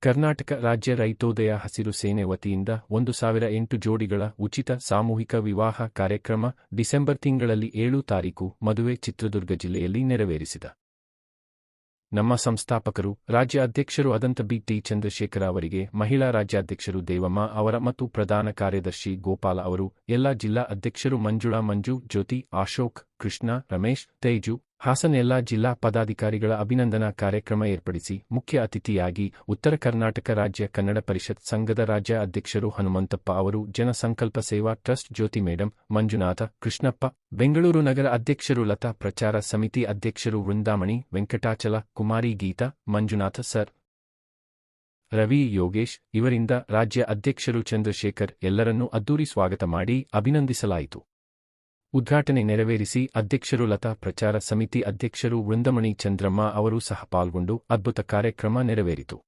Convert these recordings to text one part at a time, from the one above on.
ಕರ್ನಾಟಕ ರಾಜ್ಯ ರೈತೋದಯ ಹಸಿರು ಸೇನೆ ವತಿಯಿಂದ 1008 ಜೋಡಿಗಳ ಉಚಿತ ಸಾಮೂಹಿಕ ವಿವಾಹ ಕಾರ್ಯಕ್ರಮ ಡಿಸೆಂಬರ್ ತಿಂಗಳಲ್ಲಿ 7 ತಾರೀಕು ಮದುವೆ ಚಿತ್ರದುರ್ಗ ಜಿಲ್ಲೆಯಲ್ಲಿ ನೆರವೇರಿಸಿದ. ನಮ್ಮ ಸಂಸ್ಥಾಪಕರು, ರಾಜ್ಯ ಅಧ್ಯಕ್ಷರು ಆದಂಥ ಬಿ.ಟಿ. ಚಂದ್ರಶೇಖರ ಅವರಿಗೆ, ಮಹಿಳಾ ರಾಜ್ಯಾಧ್ಯಕ್ಷರು ದೇವಮ್ಮ ಅವರ ಮತ್ತು ಪ್ರಧಾನ ಕಾರ್ಯದರ್ಶಿ ಗೋಪಾಲ ಅವರು, ಎಲ್ಲ ಜಿಲ್ಲಾ ಅಧ್ಯಕ್ಷರು ಮಂಜುಳಾ, ಮಂಜು, ಜ್ಯೋತಿ, ಅಶೋಕ್, ಕೃಷ್ಣ, ರಮೇಶ್, ತೇಜು, ಹಾಸನ್ ಎಲ್ಲ ಜಿಲ್ಲಾ ಪದಾಧಿಕಾರಿಗಳ ಅಭಿನಂದನಾ ಕಾರ್ಯಕ್ರಮ ಏರ್ಪಡಿಸಿ ಮುಖ್ಯ ಅತಿಥಿಯಾಗಿ ಉತ್ತರ ಕರ್ನಾಟಕ ರಾಜ್ಯ ಕನ್ನಡ ಪರಿಷತ್ ಸಂಘದ ರಾಜ್ಯ ಅಧ್ಯಕ್ಷರು ಹನುಮಂತಪ್ಪ ಅವರು, ಜನಸಂಕಲ್ಪ ಸೇವಾ ಟ್ರಸ್ಟ್ ಜ್ಯೋತಿ ಮೇಡಂ, ಮಂಜುನಾಥ, ಕೃಷ್ಣಪ್ಪ, ಬೆಂಗಳೂರು ನಗರ ಅಧ್ಯಕ್ಷರು ಲತಾ, ಪ್ರಚಾರ ಸಮಿತಿ ಅಧ್ಯಕ್ಷರು ವೃಂದಾಮಣಿ, ವೆಂಕಟಾಚಲ, ಕುಮಾರಿ ಗೀತಾ, ಮಂಜುನಾಥ ಸರ್, ರವಿ, ಯೋಗೇಶ್ ಇವರಿಂದ ರಾಜ್ಯ ಅಧ್ಯಕ್ಷರು ಚಂದ್ರಶೇಖರ್ ಎಲ್ಲರನ್ನೂ ಅದ್ದೂರಿ ಸ್ವಾಗತ ಮಾಡಿ ಅಭಿನಂದಿಸಲಾಯಿತು. ಉದ್ಘಾಟನೆ ನೆರವೇರಿಸಿ ಅಧ್ಯಕ್ಷರು ಲತಾ, ಪ್ರಚಾರ ಸಮಿತಿ ಅಧ್ಯಕ್ಷರು ವೃಂದಮಣಿ, ಚಂದ್ರಮ್ಮ ಅವರು ಸಹ ಪಾಲ್ಗೊಂಡು ಅದ್ಭುತ ಕಾರ್ಯಕ್ರಮ ನೆರವೇರಿತು.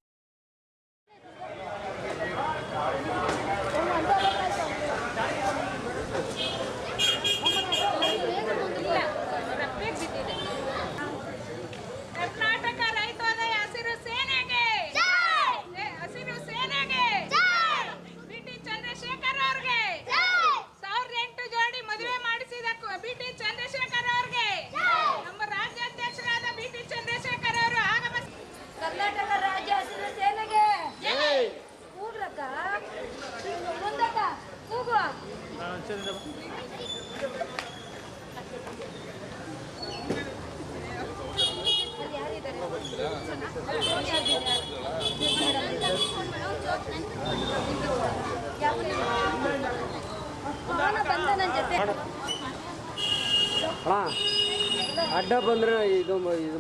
ಅಡ್ಡ ಬಂದ್ರೆ ಇದು ನೋಡ್ಕೊಂಡು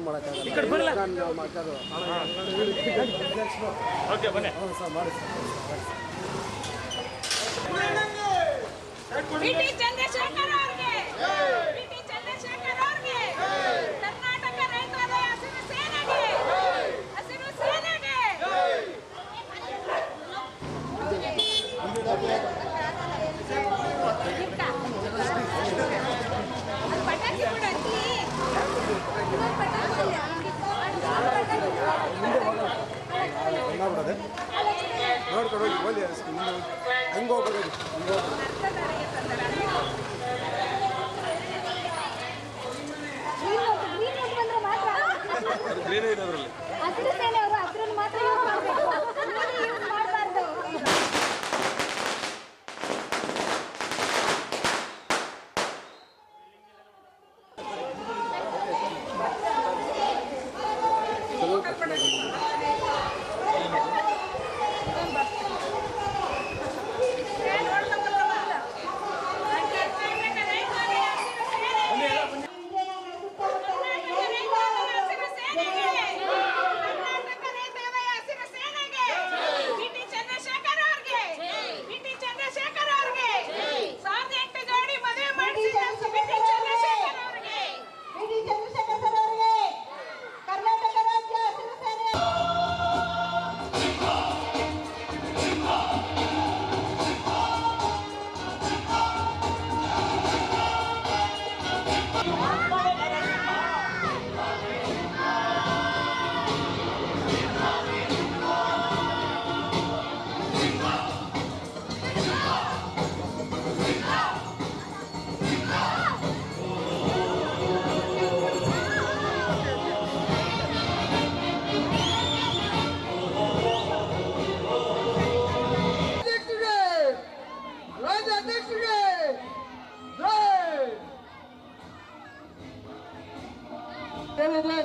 ಹೋಗಿ ಹಂಗೆ ಹೋಗ್ಬೇಕು.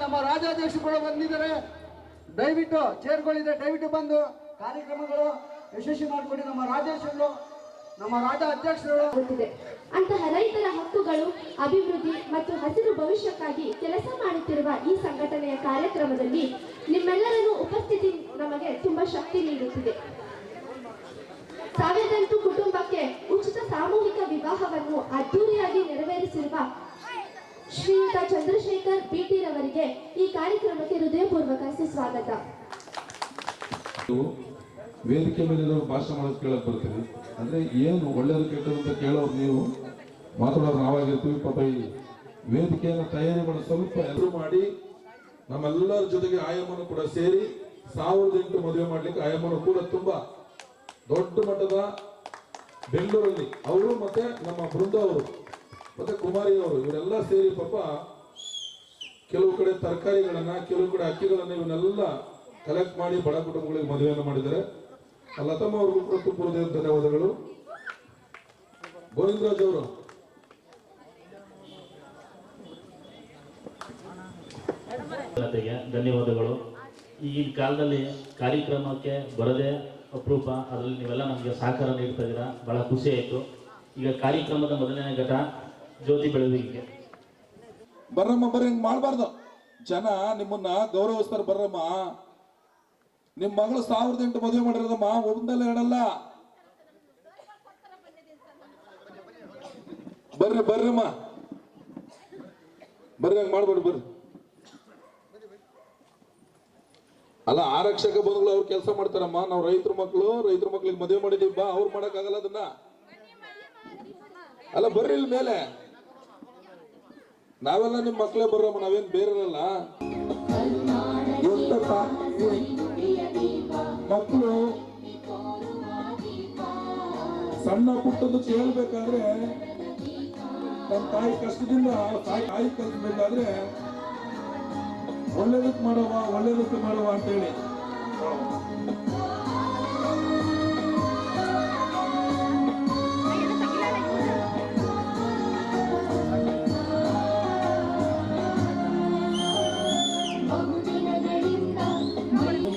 ನಮ್ಮ ರಾಜ್ಯಾಧ್ಯಕ್ಷರು ಕೂಡ ಬಂದಿದ್ದಾರೆ. ದಯವಿಟ್ಟು ಚೇರ್ಗಳಿದೆ, ದಯವಿಟ್ಟು ಬಂದು ಕಾರ್ಯಕ್ರಮಗಳು ಯಶಸ್ವಿ ಮಾಡಿಕೊಡಿ. ನಮ್ಮ ರಾಜ್ಯಾಧ್ಯಕ್ಷರು, ನಮ್ಮ ರಾಜ್ಯ ಅಧ್ಯಕ್ಷರು ಅಂತಹ ರೈತರ ಹಕ್ಕುಗಳು, ಅಭಿವೃದ್ಧಿ ಮತ್ತು ಹಸಿರು ಭವಿಷ್ಯಕ್ಕಾಗಿ ಕೆಲಸ ಮಾಡುತ್ತಿರುವ ಈ ಸಂಘಟನೆಯ ಕಾರ್ಯಕ್ರಮದಲ್ಲಿ ನಿಮ್ಮೆಲ್ಲರನ್ನು ಉಪಸ್ಥಿತಿ ನಮಗೆ ತುಂಬಾ ಶಕ್ತಿ ನೀಡುತ್ತಿದೆ. 1008 ಕುಟುಂಬಕ್ಕೆ ಉಚಿತ ಸಾಮೂಹಿಕ ವಿವಾಹವನ್ನು ಅದ್ದೂರಿಯಾಗಿ ನೆರವೇರಿಸಿರುವ ಶ್ರೀಯುತ ಚಂದ್ರಶೇಖರ್ ಬಿ.ಟಿ. ರವರಿಗೆ ಈ ಕಾರ್ಯಕ್ರಮಕ್ಕೆ ಹೃದಯಪೂರ್ವಕ ಸ್ವಾಗತ. ವೇದಿಕೆ ಮೇಲೆ ಭಾಷಣ ಮಾಡೋದು ಕೇಳಕ್ ಬರ್ತೀವಿ ಅಂದ್ರೆ ಏನು ಒಳ್ಳೆಯದು ಕೆಟ್ಟದ್ದು ಅಂತ ಕೇಳೋರು ನೀವು, ಮಾತಾಡೋರು ನಾವಾಗಿರ್ತೀವಿ. ಪಾಪ ಈ ವೇದಿಕೆಯನ್ನು ತಯಾರಿ ಮಾಡೋ ಸ್ವಲ್ಪ ಎಲ್ಲರೂ ಮಾಡಿ ನಮ್ಮೆಲ್ಲರ ಜೊತೆಗೆ ಆಯಾಮನ್ನು ಕೂಡ ಸೇರಿ 1008 ಮದುವೆ ಮಾಡ್ಲಿಕ್ಕೆ ಆಯಮ್ಮನು ಕೂಡ ತುಂಬಾ ದೊಡ್ಡ ಮಟ್ಟದ ಬೆಂಗಳೂರಲ್ಲಿ ಅವರು ಮತ್ತೆ ನಮ್ಮ ಬೃಂದ ಅವರು ಮತ್ತೆ ಕುಮಾರಿ ಅವರು ಇವರೆಲ್ಲ ಸೇರಿ ಪಾಪ ಕೆಲವು ಕಡೆ ತರಕಾರಿಗಳನ್ನ ಕೆಲವು ಕಡೆ ಅಕ್ಕಿಗಳನ್ನ ಇವನ್ನೆಲ್ಲ ಕಲೆಕ್ಟ್ ಮಾಡಿ ಬಡ ಕುಟುಂಬಗಳಿಗೆ ಮದುವೆಯನ್ನು ಮಾಡಿದ್ದಾರೆ. ಲತಮ್ಮ ಅವ್ರಿಗೂ ಕೂಡ ತುಂಬ ಧನ್ಯವಾದಗಳು. ಗೋವಿಂದರಾಜ್ ಅವರು ಧನ್ಯವಾದಗಳು. ಈ ಕಾಲದಲ್ಲಿ ಕಾರ್ಯಕ್ರಮಕ್ಕೆ ಬರದೇ ಅಪರೂಪ, ಅದರಲ್ಲಿ ನೀವೆಲ್ಲ ನಮಗೆ ಸಹಕಾರ ನೀಡ್ತಾ ಇದ್ದೀರಾ, ಬಹಳ ಖುಷಿ ಆಯಿತು. ಈಗ ಕಾರ್ಯಕ್ರಮದ ಮೊದಲನೇ ಘಟ್ಟ ಜ್ಯೋತಿ ಬೆಳವಣಿಗೆ. ಬರ್ರಮ್ಮ ಬರ್ರಿ, ಹಿಂಗ್ ಮಾಡ್ಬಾರ್ದು. ಜನ ನಿಮ್ಮನ್ನ ಗೌರವಿಸ್ತಾರೆ. ಬರ್ರಮ್ಮ, ನಿಮ್ ಮಗಳು 1008 ಮದುವೆ ಮಾಡಿರೋದಮ್ಮ, ಒಂದಲ್ಲ ಎರಡಲ್ಲ. ಬರ್ರಿ ಬರ್ರಮ್ಮ ಬರ್ರಿ, ಹಂಗ್ ಮಾಡ್ಬೇಡಿ ಬರ್ರಿ. ಅಲ್ಲ, ಆರಕ್ಷಕ ಬಂಧುಗಳು ಅವ್ರು ಕೆಲಸ ಮಾಡ್ತಾರಮ್ಮ. ನಾವು ರೈತರ ಮಕ್ಳಿಗೆ ಮದುವೆ ಮಾಡಿದೀವಿ ಬಾ, ಅವ್ರು ಮಾಡಕ್ ಆಗಲ್ಲ ಅದನ್ನ. ಅಲ್ಲ ಬರ್ರಿ ಇಲ್ಲಿ ಮೇಲೆ, ನಾವೆಲ್ಲ ನಿಮ್ ಮಕ್ಳೇ ಬರ್ರಮ್ಮ, ನಾವೇನ್ ಬೇರೆಲ್ಲ. ಮಕ್ಕಳು ಸಣ್ಣ ಪುಟ್ಟದ್ದು ಕೇಳ್ಬೇಕಾದ್ರೆ ನಮ್ಮ ತಾಯಿ ಕಷ್ಟದಿಂದ ತಾಯಿ ಕಲಿಸ್ಬೇಕಾದ್ರೆ ಒಳ್ಳೇದಕ್ಕೆ ಮಾಡುವ ಅಂತೇಳಿ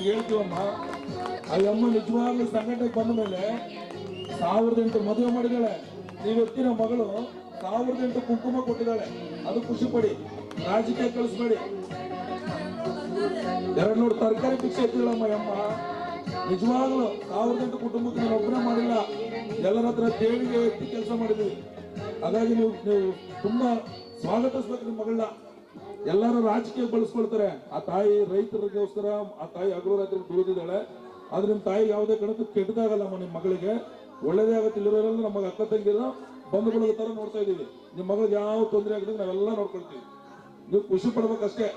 ಹೇಳ್ತೀವಮ್ಮ. ಅಯ್ಯಮ್ಮ ನಿಜವಾಗ್ಲೂ ಸಂಘಟನೆಗೆ ಬಂದ ಮೇಲೆ 1008 ಮದುವೆ ಮಾಡಿದಾಳೆ. ಇವತ್ತಿನ ಮಗಳು 1008 ಕುಂಕುಮ ಕೊಟ್ಟಿದ್ದಾಳೆ. ಅದು ಖುಷಿ ಪಡಿ, ರಾಜಕೀಯ ಕಳಿಸ್ಬೇಡಿ. 200 ತರಕಾರಿ ಭಿಕ್ಷೆ ಎತ್ತಿದಳಮ್ಮ ಅಮ್ಮ. ನಿಜವಾಗ್ಲು 1008 ಕುಟುಂಬಕ್ಕೆ ನಾನು ಒಬ್ಬನೇ ಮಾಡಿಲ್ಲ, ಎಲ್ಲರ ಹತ್ರ ದೇಣಿಗೆ ಎತ್ತಿ ಕೆಲಸ ಮಾಡಿದ್ವಿ. ಹಾಗಾಗಿ ನೀವು ತುಂಬಾ ಸ್ವಾಗತಿಸ್ಬೇಕು ನಿಮ್ಮ ಮಗಳನ್ನ. ಎಲ್ಲರೂ ರಾಜಕೀಯ ಬಳಸ್ಕೊಳ್ತಾರೆ. ಆ ತಾಯಿ ರೈತರಿಗೋಸ್ಕರ ಆ ತಾಯಿ ಹಗಲು ರಾತ್ರಿ ದುಡಿದಿದ್ದಾಳೆ. ಆದ್ರೆ ನಿಮ್ಮ ತಾಯಿಗೆ ಯಾವುದೇ ಕಣಕ್ಕೆ ಕೆಟ್ಟದಾಗಲ್ಲಮ್ಮ. ನಿಮ್ಮ ಮಗಳಿಗೆ ಒಳ್ಳೇದೇ ಆಗತ್ತೆ. ಇಲ್ಲಿರೋರೆಲ್ಲ ನಮ್ಮ ಅಕ್ಕ ತಂಗಿರ ಬಂಧುಗಳ ತರ ನೋಡ್ತಾ ಇದೀವಿ. ನಿಮ್ಮ ಮಗಳಿಗೆ ಯಾವ ತೊಂದರೆ ಆಗದಂಗೆ ನಾವೆಲ್ಲ ನೋಡ್ಕೊಳ್ತೀವಿ. ನೀವು ಖುಷಿ ಪಡ್ಬೇಕಷ್ಟೇ.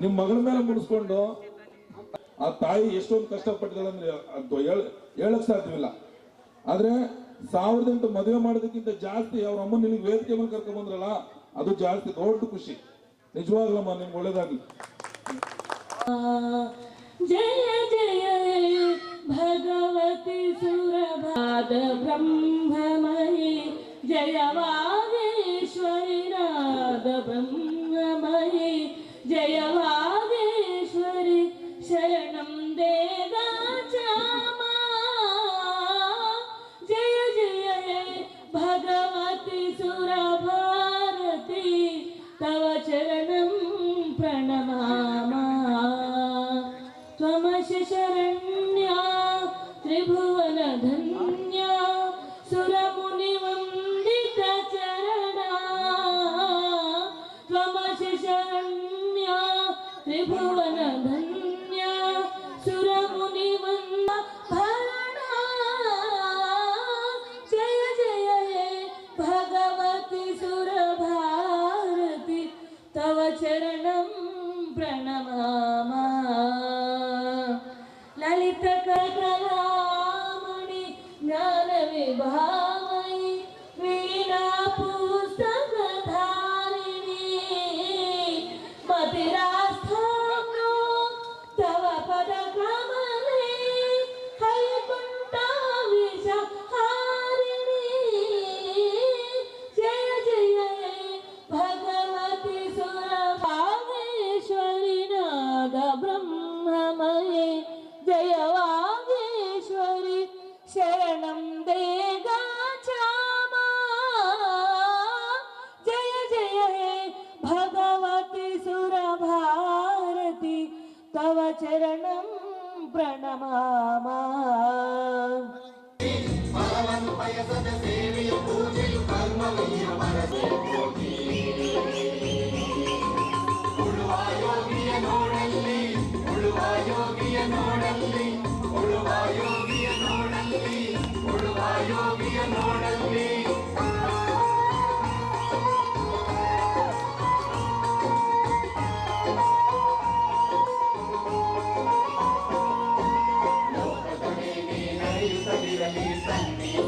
ನಿಮ್ಮ ಮಗಳ ಮೇಲೆ ಮುಗಿಸ್ಕೊಂಡು ಆ ತಾಯಿ ಎಷ್ಟೊಂದು ಕಷ್ಟಪಟ್ಟಿದ್ದಾಳೆ ಅಂದ್ರೆ ಅದು ಹೇಳಕ್ ಸಾಧ್ಯವಿಲ್ಲ. ಆದ್ರೆ 1008 ಮದುವೆ ಮಾಡೋದಕ್ಕಿಂತ ಜಾಸ್ತಿ ಅವ್ರ ಅಮ್ಮನ ನಿಮಗೆ ವೇದಿಕೆ ಮೇಲೆ ಕರ್ಕೊಂಡ್ ಬಂದ್ರಲ್ಲ, ಅದು ಜಾಸ್ತಿ ದೊಡ್ಡ ಖುಷಿ. ನಿಜವಾಗ್ಲಮ್ಮ, ನಿಮ್ಗೆ ಒಳ್ಳೇದಾಗ್ಲಿ. ಜಯ ಜಯ ಭಗವತಿ ಸುರಭಾದ ಬ್ರಹ್ಮಮಯಿ, ಜಯ ವಾಗೇಶ್ವರಿ ನಾದ ಬ್ರಹ್ಮಮಯಿ, ಜಯ ವಾಗೇಶ್ವರಿ ಶರಣಂ ದೇಗಾಚಾಮ, ಜಯ ಜಯ ಭಗವತಿ ಸುರಭಾರತಿ, तव चरणं प्रणमामि। त्वमसि शरण्या त्रिभुवनधन्या, सुरमुनिवन्दिता चरणा, त्वमसि शरण्या त्रिभुवनधन्या, सुरमुनिवन्दिता भरणा, जय जय हे भगवति सुरभारति, तव चरणं प्रणमामि। ललित कलामणि ज्ञान विभामयि, वीणा पुस्तकधारिणी, मतिरास्थानो तव पदकमले, हैकुण्ठाविषहारिणी, जय जय भगवति सुरभागेश्वरि नाद ब्रह्ममये, जय वागेश्वरि शरणं देगाचाम, जय जय हे भगवति सुरभारति, तव चरणं प्रणमामि।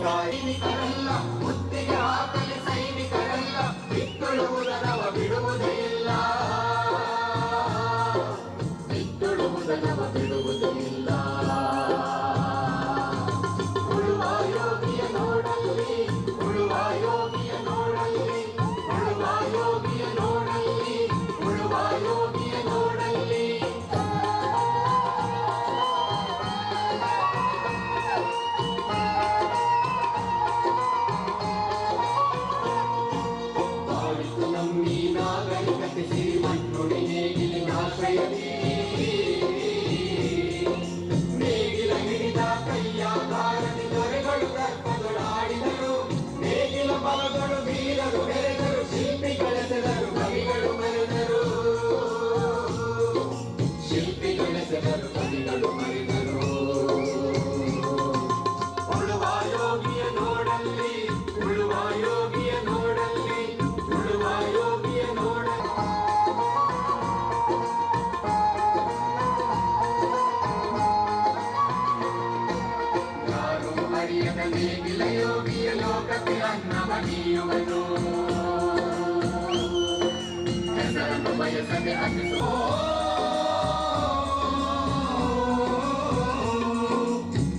ಸೈನಿಕರಲ್ಲ ಮುತ್ತಿಗೆ ಹಾಕಲಿ ಸೈನಿಕರಲ್ಲ ಬಿತ್ತುಳುವುದನವ ಬಿಡುವುದಿಲ್ಲ ಬಿತ್ತುಳುವುದನವ ಬಿಡುವುದಿಲ್ಲ ಉಳುವ ಯೋಗಿಯ ನೋಡಲ್ಲಿ ಉಳುವ ಯೋಗಿಯ ನೋಡಲ್ಲಿ ಉಳುವ ಯೋಗಿಯ ನೋಡಲ್ಲಿ ಉಳುವ ಯೋಗಿಯ ನೋಡಲ್ಲಿ ಬಾಳಿತು ನಮ್ಮಿ ನಾಗರಿಕತೆ ಸಿರಿಮಣ್ಣುಡಿ ನೇಗಿಲಿನ ಆಶ್ರಯದಿ ನೇಗಿಲ ಹಿಡಿದ ಕೈಯ ಕಾರದಿ ದೊರೆಗಳು ದರ್ಪದೊಳಾಡಿದರು ನೇಗಿಲ ಬಲಗಳು ವೀರರು ಬೆರೆದರು ಶಿಲ್ಪಿಗಳೆಸೆದರು ಕವಿಗಳು ಮರೆದರು ಶಿಲ್ಪಿಗಳೆಸೆದರು ಕವಿಗಳು ಮರೆದರು ಉಳುವ ಯೋಗಿಯ ನೋಡಲ್ಲಿ ಉಳುವ ಯೋಗಿಯ ನೋಡಲ್ಲಿ ಉಳುವ ಯೋಗಿಯ ನೋಡಲ್ಲಿ ಯಾರು ಅರಿಯದ ನೇಗಿಲ ಯೋಗಿಯ ಲೋಕಕ್ಕೆ ಅನ್ನವನಿಯುವನು ಹೆಸರನ್ನು ಬಯಸದೆ ಅನಿಸೋ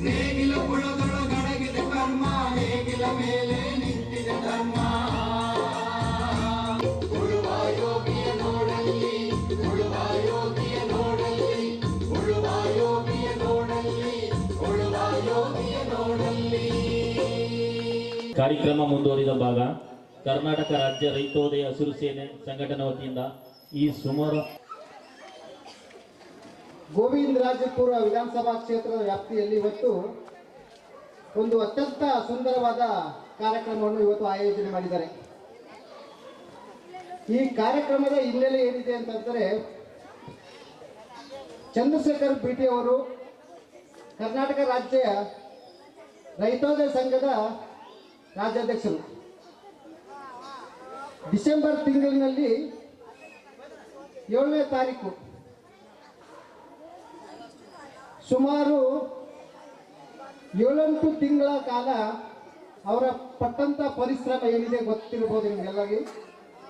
ನೇಗಿಲ ಬುಡದೊಳಗಡಗಿದೆ ಕರ್ಮ ನೇಗಿಲ ಮೇಲೆ ನಿಂತಿದೆ ಧರ್ಮ ಉಳುವ ಯೋಗಿಯ ನೋಡಲ್ಲಿ ಉಳುವ ಯೋಗಿಯ ನೋಡಲ್ಲಿ ಉಳುವ ಯೋಗಿಯ ನೋಡಲ್ಲಿ ಉಳುವ ಯೋಗಿಯ ನೋಡಲ್ಲಿ ಕಾರ್ಯಕ್ರಮ ಮುಂದುವರಿದ ಭಾಗ ಕರ್ನಾಟಕ ರಾಜ್ಯ ರೈತೋದಯ ಹಸಿರು ಸೇನೆ ಸಂಘಟನೆ ವತಿಯಿಂದ ಈ ಸುಮಾರು ಗೋವಿಂದರಾಜಪುರ ವಿಧಾನಸಭಾ ಕ್ಷೇತ್ರದ ವ್ಯಾಪ್ತಿಯಲ್ಲಿ ಇವತ್ತು ಒಂದು ಅತ್ಯಂತ ಸುಂದರವಾದ ಕಾರ್ಯಕ್ರಮವನ್ನು ಇವತ್ತು ಆಯೋಜನೆ ಮಾಡಿದ್ದಾರೆ. ಈ ಕಾರ್ಯಕ್ರಮದ ಹಿನ್ನೆಲೆ ಏನಿದೆ ಅಂತಂದರೆ ಚಂದ್ರಶೇಖರ್ ಬಿಟಿ ಅವರು ಕರ್ನಾಟಕ ರಾಜ್ಯ ರೈತೋದಯ ಸಂಘದ ರಾಜ್ಯಾಧ್ಯಕ್ಷರು. ಡಿಸೆಂಬರ್ ತಿಂಗಳಿನಲ್ಲಿ 7ನೇ ತಾರೀಕು ಸುಮಾರು 7-8 ತಿಂಗಳ ಕಾಲ ಅವರ ಪಟ್ಟಂತ ಪರಿಶ್ರಮ ಏನಿದೆ ಗೊತ್ತಿರ್ಬೋದು ನಿಮಗೆಲ್ಲರಿಗೆ.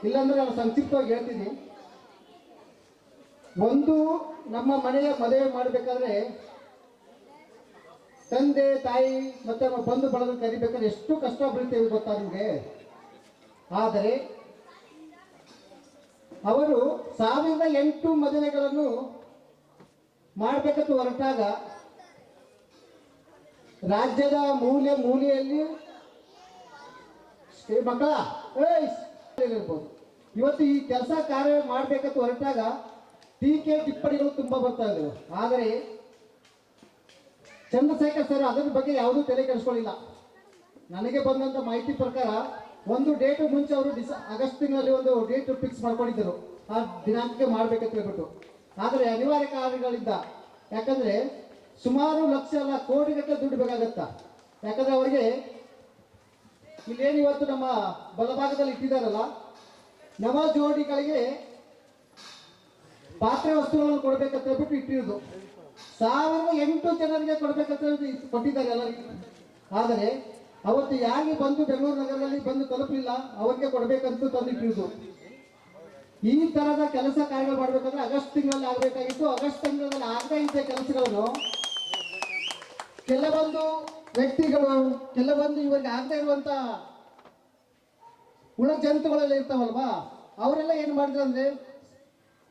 ಇಲ್ಲಾಂದ್ರೆ ನಾನು ಸಂಕ್ಷಿಪ್ತವಾಗಿ ಹೇಳ್ತೀನಿ. ಒಂದು ನಮ್ಮ ಮನೆಯ ಮದುವೆ ಮಾಡಬೇಕಾದ್ರೆ ತಂದೆ ತಾಯಿ ಮತ್ತೆ ನಮ್ಮ ಬಂಧು ಬಳಗ ಕರಿಬೇಕಾದ್ರೆ ಎಷ್ಟು ಕಷ್ಟ ಬೀಳ್ತೇವೆ ಗೊತ್ತಾ ನಿಮಗೆ. ಆದರೆ ಅವರು 1008 ಮದುವೆಗಳನ್ನು ಮಾಡಬೇಕಂತ ಹೊರಟಾಗ ರಾಜ್ಯದ ಮೂಲೆ ಮೂಲೆಯಲ್ಲಿ ಮಕ್ಕಳ ಇರ್ಬೋದು. ಇವತ್ತು ಈ ಕೆಲಸ ಕಾರ್ಯ ಮಾಡಬೇಕಂತ ಹೊರಟಾಗ ಟೀಕೆ ಟಿಪ್ಪಣಿಗಳು ತುಂಬಾ ಬರ್ತಾ ಇದ್ದವು. ಆದರೆ ಚಂದ್ರಶೇಖರ್ ಸರ್ ಅದರ ಬಗ್ಗೆ ಯಾವುದೂ ತಲೆ ಕೆಡಿಸ್ಕೊಳ್ಳಿಲ್ಲ. ನನಗೆ ಬಂದಂತ ಮಾಹಿತಿ ಪ್ರಕಾರ ಒಂದು ಡೇಟ್ ಮುಂಚೆ ಅವರು ಆಗಸ್ಟ್ ತಿಂಗಳಲ್ಲಿ ಒಂದು ಡೇಟ್ ಫಿಕ್ಸ್ ಮಾಡ್ಕೊಂಡಿದ್ದರು, ಆ ದಿನಾಂಕಕ್ಕೆ ಮಾಡ್ಬೇಕಂತ ಹೇಳ್ಬಿಟ್ಟು. ಆದರೆ ಅನಿವಾರ್ಯ ಕಾರಣಗಳಿಂದ, ಯಾಕಂದ್ರೆ ಸುಮಾರು ಲಕ್ಷ ಅಲ್ಲ ಕೋಟಿಗಟ್ಟಲೆ ದುಡ್ಡು ಬೇಕಾಗತ್ತ. ಯಾಕಂದ್ರೆ ಅವರಿಗೆ ಇಲ್ಲೇನು ಇವತ್ತು ನಮ್ಮ ಬಲಭಾಗದಲ್ಲಿ ಇಟ್ಟಿದ್ದಾರಲ್ಲ, ನವ ಜೋಡಿಗಳಿಗೆ ಪಾತ್ರೆ ವಸ್ತುಗಳನ್ನು ಕೊಡ್ಬೇಕಂತ ಹೇಳ್ಬಿಟ್ಟು ಇಟ್ಟಿರೋದು 1008 ಜನರಿಗೆ ಕೊಡ್ಬೇಕಂತ ಕೊಟ್ಟಿದ್ದಾರೆ ಎಲ್ಲರಿಗೆ. ಆದರೆ ಅವತ್ತು ಯಾರಿಗೆ ಬಂದು ಬೆಂಗಳೂರು ನಗರದಲ್ಲಿ ಬಂದು ತಲುಪಲಿಲ್ಲ, ಅವರಿಗೆ ಕೊಡ್ಬೇಕಂತ ತಂದಿಟ್ಟಿರೋದು. ಈ ತರದ ಕೆಲಸ ಕಾರ್ಯಗಳು ಮಾಡ್ಬೇಕಂದ್ರೆ ಆಗಸ್ಟ್ ತಿಂಗಳಲ್ಲಿ ಆಗ್ಬೇಕಾಗಿತ್ತು. ಆಗಸ್ಟ್ ತಿಂಗಳಲ್ಲಿ ಆಗದೇ ಇದ್ದ ಕೆಲಸಗಳನ್ನು ಕೆಲವೊಂದು ವ್ಯಕ್ತಿಗಳು, ಕೆಲವೊಂದು ಇವರಿಗೆ ಆಗದೆ ಇರುವಂತ ಉಳ ಜಂತುಗಳೆಲ್ಲ ಇರ್ತಾವಲ್ವಾ, ಅವರೆಲ್ಲ ಏನ್ ಮಾಡಿದ್ರು ಅಂದ್ರೆ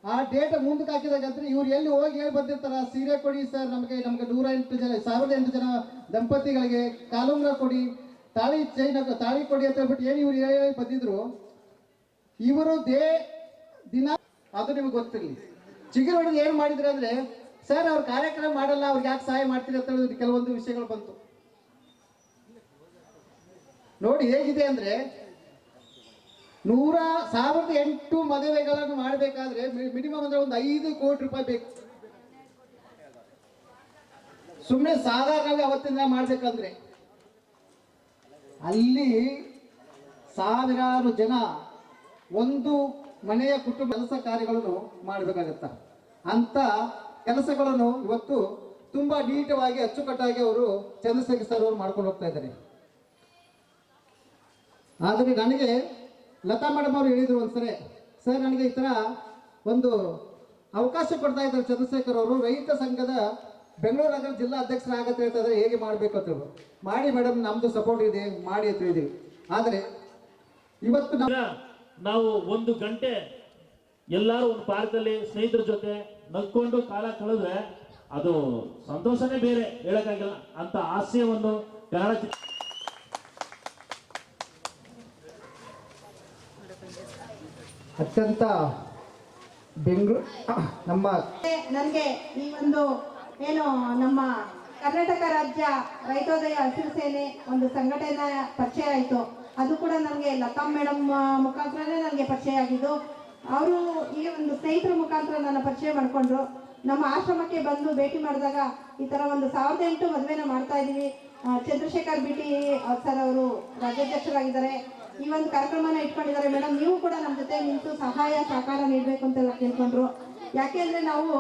ಆ ಡೇಟ್ ಮುಂದಕ್ಕೆ ಹಾಕಿದಾಗಂದ್ರೆ ಇವ್ರು ಎಲ್ಲಿ ಹೋಗಿ ಹೇಳಿ ಬಂದಿರ್ತಾರ, ಸೀರೆ ಕೊಡಿ ಸರ್, ನಮಗೆ 1008 ಜನ ದಂಪತಿಗಳಿಗೆ ಕಾಲುಂಗ್ರ ಕೊಡಿ, ತಾಳಿ ಕೊಡಿ ಅಂತ ಹೇಳ್ಬಿಟ್ಟು ಏನು ಇವ್ರು ಹೇಳಿ ಬಂದಿದ್ರು. ಇವರು ದಿನ ಅದು ನಿಮ್ಗೆ ಗೊತ್ತಿರಲಿ. ಚಿಗುರು ಹೊಡೆದು ಏನ್ ಮಾಡಿದ್ರು ಅಂದ್ರೆ, ಸರ್ ಅವ್ರ ಕಾರ್ಯಕ್ರಮ ಮಾಡಲ್ಲ, ಅವ್ರಿಗೆ ಯಾಕೆ ಸಹಾಯ ಮಾಡ್ತೀರಿ ಅಂತ ಹೇಳಿದ್ರೆ ಕೆಲವೊಂದು ವಿಷಯಗಳು ಬಂತು. ನೋಡಿ ಹೇಗಿದೆ ಅಂದ್ರೆ 1008 ಮದುವೆಗಳನ್ನು ಮಾಡಬೇಕಾದ್ರೆ ಮಿನಿಮಮ್ ಅಂದ್ರೆ ಒಂದು 5 ಕೋಟಿ ರೂಪಾಯಿ ಬೇಕು. ಸುಮ್ಮನೆ ಸಾಧಾರಣವಾಗಿ ಅವತ್ತಿಂದ ಮಾಡ್ಬೇಕಂದ್ರೆ ಅಲ್ಲಿ ಸಾವಿರಾರು ಜನ ಒಂದು ಮನೆಯ ಕುಟುಂಬ ಕೆಲಸ ಕಾರ್ಯಗಳನ್ನು ಮಾಡಬೇಕಾಗತ್ತ. ಅಂತ ಕೆಲಸಗಳನ್ನು ಇವತ್ತು ತುಂಬಾ ನೀಟವಾಗಿ ಅಚ್ಚುಕಟ್ಟಾಗಿ ಅವರು ಚಂದ್ರಶೇಖರ್ ಸರ್ ಅವರು ಮಾಡ್ಕೊಂಡು ಹೋಗ್ತಾ ಇದ್ದಾರೆ. ಆದರೆ ನನಗೆ ಲತಾ ಮೇಡಮ್ ಅವರು ಹೇಳಿದರು ಒಂದ್ಸರಿ, ಸರ್ ನನಗೆ ಈ ಥರ ಒಂದು ಅವಕಾಶ ಕೊಡ್ತಾ ಇದ್ದಾರೆ ಚಂದ್ರಶೇಖರ್ ಅವರು, ರೈತ ಸಂಘದ ಬೆಂಗಳೂರು ನಗರ ಜಿಲ್ಲಾ ಅಧ್ಯಕ್ಷರಾಗತ್ತೆ ಅಂತ ಹೇಳಿದ್ರೆ ಹೇಗೆ ಮಾಡಬೇಕು ಅಂತ ಹೇಳಿ, ಮಾಡಿ ಮೇಡಮ್ ನಮ್ಮದು ಸಪೋರ್ಟ್ ಇದೆ ಮಾಡಿ ಅಂತ ಹೇಳಿದ್ದೀವಿ. ಆದರೆ ಇವತ್ತು ನಾವು 1 ಗಂಟೆ ಎಲ್ಲರೂ ಒಂದು ಪಾರ್ಕಲ್ಲಿ ಸ್ನೇಹಿತರ ಜೊತೆ ನಕ್ಕೊಂಡು ಕಾಲ ಕಳೆದ್ರೆ ಅದು ಸಂತೋಷನೇ ಬೇರೆ, ಹೇಳಕ್ಕಾಗಿಲ್ಲ ಅಂತ ಹಾಸ್ಯವನ್ನು ಕನ್ನಡ ಅತ್ಯಂತ ಬೆಂಗಳೂರು ನಮ್ಮ ನನಗೆ ಈ ಒಂದು ಏನು ನಮ್ಮ ಕರ್ನಾಟಕ ರಾಜ್ಯ ರೈತೋದಯ ಹಸಿರು ಸೇನೆ ಒಂದು ಸಂಘಟನೆ ಪರಿಚಯ ಆಯಿತು. ಅದು ಕೂಡ ನನಗೆ ಲತಾ ಮೇಡಮ್ ಮುಖಾಂತರನೇ ನನಗೆ ಪರಿಚಯ ಆಗಿದ್ದು. ಅವರು ಈ ಒಂದು ಸ್ನೇಹಿತರ ಮುಖಾಂತರ ನನ್ನ ಪರಿಚಯ ಮಾಡಿಕೊಂಡ್ರು. ನಮ್ಮ ಆಶ್ರಮಕ್ಕೆ ಬಂದು ಭೇಟಿ ಮಾಡಿದಾಗ ಈ ಥರ ಒಂದು 1008 ಮದುವೆನ ಮಾಡ್ತಾ ಇದ್ದೀವಿ, ಚಂದ್ರಶೇಖರ್ ಬಿಟಿ ಸರ್ ಅವರು ರಾಜ್ಯಾಧ್ಯಕ್ಷರಾಗಿದ್ದಾರೆ, ಈ ಒಂದು ಕಾರ್ಯಕ್ರಮನ ಇಟ್ಕೊಂಡಿದ್ದಾರೆ ಮೇಡಮ್, ನೀವು ಕೂಡ ನಮ್ಮ ಜೊತೆ ನಿಂತು ಸಹಾಯ ಸಹಕಾರ ನೀಡಬೇಕು ಅಂತೆಲ್ಲ ಕೇಳ್ಕೊಂಡ್ರು. ಯಾಕೆಂದರೆ ನಾವು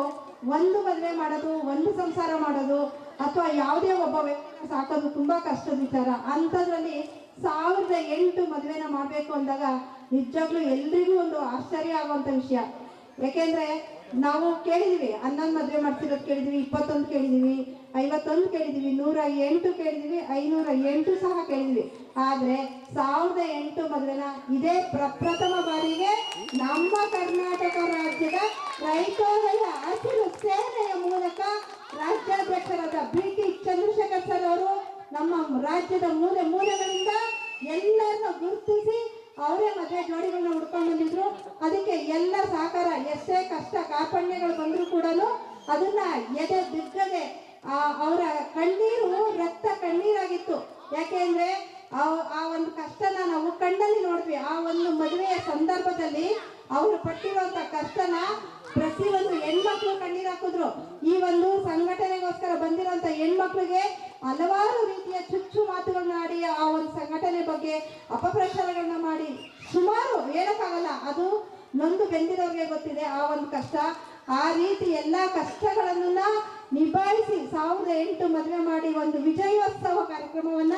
ಒಂದು ಮದುವೆ ಮಾಡೋದು, ಒಂದು ಸಂಸಾರ ಮಾಡೋದು ಅಥವಾ ಯಾವುದೇ ಒಬ್ಬ ವ್ಯಕ್ತಿನ ಸಾಕೋದು ತುಂಬ ಕಷ್ಟದ ವಿಚಾರ. ಅಂಥದ್ರಲ್ಲಿ 1008 ಮದುವೆನ ಮಾಡಬೇಕು ಅಂದಾಗ ನಿಜವಾಗ್ಲೂ ಎಲ್ರಿಗೂ ಒಂದು ಆಶ್ಚರ್ಯ ಆಗುವಂಥ ವಿಷಯ. ಯಾಕೆಂದರೆ ನಾವು ಕೇಳಿದ್ದೀವಿ, 11 ಮದುವೆ ಮಾಡ್ತಿರೋದು ಕೇಳಿದ್ದೀವಿ, 21 ಕೇಳಿದ್ದೀವಿ, 51 ಕೇಳಿದ್ದೀವಿ, 108 ಕೇಳಿದ್ದೀವಿ, 508 ಸಹ ಕೇಳಿದ್ದೀವಿ. ಆದರೆ 1008 ಮದುವೆನ ಇದೇ ಪ್ರಪ್ರಥಮ ಬಾರಿಗೆ ನಮ್ಮ ಕರ್ನಾಟಕ ರಾಜ್ಯದ ರೈತೋದಯ ಹಸಿರು ಸೇನೆಯ ಮೂಲಕ ರಾಜ್ಯಾಧ್ಯಕ್ಷರಾದ BT ಚಂದ್ರಶೇಖರ್ ಸರ್ ಅವರು ನಮ್ಮ ರಾಜ್ಯದ ಮೂಲೆ ಮೂಲೆಗಳಿಂದ ಎಲ್ಲರನ್ನ ಗುರುತಿಸಿ ಅವರೇ ಮದುವೆ ಜೋಡಿಗಳನ್ನ ಹುಡ್ಕೊಂಡು ಬಂದಿದ್ರು. ಅದಕ್ಕೆ ಎಲ್ಲ ಸಹಕಾರ, ಎಷ್ಟೇ ಕಷ್ಟ ಕಾರ್ಪಣ್ಯಗಳು ಬಂದರೂ ಕೂಡ ಅದನ್ನ ಎದೆ ಬಿದ್ದದೆ ಅವರ ಕಣ್ಣೀರು ರಕ್ತ ಕಣ್ಣೀರಾಗಿತ್ತು. ಯಾಕೆಂದ್ರೆ ಆ ಒಂದು ಕಷ್ಟನ ನಾವು ಕಣ್ಣಲ್ಲಿ ನೋಡ್ತೀವಿ. ಆ ಒಂದು ಮದುವೆಯ ಸಂದರ್ಭದಲ್ಲಿ ಅವರು ಪಟ್ಟಿರುವಂತ ಕಷ್ಟನ ಪ್ರತಿಯೊಂದು ಹೆಣ್ಮಕ್ಳು ಕಣ್ಣೀರು ಹಾಕಿದ್ರು. ಈ ಒಂದು ಸಂಘಟನೆಗೋಸ್ಕರ ಬಂದಿರುವಂತ ಹೆಣ್ಮಕ್ಳಿಗೆ ಹಲವಾರು ರೀತಿಯ ಚುಚ್ಚು ಮಾತುಗಳನ್ನ ಆಡಿ ಆ ಒಂದು ಸಂಘಟನೆ ಬಗ್ಗೆ ಅಪಪ್ರಚಾರಗಳನ್ನ ಮಾಡಿ ಸುಮಾರು ಹೇಳಕ್ಕಾಗಲ್ಲ, ಅದು ನೊಂದು ಬೆಂದಿರೋರಿಗೆ ಗೊತ್ತಿದೆ ಆ ಒಂದು ಕಷ್ಟ. ಆ ರೀತಿ ಎಲ್ಲ ಕಷ್ಟಗಳನ್ನ ನಿಭಾಯಿಸಿ 1008 ಮದುವೆ ಮಾಡಿ ಒಂದು ವಿಜಯೋತ್ಸವ ಕಾರ್ಯಕ್ರಮವನ್ನ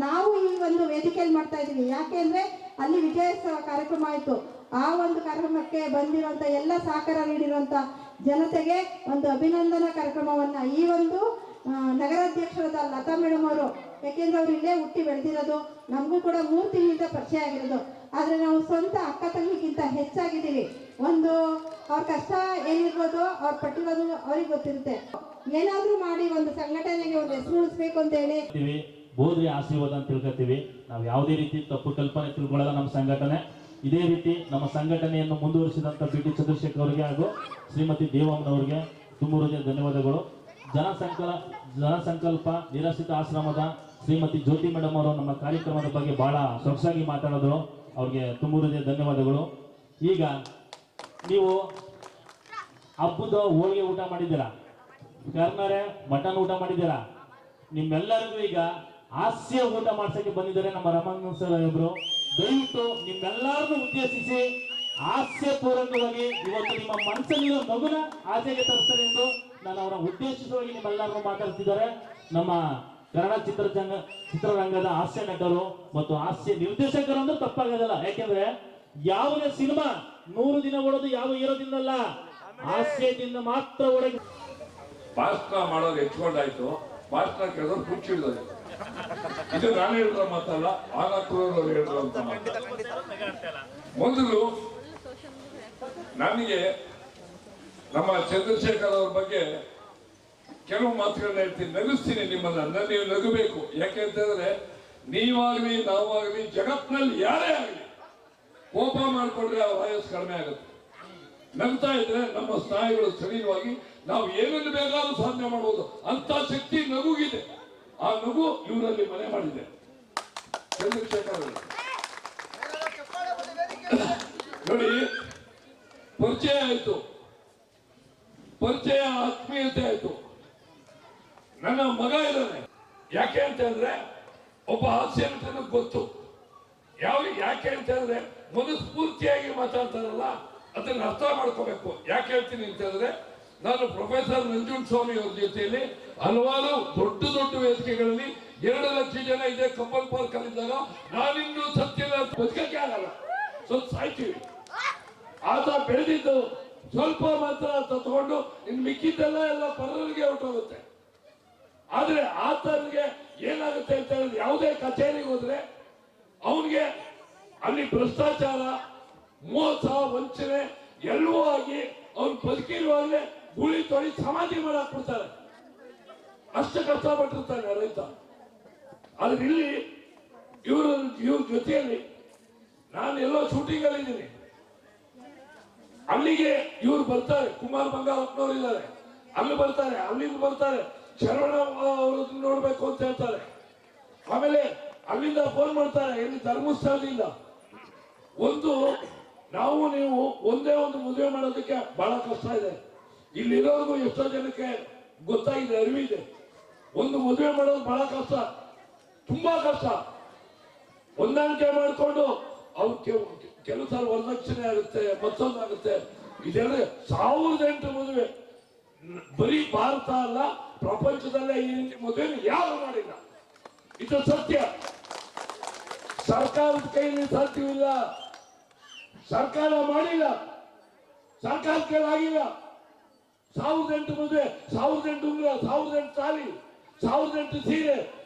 ನಾವು ಈ ಒಂದು ವೇದಿಕೆಯಲ್ಲಿ ಮಾಡ್ತಾ ಇದ್ದೀವಿ. ಯಾಕೆಂದ್ರೆ ಅಲ್ಲಿ ವಿಜಯೋತ್ಸವ ಕಾರ್ಯಕ್ರಮ ಆಯಿತು. ಆ ಒಂದು ಕಾರ್ಯಕ್ರಮಕ್ಕೆ ಬಂದಿರುವಂತ ಎಲ್ಲ ಸಹಕಾರ ನೀಡಿರುವಂತ ಜನತೆಗೆ ಒಂದು ಅಭಿನಂದನಾ ಕಾರ್ಯಕ್ರಮವನ್ನ ಈ ಒಂದು ನಗರಾಧ್ಯಕ್ಷರಾದ ಲತಾ ಮೇಡಮ್ ಅವರು, ಯಾಕೆಂದ್ರೆ ಅವ್ರು ಇಲ್ಲೇ ಹುಟ್ಟಿ ಬೆಳೆದಿರೋದು, ನಮಗೂ ಕೂಡ 3 ತಿಂಗಳಿಂದ ಪರಿಚಯ ಆಗಿರೋದು. ಆದ್ರೆ ನಾವು ಸ್ವಂತ ಅಕ್ಕ ತಂಗಿಗಿಂತ ಹೆಚ್ಚಾಗಿದ್ದೀವಿ. ಒಂದು ಅವ್ರ ಕಷ್ಟ ಏನಿರ್ಬೋದು, ಅವ್ರ ಪಟ್ಟಿರೋದು ಅವ್ರಿಗೆ ಗೊತ್ತಿರುತ್ತೆ. ಏನಾದ್ರೂ ಮಾಡಿ ಒಂದು ಸಂಘಟನೆಗೆ ಒಂದು ಹೆಸರು ಉಳಿಸ್ಬೇಕು ಅಂತ ಹೇಳಿ ಬೋಧ್ರಿ ಆಶೀರ್ವಾದ ಅಂತ ತಿಳ್ಕೊತೀವಿ. ನಾವು ಯಾವುದೇ ರೀತಿ ತಪ್ಪು ಕಲ್ಪನೆ ತಿಳ್ಕೊಳ್ಳಲ್ಲ. ನಮ್ಮ ಸಂಘಟನೆ ಇದೇ ರೀತಿ ನಮ್ಮ ಸಂಘಟನೆಯನ್ನು ಮುಂದುವರಿಸಿದಂಥ BT ಚಂದ್ರಶೇಖರ್ ಅವರಿಗೆ ಹಾಗೂ ಶ್ರೀಮತಿ ದೇವಮ್ಮನವರಿಗೆ ತುಂಬ ಹೃದಯ ಧನ್ಯವಾದಗಳು. ಜನಸಂಕಲ್ಪ ನಿರಾಶ್ರಿತ ಆಶ್ರಮದ ಶ್ರೀಮತಿ ಜ್ಯೋತಿ ಮೇಡಮ್ ಅವರು ನಮ್ಮ ಕಾರ್ಯಕ್ರಮದ ಬಗ್ಗೆ ಬಹಳ ಸೊಗಸಾಗಿ ಮಾತಾಡಿದ್ರು, ಅವ್ರಿಗೆ ತುಂಬ ಹೃದಯ ಧನ್ಯವಾದಗಳು. ಈಗ ನೀವು ಹಬ್ಬದ ಹೋಳಿಗೆ ಊಟ ಮಾಡಿದ್ದೀರಾ, ಕರ್ನಾರೆ ಮಟನ್ ಊಟ ಮಾಡಿದ್ದೀರಾ. ನಿಮ್ಮೆಲ್ಲರಿಗೂ ಈಗ ಹಾಸ್ಯ ಊಟ ಮಾಡ್ಸಕ್ಕೆ ಬಂದಿದ್ದಾರೆ ನಮ್ಮ ರಮಣ್ ಸರ್ ಇಬ್ರು. ದಯವಿಟ್ಟು ನಿಮ್ಮೆಲ್ಲರನ್ನು ಉದ್ದೇಶಿಸಿ ಹಾಸ್ಯಪೂರ್ವಕವಾಗಿ ಇವತ್ತು ನಿಮ್ಮ ಮನಸ್ಸಲ್ಲಿರೋ ನಗುನ ಆಚೆಗೆ ತರಿಸ್ತಾರೆ ಎಂದು ನಾನು ಅವರ ಉದ್ದೇಶಿಸುವಾಗಿ ನಿಮ್ಮೆಲ್ಲರನ್ನು ಮಾತಾಡ್ತಿದ್ದಾರೆ. ನಮ್ಮ ಕನ್ನಡ ಚಿತ್ರರಂಗದ ಹಾಸ್ಯ ನಟರು ಮತ್ತು ಹಾಸ್ಯ ನಿರ್ದೇಶಕರು ಅಂದ್ರೆ ತಪ್ಪಾಗೋದಲ್ಲ. ಯಾಕೆಂದ್ರೆ ಯಾವುದೇ ಸಿನಿಮಾ 100 ದಿನ ಓಡೋದು ಯಾವ ಹೀರೋದಿಂದಲ್ಲ, ಹಾಸ್ಯದಿಂದ ಮಾತ್ರ ಓಡೋದು. ಭಾಷಣ ಮಾಡೋರು ಹೆಚ್ಕೊಂಡಾಯ್ತು, ಭಾಷಣ ಕೇಳಿದ್ರು ಕುಚ್ಚು ಹಿಡಿದ್ರು. ಇದು ನಾನು ಹೇಳಿದ್ರ ಮಾತಲ್ಲ, ಆಗಾತ್ರವ್ರು ಹೇಳಿದ್ರು ಅಂತ. ಮೊದಲು ನನಗೆ ನಮ್ಮ ಚಂದ್ರಶೇಖರ್ ಅವ್ರ ಬಗ್ಗೆ ಕೆಲವು ಮಾತುಗಳನ್ನ ಹೇಳ್ತೀನಿ, ನಗಿಸ್ತೀನಿ ನಿಮ್ಮನ್ನ. ನೀವು ನಗಬೇಕು. ಯಾಕೆ ಅಂತಂದ್ರೆ ನೀವಾಗ್ಲಿ ನಾವಾಗ್ಲಿ ಜಗತ್ನಲ್ಲಿ ಯಾರೇ ಆಗಲಿ ಕೋಪ ಮಾಡ್ಕೊಂಡ್ರೆ ಅವ್ರ ವಯಸ್ಸು ಕಡಿಮೆ ಆಗುತ್ತೆ. ನಗ್ತಾ ಇದ್ರೆ ನಮ್ಮ ಸ್ನಾಯುಗಳು ಸಡಿಲವಾಗಿ ನಾವು ಏನನ್ನು ಬೇಕಾದ್ರೂ ಸಾಧನೆ ಮಾಡಬಹುದು ಅಂತ ಶಕ್ತಿ ನಗುಗಿದೆ. ಆ ನಗು ಇವರಲ್ಲಿ ಮನೆ ಮಾಡಿದೆ ಚಂದ್ರಶೇಖರ್ ನೋಡಿ. ಪರಿಚಯ ಆಯ್ತು, ಪರಿಚಯ ಆತ್ಮೀಯತೆ ಆಯ್ತು. ನನ್ನ ಮಗ ಇದ್ದಾನೆ. ಯಾಕೆ ಅಂತಂದ್ರೆ ಒಬ್ಬ ಹಾಸ್ಯ ನಟನ ಗೊತ್ತು ಯಾಕೆ ಅಂತಂದ್ರೆ ಮನಸ್ಫೂರ್ತಿಯಾಗಿ ಮಾತಾಡ್ತಾರಲ್ಲ, ಅದನ್ನ ಅರ್ಥ ಮಾಡ್ಕೋಬೇಕು. ಯಾಕೆ ಹೇಳ್ತೀನಿ ಅಂತಂದ್ರೆ ನಾನು ಪ್ರೊಫೆಸರ್ ನಂಜುಂಡಸ್ವಾಮಿ ಅವ್ರ ಜೊತೆಯಲ್ಲಿ ಹಲವಾರು ದೊಡ್ಡ ವೇದಿಕೆಗಳಲ್ಲಿ 2 ಲಕ್ಷ ಜನ ಇದೆ ಕಬ್ಬನ್ ಪಾರ್ಕ್ ಅಲ್ಲಿದ್ದಾಗ ನಾನಿನ್ನೂ ಸತ್ತಿಲ್ಲ, ಬದುಕಕ್ಕೆ ಆಗಲ್ಲ, ಸ್ವಲ್ಪ ಸಾಯ್ತೀವಿ. ಆತ ಬೆಳೆದಿದ್ದು ಸ್ವಲ್ಪ ಮಾತ್ರ ತಗೊಂಡು ಇನ್ನು ಮಿಕ್ಕಿದ್ದೆಲ್ಲ ಎಲ್ಲ ಪರರಿಗೆ ಹೊರಟೋಗುತ್ತೆ. ಆದ್ರೆ ಆತನಿಗೆ ಏನಾಗುತ್ತೆ ಅಂತ ಹೇಳಿದ್ರೆ ಯಾವುದೇ ಕಚೇರಿಗೆ ಹೋದ್ರೆ ಅವನಿಗೆ ಅಲ್ಲಿ ಭ್ರಷ್ಟಾಚಾರ, ಮೋಸ, ವಂಚನೆ ಎಲ್ಲವೂ ಆಗಿ ಅವ್ನು ಬದುಕಿರುವಾಗಲೇ ಗುಳಿ ತೊಳಿ ಸಮಾಧಿ ಮಾಡಾಕ್ಬಿಡ್ತಾರೆ. ಅಷ್ಟು ಕಷ್ಟಪಟ್ಟಿರ್ತಾನೆ ರೈತ. ಆದ್ರೆ ಇಲ್ಲಿ ಇವ್ರ ಜೊತೆಯಲ್ಲಿ ನಾನು ಎಲ್ಲೋ ಶೂಟಿಂಗ್ ಅಲ್ಲಿ ಇದ್ದೀನಿ, ಅಲ್ಲಿಗೆ ಇವ್ರು ಬರ್ತಾರೆ, ಕುಮಾರ್ ಬಂಗಾರಪ್ಪನವ್ರು ಇದ್ದಾರೆ, ಅಲ್ಲಿ ಬರ್ತಾರೆ, ಅಲ್ಲಿಂದ ಬರ್ತಾರೆ, ಶರವಣ ಅವ್ರನ್ನ ನೋಡ್ಬೇಕು ಅಂತ ಹೇಳ್ತಾರೆ. ಆಮೇಲೆ ಅಲ್ಲಿಂದ ಫೋನ್ ಮಾಡ್ತಾರೆ, ಇಲ್ಲಿ ಧರ್ಮಸ್ಥಳದಿಂದ. ನಾವು ನೀವು ಒಂದೇ ಒಂದು ಮದುವೆ ಮಾಡೋದಕ್ಕೆ ಬಹಳ ಕಷ್ಟ ಇದೆ. ಇಲ್ಲಿರೋರ್ಗು ಎಷ್ಟೋ ಜನಕ್ಕೆ ಗೊತ್ತಾಗಿದೆ, ಅರಿವಿದೆ. ಒಂದು ಮದುವೆ ಮಾಡೋದು ಬಹಳ ಕಷ್ಟ, ತುಂಬಾ ಕಷ್ಟ. ಹೊಂದಾಣಿಕೆ ಮಾಡಿಕೊಂಡು ಅವ್ರು ಕೆಲವು ಸಲ ವರದಕ್ಷಿಣೆ ಆಗುತ್ತೆ, ಮತ್ತೊಂದಾಗುತ್ತೆ. ಇದೆಲ್ಲ 1008 ಮದುವೆ ಬರೀ ಭಾರತ ಅಲ್ಲ, ಪ್ರಪಂಚದಲ್ಲೇ ಈ ಮದುವೆ ಯಾರು ಮಾಡಿಲ್ಲ. ಇದು ಸತ್ಯ. ಸರ್ಕಾರದ ಕೈಯಲ್ಲಿ ಸಾಧ್ಯವಿಲ್ಲ, ಸರ್ಕಾರ ಮಾಡಿಲ್ಲ, ಸರ್ಕಾರ ಕೈಲಾಗಿಲ್ಲ. 1008 ಮದುವೆ, 1008 ಉಂಗುರ, 1008 ತಾಲಿ, 1008 ಸೀರೆ,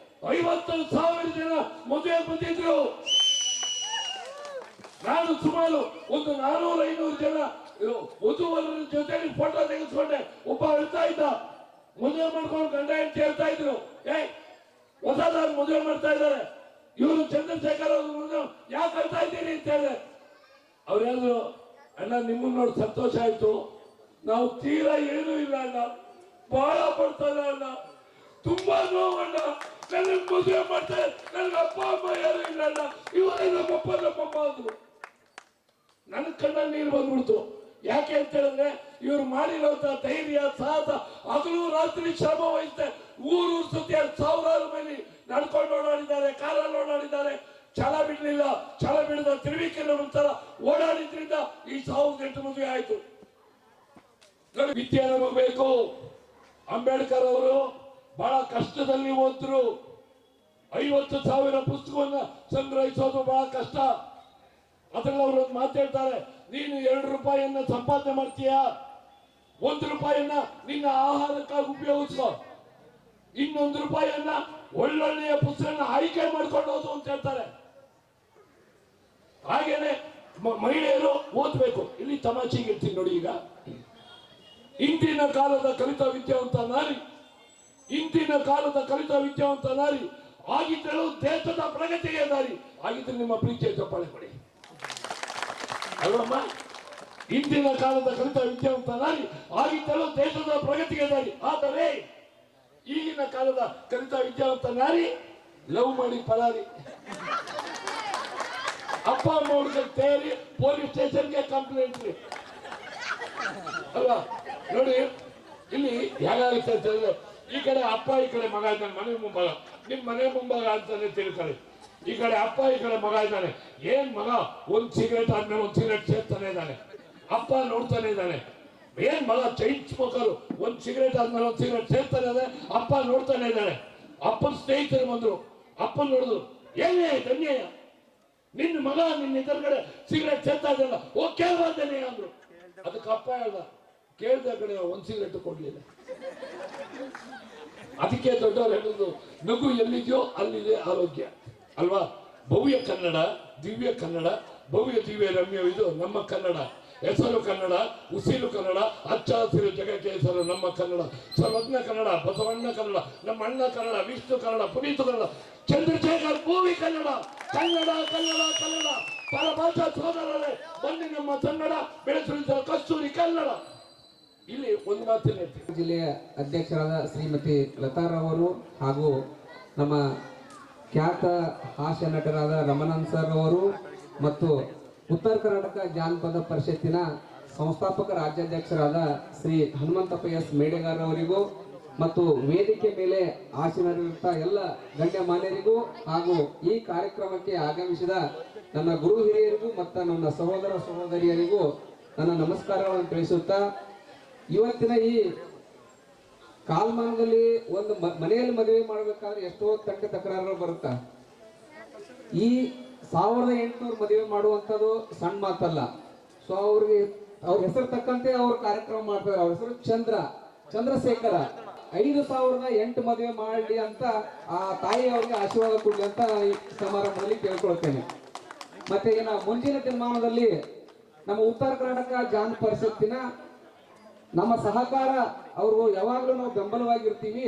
50,000 ಜನ ಮದುವೆ ಬಂದಿದ್ರು. ನಾನು ಸುಮಾರು ಒಂದು 400-500 ಜನ ವಧುವರರ ಜೊತೆ ಫೋಟೋ ತೆಗೆಸ್ಕೊಂಡೆ. ಒಬ್ಬ ಹೇಳ್ತಾ ಇದ್ದ, ಮದುವೆ ಮಾಡ್ಕೊಂಡು ಗಂಡ ಹೆಂಡತಿ ಹೇಳ್ತಾ ಇದ್ರು, ಹೊಸದಾಗಿ ಮದುವೆ ಮಾಡ್ತಾ ಇದ್ದಾರೆ ಇವರು, ಚಂದ್ರಶೇಖರ್ ಅವರು ಯಾಕೆ ಹೇಳ್ತಾ ಇದ್ದೀರಿ ಅಂತ ಹೇಳಿದೆ. ಅವ್ರು ಹೇಳಿದ್ರು, ಅಣ್ಣ ನಿಮ್ಮನ್ನ ನೋಡಿ ಸಂತೋಷ ಆಯ್ತು, ನಾವು ತೀರಾ ಏನೂ ಇಲ್ಲ ಅಣ್ಣ, ಬಹಳ ಪಡ್ತಲ್ಲ ಅಣ್ಣ, ತುಂಬಾ ನೋವಣ್ಣ, ನನ್ನ ಮದುವೆ ಮಾಡ್ತಾರೆ, ನನಗೆ ಅಪ್ಪ ಅಮ್ಮ ಯಾರು ಇಲ್ಲ ಅಣ್ಣ, ಇವರೇ ನಮ್ಮಪ್ಪ ನಮ್ಮಮ್ಮ ಅಂದ್ರು. ನನ್ನ ಕಣ್ಣಲ್ಲಿ ನೀರು ಬಂದ್ಬಿಡ್ತು. ಯಾಕೆ ಅಂತ ಹೇಳಿದ್ರೆ ಇವ್ರು ಮಾಡಿರುವಂತ ಧೈರ್ಯ, ಸಾಹಸ, ಹಗಲು ರಾತ್ರಿ ಶ್ರಮ ವಹಿಸುತ್ತೆ. ಊರು ಸುತ್ತಿ 1000 ಮೈಲಿ ನಡ್ಕೊಂಡು ಓಡಾಡಿದ್ದಾರೆ, ಕಾರಲ್ಲಿ ಓಡಾಡಿದ್ದಾರೆ, ಛಲ ಬಿಡಲಿಲ್ಲ. ಛಲ ಬಿಡದ ತಿರುವಿಕೆರೆ ತರ ಓಡಾಡಿದ್ರಿಂದ ಈ 1008 ಮದುವೆ ಆಯ್ತು. ವಿದ್ಯೆ ನಮಗೆ ಬೇಕು. ಅಂಬೇಡ್ಕರ್ ಅವರು ಬಹಳ ಕಷ್ಟದಲ್ಲಿ ಓದಿದ್ರು. 50,000 ಪುಸ್ತಕವನ್ನ ಸಂಗ್ರಹಿಸೋದು ಬಹಳ ಕಷ್ಟ. ಅದ್ರಲ್ಲಿ ಅವರು ಒಂದು ಮಾತಾಡ್ತಾರೆ, ನೀನು 2 ರೂಪಾಯಿಯನ್ನ ಸಂಪಾದನೆ ಮಾಡ್ತೀಯಾ, 1 ರೂಪಾಯಿಯನ್ನ ನಿನ್ನ ಆಹಾರಕ್ಕಾಗಿ ಉಪಯೋಗಿಸ್ಕೋ, ಇನ್ನೊಂದು ರೂಪಾಯಿಯನ್ನ ಒಳ್ಳೊಳ್ಳೆಯ ಪುಸ್ತಕನ ಆಯ್ಕೆ ಮಾಡ್ಕೊಂಡು ಹೋದು ಅಂತ ಹೇಳ್ತಾರೆ. ಹಾಗೇನೆ ಮಹಿಳೆಯರು ಓದ್ಬೇಕು. ಇಲ್ಲಿ ತಮಾಷೆಗೆ ಇರ್ತೀನಿ ನೋಡಿ. ಈಗ ಇಂದಿನ ಕಾಲದ ಕಲಿತ ವಿದ್ಯಾವಂತ ನಾರಿ, ಇಂದಿನ ಕಾಲದ ಕಲಿತ ವಿದ್ಯಾವಂತ ನಾರಿ ಆಗಿದ್ದಳು ದೇಶದ ಪ್ರಗತಿಗೆ ದಾರಿ. ಆಗಿದ್ರೆ ನಿಮ್ಮ ಪ್ರೀತಿಯ ಚಪ್ಪಾಳೆ ಕೊಡಿ ಅಲ್ವಮ್ಮ. ಇಂದಿನ ಕಾಲದ ಕಲಿತ ವಿದ್ಯಾವಂತ ನಾರಿ ಆಗಿದ್ದಳು ದೇಶದ ಪ್ರಗತಿಗೆ ದಾರಿ. ಆದರೆ ಈಗಿನ ಕಾಲದ ಕಲಿತ ವಿದ್ಯಾವಂತ ನಾರಿ ಲವ್ ಮಾಡಿ ಪರಾರಿ, ಅಪ್ಪ ಅಮ್ಮ ಹುಡುಗ ತಯಾರಿ, ಪೊಲೀಸ್ ಸ್ಟೇಷನ್ಗೆ ಕಂಪ್ಲೇಂಟ್ ಅಲ್ವಾ. ನೋಡಿ ಇಲ್ಲಿ ಹೇಗಾಗುತ್ತೆ ಅಂತ ಹೇಳಿದ್ರೆ, ಈ ಕಡೆ ಅಪ್ಪ, ಈ ಕಡೆ ಮಗ ಇದ್ದಾನೆ ಮನೆ ಮುಂಭಾಗ, ನಿಮ್ ಮನೆ ಮುಂಭಾಗ ಅಂತಾನೆ ತಿಳ್ಕೊಳ್ಳಿ. ಈ ಕಡೆ ಅಪ್ಪ, ಈ ಕಡೆ ಮಗ ಇದ್ದಾನೆ. ಏನ್ ಮಗ ಒಂದ್ ಸಿಗರೇಟ್ ಆದ್ಮೇಲೆ ಒಂದ್ ಸಿಗರೇಟ್ ಸೇರ್ತಾನೆ ಇದ್ದಾನೆ, ಅಪ್ಪ ನೋಡ್ತಾನೆ ಇದ್ದಾನೆ. ಏನ್ ಮಗ ಚೈನ್ ಸ್ಮೋಕರು, ಒಂದ್ ಸಿಗರೇಟ್ ಆದ್ಮೇಲೆ ಒಂದ್ ಸಿಗರೇಟ್ ಸೇರ್ತಾನೆ ಇದ್ದಾನೆ, ಅಪ್ಪ ನೋಡ್ತಾನೆ ಇದ್ದಾನೆ. ಅಪ್ಪನ ಸ್ನೇಹಿತರು ಬಂದ್ರು, ಅಪ್ಪನ್ ನೋಡಿದ್ರು, ಏನೇ ಅನ್ಯಾಯ, ನಿನ್ನ ಮಗ ನಿನ್ನ ಎದುರುಗಡೆ ಸಿಗರೇಟ್ ಸೇರ್ತಾ ಇದ್ದಲ್ಲ, ಓ ಕೇಳ್ಬಾರ್ದೇನೆ ಅಂದ್ರು. ಅದಕ್ಕೆ ಅಪ್ಪ ಹೇಳ್ದ, ಕೇಳ್ದ ಕಡೆ ಒಂದ್ ಸಿಗರೇಟ್ ಕೊಡ್ಲಿಲ್ಲ. ಅದಕ್ಕೆ ದೊಡ್ಡವ್ರು ಹೇಳುದು, ನಗು ಎಲ್ಲಿದೆಯೋ ಅಲ್ಲಿದೆ ಆರೋಗ್ಯ ಅಲ್ವಾ. ಭವ್ಯ ಕನ್ನಡ, ದಿವ್ಯ ಕನ್ನಡ, ಭವ್ಯ ದಿವ್ಯ ರಮ್ಯವಿದು ನಮ್ಮ ಕನ್ನಡ. ಹೆಸರು ಕನ್ನಡ, ಉಸಿರು ಕನ್ನಡ, ಹಚ್ಚ ಹಸಿರು ಜಗಕ್ಕೆ ಹೆಸರು ನಮ್ಮ ಕನ್ನಡ. ಸರ್ವಜ್ಞ ಕನ್ನಡ, ಬಸವಣ್ಣ ಕನ್ನಡ, ನಮ್ಮ ಅಣ್ಣ ಕನ್ನಡ, ವಿಷ್ಣು ಕನ್ನಡ, ಪುನೀತ ಕನ್ನಡ, ಚಂದ್ರಶೇಖರ್ ಭೂವಿ ಕನ್ನಡ. ಕನ್ನಡ ಕನ್ನಡ ಕನ್ನಡ ಪರಭಾಷಾ ಸೋದರರೇ ಬನ್ನಿ ನಮ್ಮ ಕನ್ನಡ ಬೆಳೆಸುವ ಕಸ್ತೂರಿ ಕನ್ನಡ. ಇಲ್ಲಿ ಒಂದು ಮಾತಿನ ಜಿಲ್ಲೆಯ ಅಧ್ಯಕ್ಷರಾದ ಶ್ರೀಮತಿ ಲತಾರವರು ಹಾಗೂ ನಮ್ಮ ಖ್ಯಾತ ಹಾಸ್ಯ ನಟರಾದ ರಮಣನ್ ಸರ್ ಅವರು ಮತ್ತು ಉತ್ತರ ಕರ್ನಾಟಕ ಜಾನಪದ ಪರಿಷತ್ತಿನ ಸಂಸ್ಥಾಪಕ ರಾಜ್ಯಾಧ್ಯಕ್ಷರಾದ ಶ್ರೀ ಹನುಮಂತಪ್ಪ ಎಸ್ ಮೇಡೆಗಾರ್ ಅವರಿಗೂ ಮತ್ತು ವೇದಿಕೆ ಮೇಲೆ ಆಸೀನರಿರುವಂತಹ ಎಲ್ಲ ಗಣ್ಯಮಾನ್ಯರಿಗೂ ಹಾಗೂ ಈ ಕಾರ್ಯಕ್ರಮಕ್ಕೆ ಆಗಮಿಸಿದ ನನ್ನ ಗುರು ಹಿರಿಯರಿಗೂ ಮತ್ತು ನನ್ನ ಸಹೋದರ ಸಹೋದರಿಯರಿಗೂ ನನ್ನ ನಮಸ್ಕಾರಗಳನ್ನು ತಿಳಿಸುತ್ತಾ, ಇವತ್ತಿನ ಈ ಕಾಲಮಾನದಲ್ಲಿ ಒಂದು ಮನೆಯಲ್ಲಿ ಮದುವೆ ಮಾಡ್ಬೇಕಾದ್ರೆ ಎಷ್ಟೋ ತಕರಾರು ಬರುತ್ತ. ಈ 1800 ಮದುವೆ ಮಾಡುವಂಥದ್ದು ಸಣ್ಣ ಮಾತಲ್ಲ. ಸೊ ಅವ್ರಿಗೆ ಅವ್ರ ಹೆಸರು ತಕ್ಕಂತೆ ಅವ್ರ ಕಾರ್ಯಕ್ರಮ ಮಾಡ್ತಾರೆ. ಅವ್ರ ಹೆಸರು ಚಂದ್ರಶೇಖರ. 5008 ಮದುವೆ ಮಾಡಲಿ ಅಂತ ಆ ತಾಯಿ ಅವ್ರಿಗೆ ಆಶೀರ್ವಾದ ಕೊಡ್ಲಿ ಅಂತ ಈ ಸಮಾರಂಭದಲ್ಲಿ ಕೇಳ್ಕೊಳ್ತೇನೆ. ಮತ್ತೆ ಮುಂದಿನ ದಿನಮಾನದಲ್ಲಿ ನಮ್ಮ ಉತ್ತರ ಕರ್ನಾಟಕ ಜಾನ್ ಪರಿಷತ್ತಿನ ನಮ್ಮ ಸಹಕಾರ ಅವರು ಯಾವಾಗಲೂ ನಾವು ಬೆಂಬಲವಾಗಿರ್ತೀವಿ.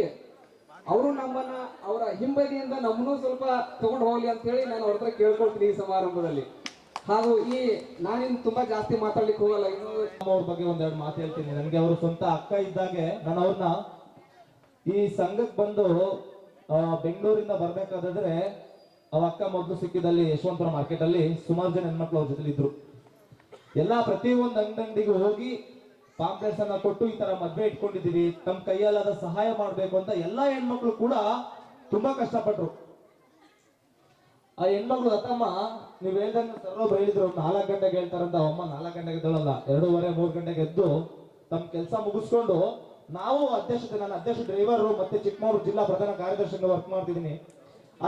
ಅವರು ನಮ್ಮನ್ನ ಅವರ ಹಿಂಬದಿಯಿಂದ ನಮ್ಮನ್ನು ಸ್ವಲ್ಪ ತಗೊಂಡು ಹೋಗ್ಲಿ ಅಂತ ಹೇಳಿ ನಾನು ಅವ್ರ ಹತ್ರ ಕೇಳ್ಕೊಳ್ತೀನಿ ಈ ಸಮಾರಂಭದಲ್ಲಿ. ಹಾಗೂ ನಾನಿನ್ ತುಂಬಾ ಜಾಸ್ತಿ ಮಾತಾಡ್ಲಿಕ್ಕೆ ಹೋಗಲ್ಲ. ಇನ್ನು ಅವ್ರ ಬಗ್ಗೆ ಒಂದೆರಡು ಮಾತು ಹೇಳ್ತೀನಿ. ನನಗೆ ಅವರು ಸ್ವಂತ ಅಕ್ಕ ಇದ್ದಾಗೆ. ನಾನು ಅವ್ರನ್ನ ಈ ಸಂಘಕ್ಕೆ ಬಂದು ಬೆಂಗಳೂರಿಂದ ಬರ್ಬೇಕಾದ್ರೆ ಅವ ಅಕ್ಕ ಮೊದಲು ಸಿಕ್ಕಿದಲ್ಲಿ ಯಶವಂತಪುರ ಮಾರ್ಕೆಟ್ ಅಲ್ಲಿ ಸುಮಾರು ಜನ ಹೆಣ್ಮಕ್ಳು ಅವ್ರ ಜೊತೆ ಇದ್ರು. ಪ್ರತಿಯೊಂದು ಅಂಗಡಿಗೂ ಹೋಗಿ ಪಾಂಪ್ಲೆಟ್ಸ್ ಅನ್ನ ಕೊಟ್ಟು ಈ ತರ ಮದ್ವೆ ಇಟ್ಕೊಂಡಿದೀವಿ, ತಮ್ಮ ಕೈಯಲ್ಲಾದ ಸಹಾಯ ಮಾಡ್ಬೇಕು ಅಂತ ಎಲ್ಲಾ ಹೆಣ್ಮಕ್ಳು ಕೂಡ ತುಂಬಾ ಕಷ್ಟಪಟ್ರು. ಆ ಹೆಣ್ಮಕ್ಳು ಅತ್ತಮ್ಮ ನೀವ್ ಹೇಳ್ದಂಗ ಸರ್ವೊಬ್ರು ಹೇಳಿದ್ರು 4 ಗಂಟೆಗೆ ಹೇಳ್ತಾರಂತ. ಅಮ್ಮ 4 ಗಂಟೆಗೆ ಎದ್ದಳಲ್ಲ, 2:30-3 ಗಂಟೆಗೆ ಎದ್ದು ತಮ್ಮ ಕೆಲಸ ಮುಗಿಸ್ಕೊಂಡು ನಾವು ನಾನು ಅಧ್ಯಕ್ಷ ಡ್ರೈವರು ಮತ್ತೆ ಚಿಕ್ಕಮಗಳೂರು ಜಿಲ್ಲಾ ಪ್ರಧಾನ ಕಾರ್ಯದರ್ಶಿಯಿಂದ ವರ್ಕ್ ಮಾಡ್ತಿದ್ದೀನಿ.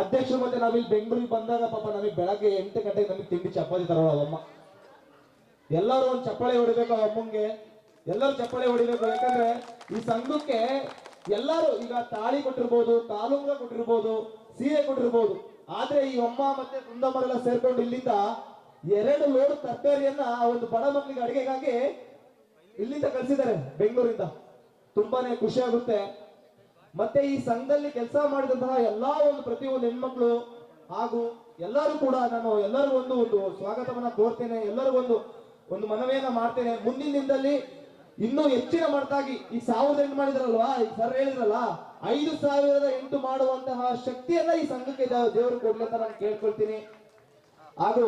ಅಧ್ಯಕ್ಷರು ಮತ್ತೆ ನಾವಿಲ್ಲಿ ಬೆಂಗಳೂರಿಗೆ ಬಂದಾಗ ಪಾಪ ನಮಗೆ ಬೆಳಗ್ಗೆ 8 ಗಂಟೆಗೆ ನಮಗೆ ತಿಂಡಿ ಚಪಾತಿ ತರೋಳ ಅಮ್ಮ. ಎಲ್ಲರೂ ಒಂದು ಚಪ್ಪಾಳೆ ಹೊಡಿಬೇಕು ಅಮ್ಮಂಗೆ, ಎಲ್ಲರೂ ಚಪ್ಪಾಳೆ ಹೊಡಿಬೇಕು. ಯಾಕಂದ್ರೆ ಈ ಸಂಘಕ್ಕೆ ಎಲ್ಲರೂ ಈಗ ತಾಳಿ ಕೊಟ್ಟಿರ್ಬೋದು, ಕಾಲುಂಗ ಕೊಟ್ಟಿರ್ಬೋದು, ಸೀರೆ ಕೊಟ್ಟಿರ್ಬೋದು. ಆದ್ರೆ ಈ ಅಮ್ಮ ಮತ್ತೆ ಕುಂದಮ್ಮರೆಲ್ಲ ಸೇರ್ಕೊಂಡು ಇಲ್ಲಿಂದ 2 ಲೋಡ್ ತರಕಾರಿಯನ್ನ ಒಂದು ಬಡ ಮಕ್ಕಳಿಗೆ ಅಡಿಗೆಗಾಗಿ ಇಲ್ಲಿಂದ ಕಳಿಸಿದ್ದಾರೆ ಬೆಂಗಳೂರಿಂದ. ತುಂಬಾನೇ ಖುಷಿ ಆಗುತ್ತೆ. ಮತ್ತೆ ಈ ಸಂಘದಲ್ಲಿ ಕೆಲಸ ಮಾಡಿದಂತಹ ಎಲ್ಲಾ ಪ್ರತಿಯೊಂದು ಹೆಣ್ಮಕ್ಳು ಹಾಗೂ ಎಲ್ಲರೂ ಕೂಡ ನಾನು ಎಲ್ಲರಿಗೂ ಒಂದು ಸ್ವಾಗತವನ್ನ ಕೋರ್ತೇನೆ. ಎಲ್ಲರಿಗೂ ಒಂದು ಮನವಿಯನ್ನ ಮಾಡ್ತೇನೆ. ಮುಂದಿನ ದಿನದಲ್ಲಿ ಇನ್ನೂ ಹೆಚ್ಚಿನ ಮಟ್ಟಾಗಿ ಈ 1008 ಮಾಡಿದ್ರಲ್ವಾ, ಈಗ ಸರ್ ಹೇಳಿದ್ರಲ್ಲ 5008 ಮಾಡುವಂತಹ ಶಕ್ತಿಯನ್ನ ಈ ಸಂಘಕ್ಕೆ ದೇವರು ಕೊಡ್ಲಿ ಅಂತ ನಾನು ಕೇಳ್ಕೊಳ್ತೀನಿ. ಹಾಗೂ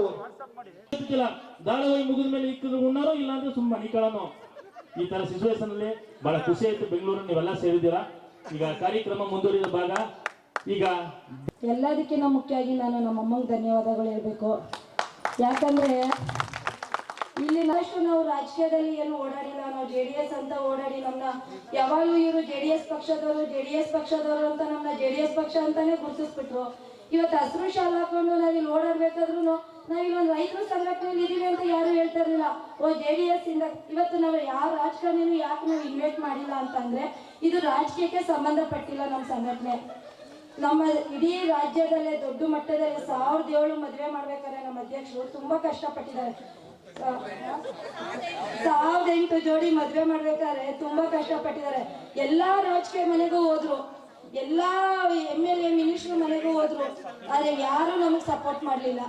ಧಾರಾವಾಹಿ ಮುಗಿದ ಮೇಲೆ ಇಕ್ಕಿದ್ರು ಉಣ್ಣಾರೋ ಇಲ್ಲ ಅಂದ್ರೆ ಸುಮ್ಮನೆ ಮನಿಕಳನೋ ಈ ತರ ಸಿಚುವೇಶನ್ ಅಲ್ಲಿ ಬಹಳ ಖುಷಿ ಆಯ್ತು. ಬೆಂಗಳೂರು ನೀವೆಲ್ಲ ಸೇರಿದ್ದೀರಾ. ಈಗ ಕಾರ್ಯಕ್ರಮ ಮುಂದುವರಿದ ಭಾಗ. ಈಗ ಎಲ್ಲದಕ್ಕಿಂತ ಮುಖ್ಯವಾಗಿ ನಾನು ನಮ್ಮ ಅಮ್ಮಂಗೆ ಧನ್ಯವಾದಗಳು ಹೇಳ್ಬೇಕು. ಯಾಕಂದ್ರೆ ಇಲ್ಲಿ ನಾವು ರಾಜಕೀಯದಲ್ಲಿ ಏನು ಓಡಾಡಿಲ್ಲ. ನಾವು JDS ಅಂತ ಓಡಾಡಿ ನಮ್ಮನ್ನ ಯಾವಾಗಲೂ ಇವರು JDS ಪಕ್ಷದವರು ಅಂತ ನಮ್ಮನ್ನ JDS ಪಕ್ಷ ಅಂತಾನೆ ಗುರುತಿಸ್ಬಿಟ್ರು. ಇವತ್ತು ಹಸಿರು ಶಾಲೆ ಹಾಕೊಂಡು ನಾವಿಲ್ಲಿ ಓಡಾಡ್ಬೇಕಾದ್ರೂ ನಾವಿಲ್ಲೊಂದು ರೈತರ ಸಂಘಟನೆಯಲ್ಲಿ ಇದೀವಿ ಅಂತ ಯಾರು ಹೇಳ್ತಾ ಇರಲಿಲ್ಲ. JDS ಇಂದ ಇವತ್ತು ನಾವು ಯಾವ ರಾಜಕಾರಣಿನೂ ಯಾಕೆ ನಾವು ಇನ್ವೈಟ್ ಮಾಡಿಲ್ಲ ಅಂತಂದ್ರೆ ಇದು ರಾಜಕೀಯಕ್ಕೆ ಸಂಬಂಧಪಟ್ಟಿಲ್ಲ. ನಮ್ಮ ಸಂಘಟನೆ ನಮ್ಮ ಇಡೀ ರಾಜ್ಯದಲ್ಲೇ ದೊಡ್ಡ ಮಟ್ಟದಲ್ಲಿ 1007 ಮದುವೆ ಮಾಡ್ಬೇಕಾದ್ರೆ ನಮ್ಮ ಅಧ್ಯಕ್ಷರು ತುಂಬಾ ಕಷ್ಟಪಟ್ಟಿದ್ದಾರೆ. 1008 ಜೋಡಿ ಮದುವೆ ಮಾಡ್ಬೇಕಾದ್ರೆ ತುಂಬಾ ಕಷ್ಟಪಟ್ಟಿದ್ದಾರೆ. ಎಲ್ಲಾ ರಾಜಕೀಯ ಮನೆಗೂ ಹೋದ್ರು, ಎಲ್ಲಾ MLA ಮಿನಿಸ್ಟರ್ ಮನೆಗೂ ಹೋದ್ರು. ಆದ್ರೆ ಯಾರು ನಮಗ್ ಸಪೋರ್ಟ್ ಮಾಡ್ಲಿಲ್ಲ.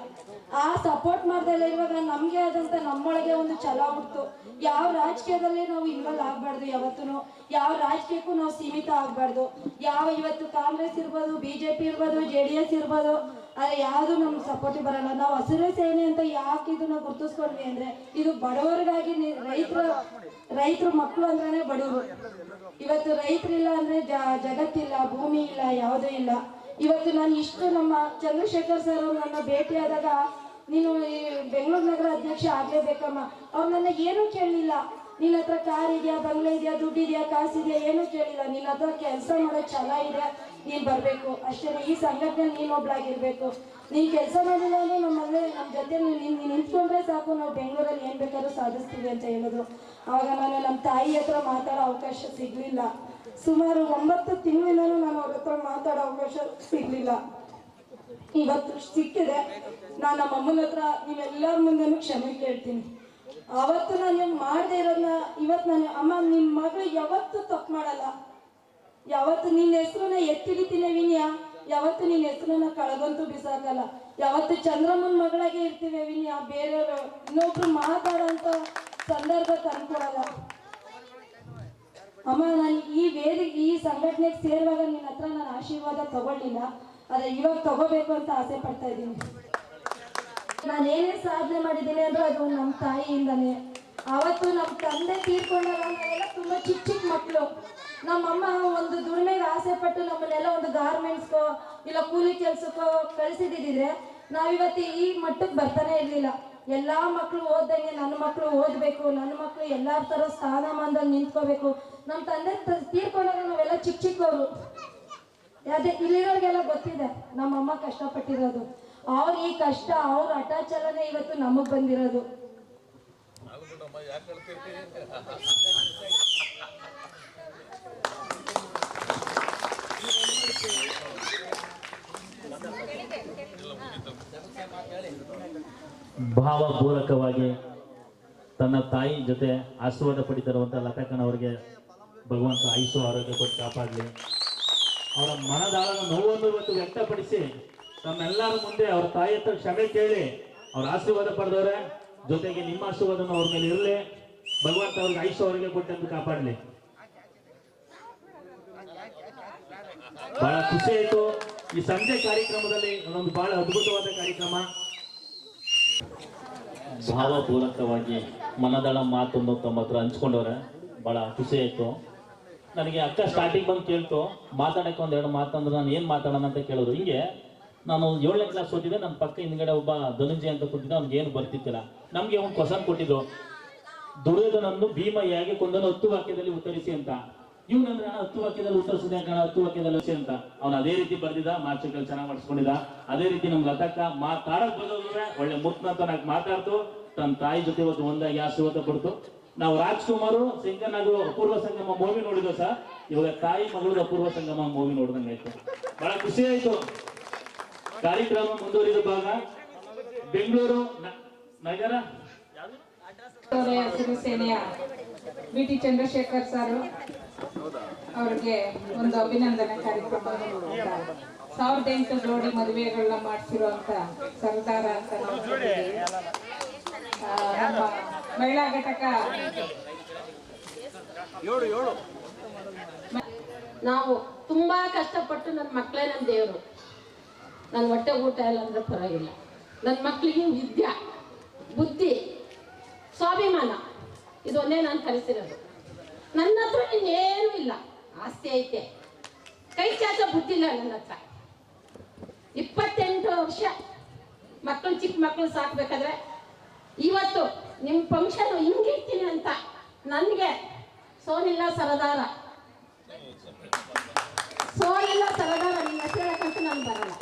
ಆ ಸಪೋರ್ಟ್ ಮಾಡ್ದಲ್ಲ ಇವಾಗ ನಮ್ಗೆ ಆದಂತ ನಮ್ಮೊಳಗೆ ಒಂದು ಛಲ ಹುಟ್ಟು. ಯಾವ ರಾಜಕೀಯದಲ್ಲಿ ನಾವು ಇನ್ವಾಲ್ವ್ ಆಗ್ಬಾರ್ದು, ಯಾವತ್ತೂ ಯಾವ ರಾಜಕೀಯಕ್ಕೂ ನಾವು ಸೀಮಿತ ಆಗ್ಬಾರ್ದು. ಇವತ್ತು ಕಾಂಗ್ರೆಸ್ ಇರ್ಬೋದು, BJP ಇರ್ಬೋದು, JDS ಇರ್ಬೋದು, ಆದ್ರೆ ಯಾವ್ದು ನಮ್ಗೆ ಸಪೋರ್ಟಿವ್ ಬರಲ್ಲ. ನಾವು ಹಸಿರು ಸೇನೆ ಅಂತ ಯಾಕೆ ಇದನ್ನ ಗುರುತಿಸ್ಕೊಂಡ್ವಿ ಅಂದ್ರೆ ಇದು ಬಡವರಿಗಾಗಿ, ರೈತರ ಮಕ್ಕಳು ಅಂದ್ರೇನೆ ಬಡವರು. ಇವತ್ತು ರೈತರಿಲ್ಲ ಅಂದ್ರೆ ಜಗತ್ತಿಲ್ಲ, ಭೂಮಿ ಇಲ್ಲ, ಯಾವುದೂ ಇಲ್ಲ. ಇವತ್ತು ನಾನು ಇಷ್ಟು ನಮ್ಮ ಚಂದ್ರಶೇಖರ್ ಸರ್ ಅವ್ರು ನನ್ನ ಭೇಟಿಯಾದಾಗ ನೀನು ಈ ಬೆಂಗಳೂರು ನಗರ ಅಧ್ಯಕ್ಷ ಆಗ್ಲೇಬೇಕಮ್ಮ. ಅವ್ರು ನನ್ನ ಏನೂ ಕೇಳಲಿಲ್ಲ. ನಿನ್ನ ಹತ್ರ ಕಾರ್ ಇದೆಯಾ, ಬಂಗ್ಲೆ ಇದೆಯಾ, ದುಡ್ಡಿದೆಯಾ, ಕಾಸಿದೆಯಾ, ಏನೂ ಕೇಳಿಲ್ಲ. ನಿನ್ನ ಹತ್ರ ಕೆಲಸ ಮಾಡೋ ಛಲ ಇದೆ, ನೀನ್ ಬರ್ಬೇಕು ಅಷ್ಟೇ. ಈ ಸಂಘಟನೆ ನೀನ್ ಒಬ್ಳಾಗಿರ್ಬೇಕು. ನೀನ್ ಕೆಲಸ ಮಾಡಿಲ್ಲ ಅಂದ್ರೆ ನಮ್ಮ ಜೊತೆ ನಿಂತ್ಕೊಂಡ್ರೆ ಸಾಕು, ನಾವು ಬೆಂಗಳೂರಲ್ಲಿ ಏನ್ ಬೇಕಾದ್ರೂ ಸಾಧಿಸ್ತೀವಿ ಅಂತ ಹೇಳಿದ್ರು. ಆವಾಗ ನಾನು ನಮ್ಮ ತಾಯಿ ಹತ್ರ ಮಾತಾಡೋ ಅವಕಾಶ ಸಿಗ್ಲಿಲ್ಲ. ಸುಮಾರು 9 ತಿಂಗಳಿಂದಲೂ ನಾನು ಅವ್ರ ಹತ್ರ ಮಾತಾಡೋ ಅವಕಾಶ ಸಿಗ್ಲಿಲ್ಲ. ಇವತ್ತು ಸಿಕ್ಕಿದೆ. ನಾನು ನಮ್ಮ ಅಮ್ಮನ ಹತ್ರ ನೀವೆಲ್ಲರ ಮುಂದೆನೂ ಕ್ಷಮೆ ಕೇಳ್ತೀನಿ. ಅವತ್ತು ನಾನು ಮಾಡದೇ ಇರೋದನ್ನ ಇವತ್ತು ನಾನು ಅಮ್ಮ ನಿಮ್ಮ ಮಗಳು ಯಾವತ್ತೂ ತಪ್ಪು ಮಾಡಲ್ಲ. ಯಾವತ್ತು ನಿನ್ನ ಹೆಸರನ್ನ ಎತ್ತಿಡಿತೀನಿ ವಿನ್ಯ, ಯಾವತ್ತು ನಿನ್ನ ಹೆಸರನ್ನ ಕಳಗಂತೂ ಬಿಸಾಕಲ್ಲ. ಯಾವತ್ತು ಚಂದ್ರಮ್ಮನ ಮಗಳಾಗೆ ಇರ್ತೀವಿ ವಿನ್ಯ, ಬೇರೆಯವರು ಇನ್ನೊಬ್ರು ಮಾತಾಡೋಂಥ ಸಂದರ್ಭ ತಂದ್ಕೊಡಲ್ಲ. ಅಮ್ಮ ನಾನು ಈ ಸಂಘಟನೆಗೆ ಸೇರುವಾಗ ನಿನ್ನ ಹತ್ರ ನಾನು ಆಶೀರ್ವಾದ ತಗೊಳ್ಳಿಲ್ಲ, ಆದ್ರೆ ಇವಾಗ ತಗೋಬೇಕು ಅಂತ ಆಸೆ ಪಡ್ತಾ ಇದ್ದೀನಿ. ನಾನು ಏನೇ ಸಾಧನೆ ಮಾಡಿದ್ದೀನಿ ಅಂದ್ರೆ ಅದು ನಮ್ಮ ತಾಯಿಯಿಂದಾನೆ. ಅವತ್ತು ನಮ್ಮ ತಂದೆ ತೀರ್ಕೊಂಡಾಗ ನಾವೆಲ್ಲ ತುಂಬಾ ಚಿಕ್ಕ ಮಕ್ಕಳು. ನಮ್ಮಮ್ಮ ಒಂದು ದುಡಿಮೆಗೆ ಆಸೆ ಪಟ್ಟು ನಮ್ಮನ್ನೆಲ್ಲ ಒಂದು ಗಾರ್ಮೆಂಟ್ಸ್ಗೋ ಇಲ್ಲ ಕೂಲಿ ಕೆಲ್ಸಕ್ಕೋ ಕಳಿಸಿದ್ರೆ ನಾವಿವತ್ತು ಈ ಮಟ್ಟಕ್ಕೆ ಬರ್ತಾನೆ ಇರ್ಲಿಲ್ಲ. ಎಲ್ಲಾ ಮಕ್ಕಳು ಓದ್ದಂಗೆ ನನ್ನ ಮಕ್ಕಳು ಓದ್ಬೇಕು, ನನ್ನ ಮಕ್ಕಳು ಎಲ್ಲಾರ ತರ ಸ್ಥಾನಮಾನದಲ್ಲಿ ನಿಂತ್ಕೋಬೇಕು, ನಮ್ಮ ತಂದೆ ತೀರ್ಕೊಂಡಾಗ ನಾವೆಲ್ಲ ಚಿಕ್ಕವರು. ಅದೇ ಇಲ್ಲಿರೋರಿಗೆಲ್ಲ ಗೊತ್ತಿದೆ ನಮ್ಮಮ್ಮ ಕಷ್ಟಪಟ್ಟಿರೋದು. ಅವ್ರ ಈ ಕಷ್ಟ, ಅವ್ರ ಹಠಾಚಲನೆ ಇವತ್ತು ನಮಗ್ ಬಂದಿರೋದು. ಭಾವಪೂರ್ವಕವಾಗಿ ತನ್ನ ತಾಯಿ ಜೊತೆ ಆಶೀರ್ವಾದ ಪಡಿತಿರುವಂಥ ಲತಾಕನವರಿಗೆ ಭಗವಂತ ಆಯುಷ್ಯ ಆರೋಗ್ಯ ಕೊಟ್ಟು ಕಾಪಾಡಲಿ. ಅವರ ಮನದಾಳದ ನೋವನ್ನು ಇವತ್ತು ವ್ಯಕ್ತಪಡಿಸಿ ತಮ್ಮೆಲ್ಲರ ಮುಂದೆ ಅವ್ರ ತಾಯಿ ಹತ್ರ ಕ್ಷಮೆ ಕೇಳಿ ಅವ್ರ ಆಶೀರ್ವಾದ ಪಡೆದವ್ರೆ. ಜೊತೆಗೆ ನಿಮ್ಮ ಆಶೀರ್ವಾದನ ಅವ್ರ ಮೇಲೆ ಇರಲಿ. ಭಗವಂತ ಅವ್ರಿಗೆ ಆಯುಷ್ಯ ಆರೋಗ್ಯ ಕೊಟ್ಟು ಕಾಪಾಡಲಿ. ಬಹಳ ಖುಷಿ ಆಯಿತು ಈ ಸಂಜೆ ಕಾರ್ಯಕ್ರಮದಲ್ಲಿ. ಅದೊಂದು ಬಹಳ ಅದ್ಭುತವಾದ ಕಾರ್ಯಕ್ರಮ. ಭಾವಪೂರ್ವಕವಾಗಿ ಮನದಳ ಮಾತನ್ನು ತಮ್ಮ ಹತ್ರ ಹಂಚ್ಕೊಂಡವ್ರೆ. ಬಹಳ ಖುಷಿ ಆಯ್ತು ನನಗೆ. ಅಕ್ಕ ಸ್ಟಾರ್ಟಿಂಗ್ ಬಂದು ಕೇಳ್ತು ಮಾತಾಡಕ್ಕೆ ಒಂದೆರಡು ಮಾತಂದ್ರೆ ನಾನು ಏನು ಮಾತಾಡೋಣ ಅಂತ ಕೇಳೋರು. ಹಿಂಗೆ ನಾನು 7ನೇ ಕ್ಲಾಸ್ ಓದಿದ್ದೆ. ನನ್ನ ಪಕ್ಕ ಹಿಂದ್ಗಡೆ ಒಬ್ಬ ಧನುಂಜಯ ಅಂತ ಕೊಟ್ಟಿದ್ದ. ಅವ್ನಿಗೆ ಏನು ಬರ್ತಿತ್ತಿಲ್ಲ. ನಮಗೆ ಒಂದು ಕ್ವಶನ್ ಕೊಟ್ಟಿದ್ರು, ದುರ್ಯೋಧನನ್ನು ಭೀಮ ಹೇಗೆ ಕೊಂದನು 10 ವಾಕ್ಯದಲ್ಲಿ ಉತ್ತರಿಸಿ ಅಂತ. ಇವನಂದ್ರೆ 10 ವಾಕ್ಯದಲ್ಲಿ ಉತ್ತರಿಸಿದೆ ಕಣ, 10 ವಾಕ್ಯದಲ್ಲಿ ಅಂತ. ಅವ್ನು ಅದೇ ರೀತಿ ಬರ್ದಿದ್ದ. ಮಾರ್ಕ್ಸ್ಗಳು ಚೆನ್ನಾಗಿ ಮಾಡಿಸ್ಕೊಂಡಿದ್ದ. ಅದೇ ರೀತಿ ನಮ್ಮ ಲತಕ್ಕ ಮಾತಾಡಕ್ ಬರೋದ್ರೆ ಒಳ್ಳೆ ಮುತ್ನಂತ ಮಾತಾಡ್ತು. ತನ್ನ ತಾಯಿ ಜೊತೆ ಇವತ್ತು ಒಂದಾಗಿ ಆಶೀರ್ವಾದ ಪಡ್ತು. ನಾವು ರಾಜ್ಕುಮಾರ್ ಸಿಂಗನಾಗು ಅಪೂರ್ವ ಸಂಗಮ ಮೂವಿ ನೋಡಿದ್ವು ಸರ್. ಇವಾಗ ತಾಯಿ ಮಗಳು ಅಪೂರ್ವ ಸಂಗಮ ಮೂವಿ ನೋಡಿದಂಗೆ ಆಯ್ತು. ಬಹಳ ಖುಷಿ ಆಯ್ತು. ಕಾರ್ಯಕ್ರಮ ಮುಂದುವರಿದ ಭಾಗ ಬೆಂಗಳೂರು ನಗರ ಹಸಿರು ಸೇನೆಯ BT ಚಂದ್ರಶೇಖರ್ ಸರ್ ಅವ್ರಿಗೆ ಒಂದು ಅಭಿನಂದನೆ ಕಾರ್ಯಕ್ರಮ. 1008 ಜೋಡಿ ಮದುವೆಗಳನ್ನ ಮಾಡಿಸಿರುವಂತ ಸರ್ದಾರ ಅಂತ ನಮ್ಮ ಮಹಿಳಾ ಘಟಕ. ನಾವು ತುಂಬಾ ಕಷ್ಟಪಟ್ಟು ನನ್ನ ಮಕ್ಕಳೇ ನನ್ನ ದೇವರು. ನನ್ನ ಹೊಟ್ಟೆ ಊಟ ಇಲ್ಲ ಅಂದ್ರೆ ಪರವಾಗಿಲ್ಲ. ನನ್ನ ಮಕ್ಕಳಿಗೆ ವಿದ್ಯೆ, ಬುದ್ಧಿ, ಸ್ವಾಭಿಮಾನ ಇದೊಂದೇ ನಾನು ಕಲಿಸಿರೋದು. ನನ್ನ ಹತ್ರ ಇನ್ನೇನು ಇಲ್ಲ. ಆಸ್ತಿ ಐತೆ, ಕೈ ಚಾಚ ಬುದ್ಧಿ ಇಲ್ಲ ನನ್ನ ಹತ್ರ. 28 ವರ್ಷ ಮಕ್ಕಳು, ಚಿಕ್ಕ ಮಕ್ಕಳು ಸಾಕ್ಬೇಕಾದ್ರೆ ಇವತ್ತು ನಿಮ್ಮ ಫಂಕ್ಷನ್ ಹಿಂಗಿರ್ತೀನಿ ಅಂತ ನನಗೆ ಸೋನಿಲ್ಲ ಸರದಾರ ನಿಮ್ಮ ಹೆಸರು ಯಾಕಂತ ನಾನು ಬರಲ್ಲ.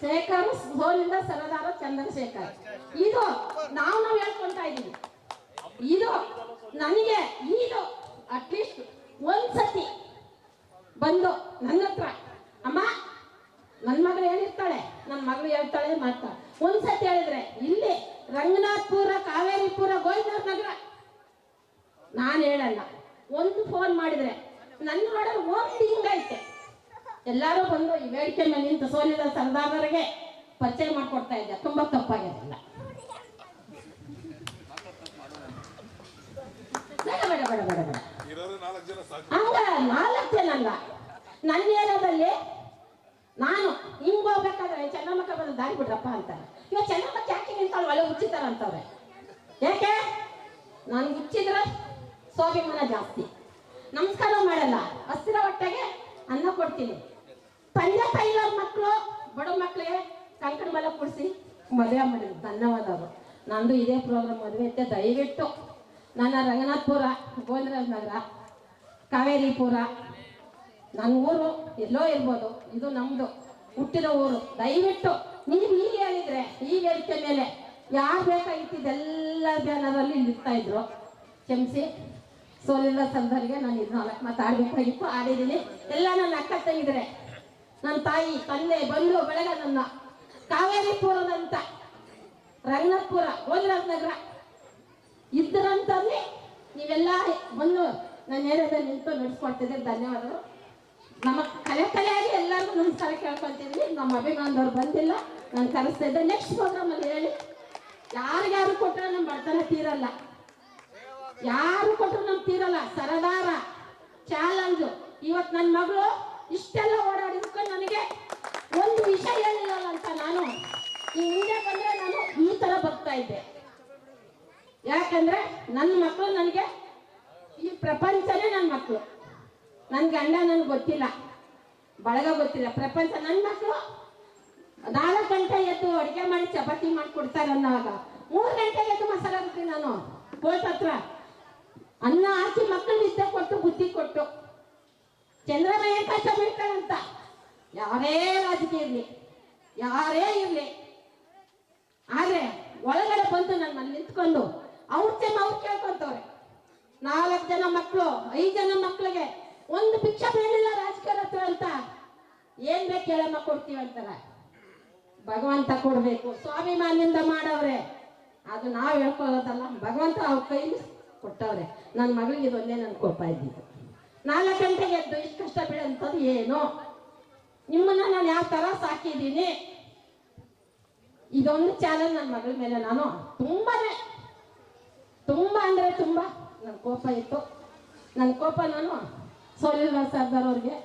ಶೇಖರ್ ಸೋನಿಲ್ಲ ಸರದಾರ ಚಂದ್ರಶೇಖರ್. ಇದು ನಾವು ಹೇಳ್ಕೊಂತ ಇದ್ದೀವಿ. ಇದು ನನಗೆ ಇದು ಅಟ್ಲೀಸ್ಟ್ ಒಂದ್ಸತಿ ಬಂದು ನನ್ನ ಹತ್ರ ಅಮ್ಮ ನನ್ನ ಮಗಳು ಹೇಳಿರ್ತಾಳೆ, ನನ್ನ ಮಗಳು ಹೇಳ್ತಾಳೆ ಮಾಡ್ತಾಳೆ. ಒಂದ್ಸತಿ ಹೇಳಿದ್ರೆ ಇಲ್ಲಿ ರಂಗನಾಥ್ಪುರ, ಕಾವೇರಿಪುರ, ಗೋವಿಂದರ ನಗರ ನಾನು ಹೇಳಲ್ಲ. ಒಂದು ಫೋನ್ ಮಾಡಿದ್ರೆ ನನ್ನ ನೋಡಲು ಒಂದು ಹಿಂಗೈತೆ. ಎಲ್ಲರೂ ಬಂದು ಈ ವೇದಿಕೆ ಮೇಲೆ ನಿಂತು ಸೋನಿದ ಸರ್ದಾರರಿಗೆ ಪರಿಚಯ ಮಾಡ್ಕೊಡ್ತಾ ಇದ್ದೆ. ತುಂಬಾ ತಪ್ಪಾಗಿರಲಿಲ್ಲ. ಬೇಡ ಬೇಡ ಬೇಡ ಬೇಡ ಹಂಗ 4 ಜನ ಅಲ್ಲ. ನನ್ನ ಏರಿಯಾದಲ್ಲಿ ನಾನು ಹಿಂಗ್ ಹೋಗ್ಬೇಕಾದ್ರೆ ಚೆನ್ನಮ್ಮಕ್ಕ ಬಂದು ದಾರಿ ಬಿಡ್ರಪ್ಪ ಅಂತಾರೆ. ಇವಾಗ ಚೆನ್ನಮ್ಮಕ್ಕ ಯಾಕೆ ನಿಂತಾಳು ಒಳ್ಳೆ ಹುಚ್ಚಿತಾರ ಅಂತವ್ರೆ. ಯಾಕೆ ನಾನು ಹುಚ್ಚಿದ್ರೆ ಸ್ವಾಭಿಮಾನ ಜಾಸ್ತಿ. ನಮಸ್ಕಾರ ಮಾಡಲ್ಲ, ಹಸಿರ ಹೊಟ್ಟೆಗೆ ಅನ್ನ ಕೊಡ್ತೀನಿ. ತಂದೆ ತಾಯಿಯವ್ರ ಮಕ್ಕಳು ಬಡ ಮಕ್ಕಳಿಗೆ ಕಂಕಣ ಮೇಲೆ ಕೊಡಿಸಿ ಮದುವೆ ಮಾಡಿದ್ರು. ಧನ್ಯವಾದವರು. ನಂದು ಇದೇ ಪ್ರೋಗ್ರಾಮ್ ಮದುವೆ ಐತೆ. ದಯವಿಟ್ಟು ನನ್ನ ರಂಗನಾಥ್ಪುರ, ಗೋವಿಂದರಾಜ ನಗರ, ಕಾವೇರಿಪುರ, ನನ್ನ ಊರು ಎಲ್ಲೋ ಇರ್ಬೋದು, ಇದು ನಮ್ಮದು ಹುಟ್ಟಿದ ಊರು. ದಯವಿಟ್ಟು ನೀವು ಹೀಗೆ ಹೇಳಿದ್ರೆ ಈ ವೇದಿಕೆ ಮೇಲೆ ಯಾರು ಬೇಕಾಗಿತ್ತಿದ್ದೆಲ್ಲ ಬ್ಯಾನರಲ್ಲಿ ಇಲ್ಲಿ ಇರ್ತಾ ಇದ್ರು. ಕ್ಷಮಿಸಿ, ಸೋಲಿಲ್ಲ ಸಂದರ್ಗೆ ನಾನು ಇದು 4 ಮಾತಾಡಬೇಕಾಗಿತ್ತು, ಆಡಿದ್ದೀನಿ. ಎಲ್ಲ ನನ್ನ ಅಕ್ಕ ತಂಗಿದ್ರೆ, ನನ್ನ ತಾಯಿ, ತಂದೆ, ಬಂಧು ಬೆಳಗ, ನನ್ನ ಕಾವೇರಿಪುರದಂತ ರಂಗನಾಥ್ಪುರ, ಗೋವಿಂದರಾಜ ನಗರ ಇದ್ದರಂತಲ್ಲಿ ನೀವೆಲ್ಲ ಬಂದು ನನ್ನ ಏರಿಯಾದಲ್ಲಿ ನಿಂತು ನಡೆಸ್ಕೊಡ್ತಿದ್ದೀರಿ. ಧನ್ಯವಾದಗಳು. ನಮ್ಮ ಕಲೆಯಾಗಿ ಎಲ್ಲರಿಗೂ ನಮಸ್ಕಾರ ಕೇಳ್ಕೊಳ್ತಿದ್ವಿ. ನಮ್ಮ ಅಭಿಮಾನದವ್ರು ಬಂದಿಲ್ಲ, ನಾನು ಕರೆಸ್ತಾ ಇದ್ದೆ. ನೆಕ್ಸ್ಟ್ ಪ್ರೋಗ್ರಾಮಲ್ಲಿ ಹೇಳಿ. ಯಾರಿಗಾರು ಕೊಟ್ಟರೆ ನಮ್ಮ ಬಡತನ ತೀರಲ್ಲ, ಯಾರು ಕೊಟ್ಟರು ನಮ್ಗೆ ತೀರಲ್ಲ. ಸರದಾರ ಚಾಲೆಂಜು. ಇವತ್ತು ನನ್ನ ಮಗಳು ಇಷ್ಟೆಲ್ಲ ಓಡಾಡಿದ್ಕ ನನಗೆ ಒಂದು ವಿಷಯ ಹೇಳಿಲ್ಲ ಅಂತ ನಾನು ಈ ಹಿಂದೆ ಬಂದರೆ ನಾನು ಈ ಥರ ಬರ್ತಾ ಇದ್ದೆ. ಯಾಕಂದ್ರೆ ನನ್ನ ಮಕ್ಕಳು ನನಗೆ ಈ ಪ್ರಪಂಚನೇ ನನ್ನ ಮಕ್ಕಳು. ನನ್ನ ಗಂಡ ನನಗೆ ಗೊತ್ತಿಲ್ಲ, ಬಳಗ ಗೊತ್ತಿಲ್ಲ, ಪ್ರಪಂಚ ನನ್ನ ಮಕ್ಕಳು. 4 ಗಂಟೆ ಎದ್ದು ಅಡುಗೆ ಮಾಡಿ ಚಪಾತಿ ಮಾಡಿ ಕೊಡ್ತಾರೆ ಅನ್ನೋವಾಗ 3 ಗಂಟೆ ಎದ್ದು ಮಸಾಲ ರುಬ್ಬಿ ನಾನು ಕೋರ್ಟ್ ಹತ್ರ ಅನ್ನ ಹಾಕಿ ಮಕ್ಕಳು ವಿದ್ಯೆ ಕೊಟ್ಟು ಬುದ್ಧಿ ಕೊಟ್ಟು ಚಂದ್ರಮಯ್ಯ ಕಷ್ಟ ಬೀಳ್ತಾರಂತ ಯಾರೇ ರಾಜಕೀಯ ಇರ್ಲಿ, ಯಾರೇ ಇರ್ಲಿ, ಆದ್ರೆ ಒಳಗಡೆ ಬಂದು ನನ್ನ ನಿಂತ್ಕೊಂಡು ಅವ್ರ ಅವ್ರು ಕೇಳ್ಕೊಂತವ್ರೆ. 4 ಜನ ಮಕ್ಕಳು, 5 ಜನ ಮಕ್ಕಳಿಗೆ ಒಂದು ಭಿಕ್ಷೆ ಬೇಡಿಲ್ಲ ರಾಜಕೀಯ ಹತ್ರ ಅಂತ, ಏನ್ ಬೇಕು ಹೇಳಮ್ಮ ಕೊಡ್ತೀವಿ ಅಂತಾರ. ಭಗವಂತ ಕೊಡ್ಬೇಕು, ಸ್ವಾಭಿಮಾನದಿಂದ ಮಾಡವ್ರೆ, ಅದು ನಾವ್ ಹೇಳ್ಕೊಳ್ಳೋದಲ್ಲ, ಭಗವಂತ ಅವ್ರ ಕೈಲಿ ಕೊಟ್ಟವ್ರೆ. ನನ್ನ ಮಗಳಿಗೆ ಇದೊಂದೇ ನನ್ಗೆ ಕೋಪ ಇದ್ದಿದ್ದು. 4 ಗಂಟೆಗೆ ಎದ್ದು ಇಷ್ಟು ಕಷ್ಟ ಬೀಳಂಥದ್ದು ಏನು, ನಿಮ್ಮನ್ನ ನಾನು ಯಾವ ತರ ಸಾಕಿದ್ದೀನಿ, ಇದೊಂದು ಚಾಲೆಂಜ್ ನನ್ನ ಮಗಳ ಮೇಲೆ ನಾನು ತುಂಬಾ ಅಂದ್ರೆ ತುಂಬಾ ನನ್ನ ಕೋಪ ಇತ್ತು. ನನ್ನ ಕೋಪ ನಾನು ಸೋಲಿಲ್ಲ ಸರ್ದಾರವ್ರಿಗೆ,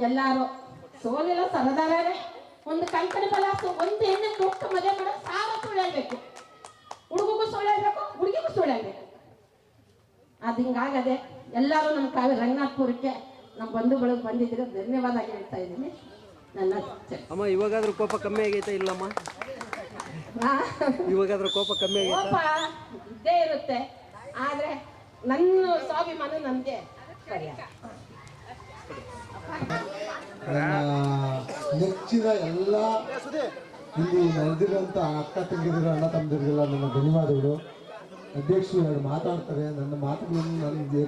ಎಲ್ಲಾರು ಸೋಲಿಲ್ಲ ಸರ್ದಾರೇ ಒಂದು ಕಂಕಣ ಬಲ, ಒಂದು ಹೆಣ್ಣು ಕೊಟ್ಟು ಮದುವೆ ಮಾಡೋ ಸಾಲ ಸುಳ್ಳು ಹೇಳ್ಬೇಕು, ಹುಡುಗಿಗೂ ಸುಳ್ಳು ಹೇಳ್ಬೇಕು, ಹುಡುಗಿಗೂ ಸುಳ್ಳು ಹೇಳ್ಬೇಕು. ಅದು ಹಿಂಗಾಗದೆ ಎಲ್ಲರೂ ನಮ್ಮ ಕಾವ್ಯ ರಂಗನಾಥ್ಪುರಕ್ಕೆ ನಮ್ಮ ಬಂಧುಗಳಿಗೆ ಬಂದಿದ್ರೆ ಧನ್ಯವಾದ ಹೇಳ್ತಾ ಇದ್ದೀನಿ. ನನ್ನ ಅಮ್ಮ ಇವಾಗಾದ್ರೂ ಕೋಪ ಕಮ್ಮಿ ಆಗೈತೆ ಇಲ್ಲಮ್ಮ? ಇವಾಗಾದ್ರೂ ಕೋಪ ಕಮ್ಮಿ ಆಗೈತೆ? ಕೋಪ ಇದ್ದೇ ಇರುತ್ತೆ, ಆದ್ರೆ ನನ್ನ ಸ್ವಾಭಿಮಾನ ನನ್ಗೆ ಪರಿಹಾರ. ನೆಚ್ಚಿನ ಎಲ್ಲ ಇಲ್ಲಿ ನಡೆದಿರುವಂತ ಅಕ್ಕ ತಂಗಿದಿರು, ಅಣ್ಣ ತಮ್ಮದಿರಿಗೆಲ್ಲ ನನ್ನ ಧನ್ಯವಾದಗಳು. ಅಧ್ಯಕ್ಷರು 2 ಮಾತಾಡ್ತಾರೆ, ನನ್ನ ಮಾತುಗಳನ್ನು ನನಗೆ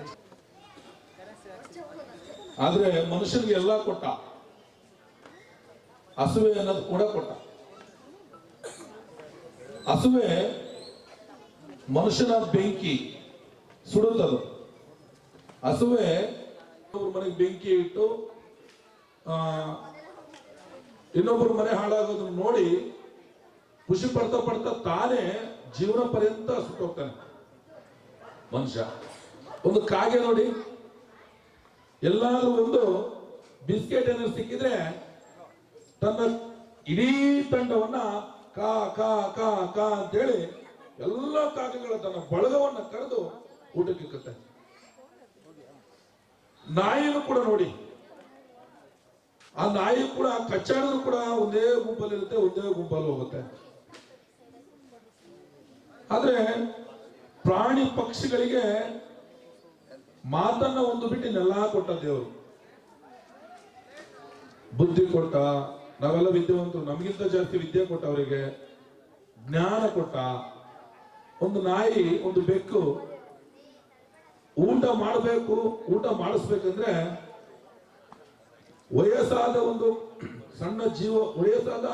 ಆದ್ರೆ ಮನುಷ್ಯನಿಗೆ ಎಲ್ಲ ಕೊಟ್ಟ, ಹಸುವೆ ಅನ್ನೋದು ಕೂಡ ಕೊಟ್ಟ. ಹಸುವೆ ಮನುಷ್ಯನ ಬೆಂಕಿ ಸುಡುತ್ತದು. ಹಸುವೆ ಇನ್ನೊಬ್ಬರ ಮನೆಗೆ ಬೆಂಕಿ ಇಟ್ಟು ಇನ್ನೊಬ್ಬರ ಮನೆ ಹಾಳಾಗೋದನ್ನ ನೋಡಿ ಖುಷಿ ಪಡ್ತಾ ತಾನೇ ಜೀವನ ಪರ್ಯಂತ ಸುಟ್ಟೋಗ್ತಾನೆ ಮನುಷ್ಯ. ಒಂದು ಕಾಗೆ ನೋಡಿ, ಎಲ್ಲಾದ್ರೂ ಒಂದು ಬಿಸ್ಕೆಟ್ ಏನಾದ್ರು ಸಿಕ್ಕಿದ್ರೆ ತನ್ನ ಇಡೀ ತಂಡವನ್ನ ಕಾ ಕಾ ಕಾ ಕಾ ಅಂತೇಳಿ ಎಲ್ಲ ಕಾಗೆಗಳ ತನ್ನ ಬಳಗವನ್ನ ಕರೆದು ಊಟಕ್ಕೆ ಇಕ್ಕತ್ತೆ. ನಾಯಿನೂ ಕೂಡ ನೋಡಿ, ಆ ನಾಯಿ ಕೂಡ ಕಚ್ಚಾಡಿದ್ರು ಕೂಡ ಒಂದೇ ಗುಂಪಲ್ಲಿ ಇರುತ್ತೆ, ಒಂದೇ ಗುಂಪಲ್ಲಿ ಹೋಗುತ್ತೆ. ಆದ್ರೆ ಪ್ರಾಣಿ ಪಕ್ಷಿಗಳಿಗೆ ಮಾತನ್ನ ಒಂದು ಬಿಟ್ಟು ಇನ್ನೆಲ್ಲ ಕೊಟ್ಟ ದೇವರು. ಬುದ್ಧಿ ಕೊಟ್ಟ, ನಾವೆಲ್ಲ ವಿದ್ಯಾವಂತರು, ನಮಗಿಂತ ಜಾಸ್ತಿ ವಿದ್ಯೆ ಕೊಟ್ಟ, ಅವರಿಗೆ ಜ್ಞಾನ ಕೊಟ್ಟ. ಒಂದು ನಾಯಿ, ಒಂದು ಬೆಕ್ಕು ಊಟ ಮಾಡಬೇಕು, ಊಟ ಮಾಡಿಸ್ಬೇಕಂದ್ರೆ ವಯಸ್ಸಾದ ಒಂದು ಸಣ್ಣ ಜೀವ, ವಯಸ್ಸಾದ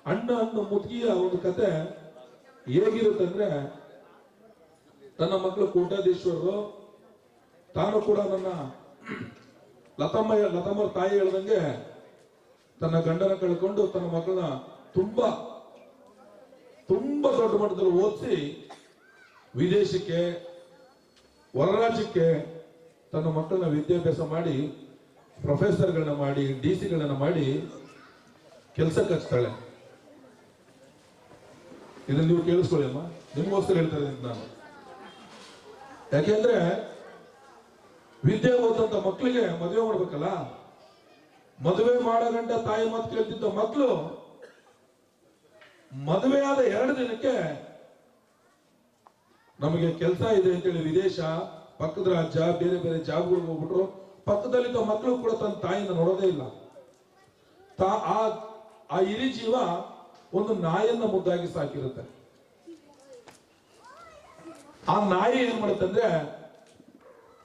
ಹಣ್ಣು ಮುದುಕಿಯ ಒಂದು ಕತೆ ಹೇಗಿರುತ್ತಂದ್ರೆ, ತನ್ನ ಮಕ್ಕಳು ಕೋಟ್ಯಾಧೀಶ್ವರರು, ತಾನು ಕೂಡ ನನ್ನ ಲತಮ್ಮ ತಾಯಿ ಹೇಳ್ದಂಗೆ ತನ್ನ ಗಂಡನ ಕಳ್ಕೊಂಡು ತನ್ನ ಮಕ್ಕಳನ್ನ ತುಂಬಾ ದೊಡ್ಡ ಮಟ್ಟದಲ್ಲಿ ಓದಿಸಿ ವಿದೇಶಕ್ಕೆ, ಹೊರ ರಾಜ್ಯಕ್ಕೆ ತನ್ನ ಮಕ್ಕಳನ್ನ ವಿದ್ಯಾಭ್ಯಾಸ ಮಾಡಿ ಪ್ರೊಫೆಸರ್ಗಳನ್ನ ಮಾಡಿ DC-ಗಳನ್ನ ಮಾಡಿ ಕೆಲಸಕ್ಕೆ ಹಚ್ತಾಳೆ. ಇದನ್ನ ನೀವು ಕೇಳಿಸ್ಕೊಳ್ಳಿ ಅಮ್ಮ, ನಿಮ್ಗೋಸ್ಕರ ಹೇಳ್ತಾರೆ ನಾನು. ಯಾಕೆಂದ್ರೆ ವಿದ್ಯೆ ಓದಂತ ಮಕ್ಕಳಿಗೆ ಮದುವೆ ಮಾಡ್ಬೇಕಲ್ಲ, ಮದುವೆ ಮಾಡೋ ಗಂಟ ತಾಯಿ ಮಾತು ಕೇಳ್ತಿದ್ದ ಮಕ್ಕಳು ಮದುವೆ ಆದ 2 ದಿನಕ್ಕೆ ನಮಗೆ ಕೆಲಸ ಇದೆ ಅಂತೇಳಿ ವಿದೇಶ, ಪಕ್ಕದ ರಾಜ್ಯ, ಬೇರೆ ಬೇರೆ ಜಾಬ್ಗಳಿಗೆ ಹೋಗ್ಬಿಟ್ರು. ಪಕ್ಕದಲ್ಲಿದ್ದ ಮಕ್ಕಳು ಕೂಡ ತನ್ನ ತಾಯಿನ ನೋಡೋದೇ ಇಲ್ಲ. ಆ ಹಿರಿ ಜೀವ ಒಂದು ನಾಯಿಯನ್ನ ಮುದ್ದಾಗಿ ಸಾಕಿರುತ್ತೆ. ಆ ನಾಯಿ ಏನ್ ಮಾಡುತ್ತಂದ್ರೆ,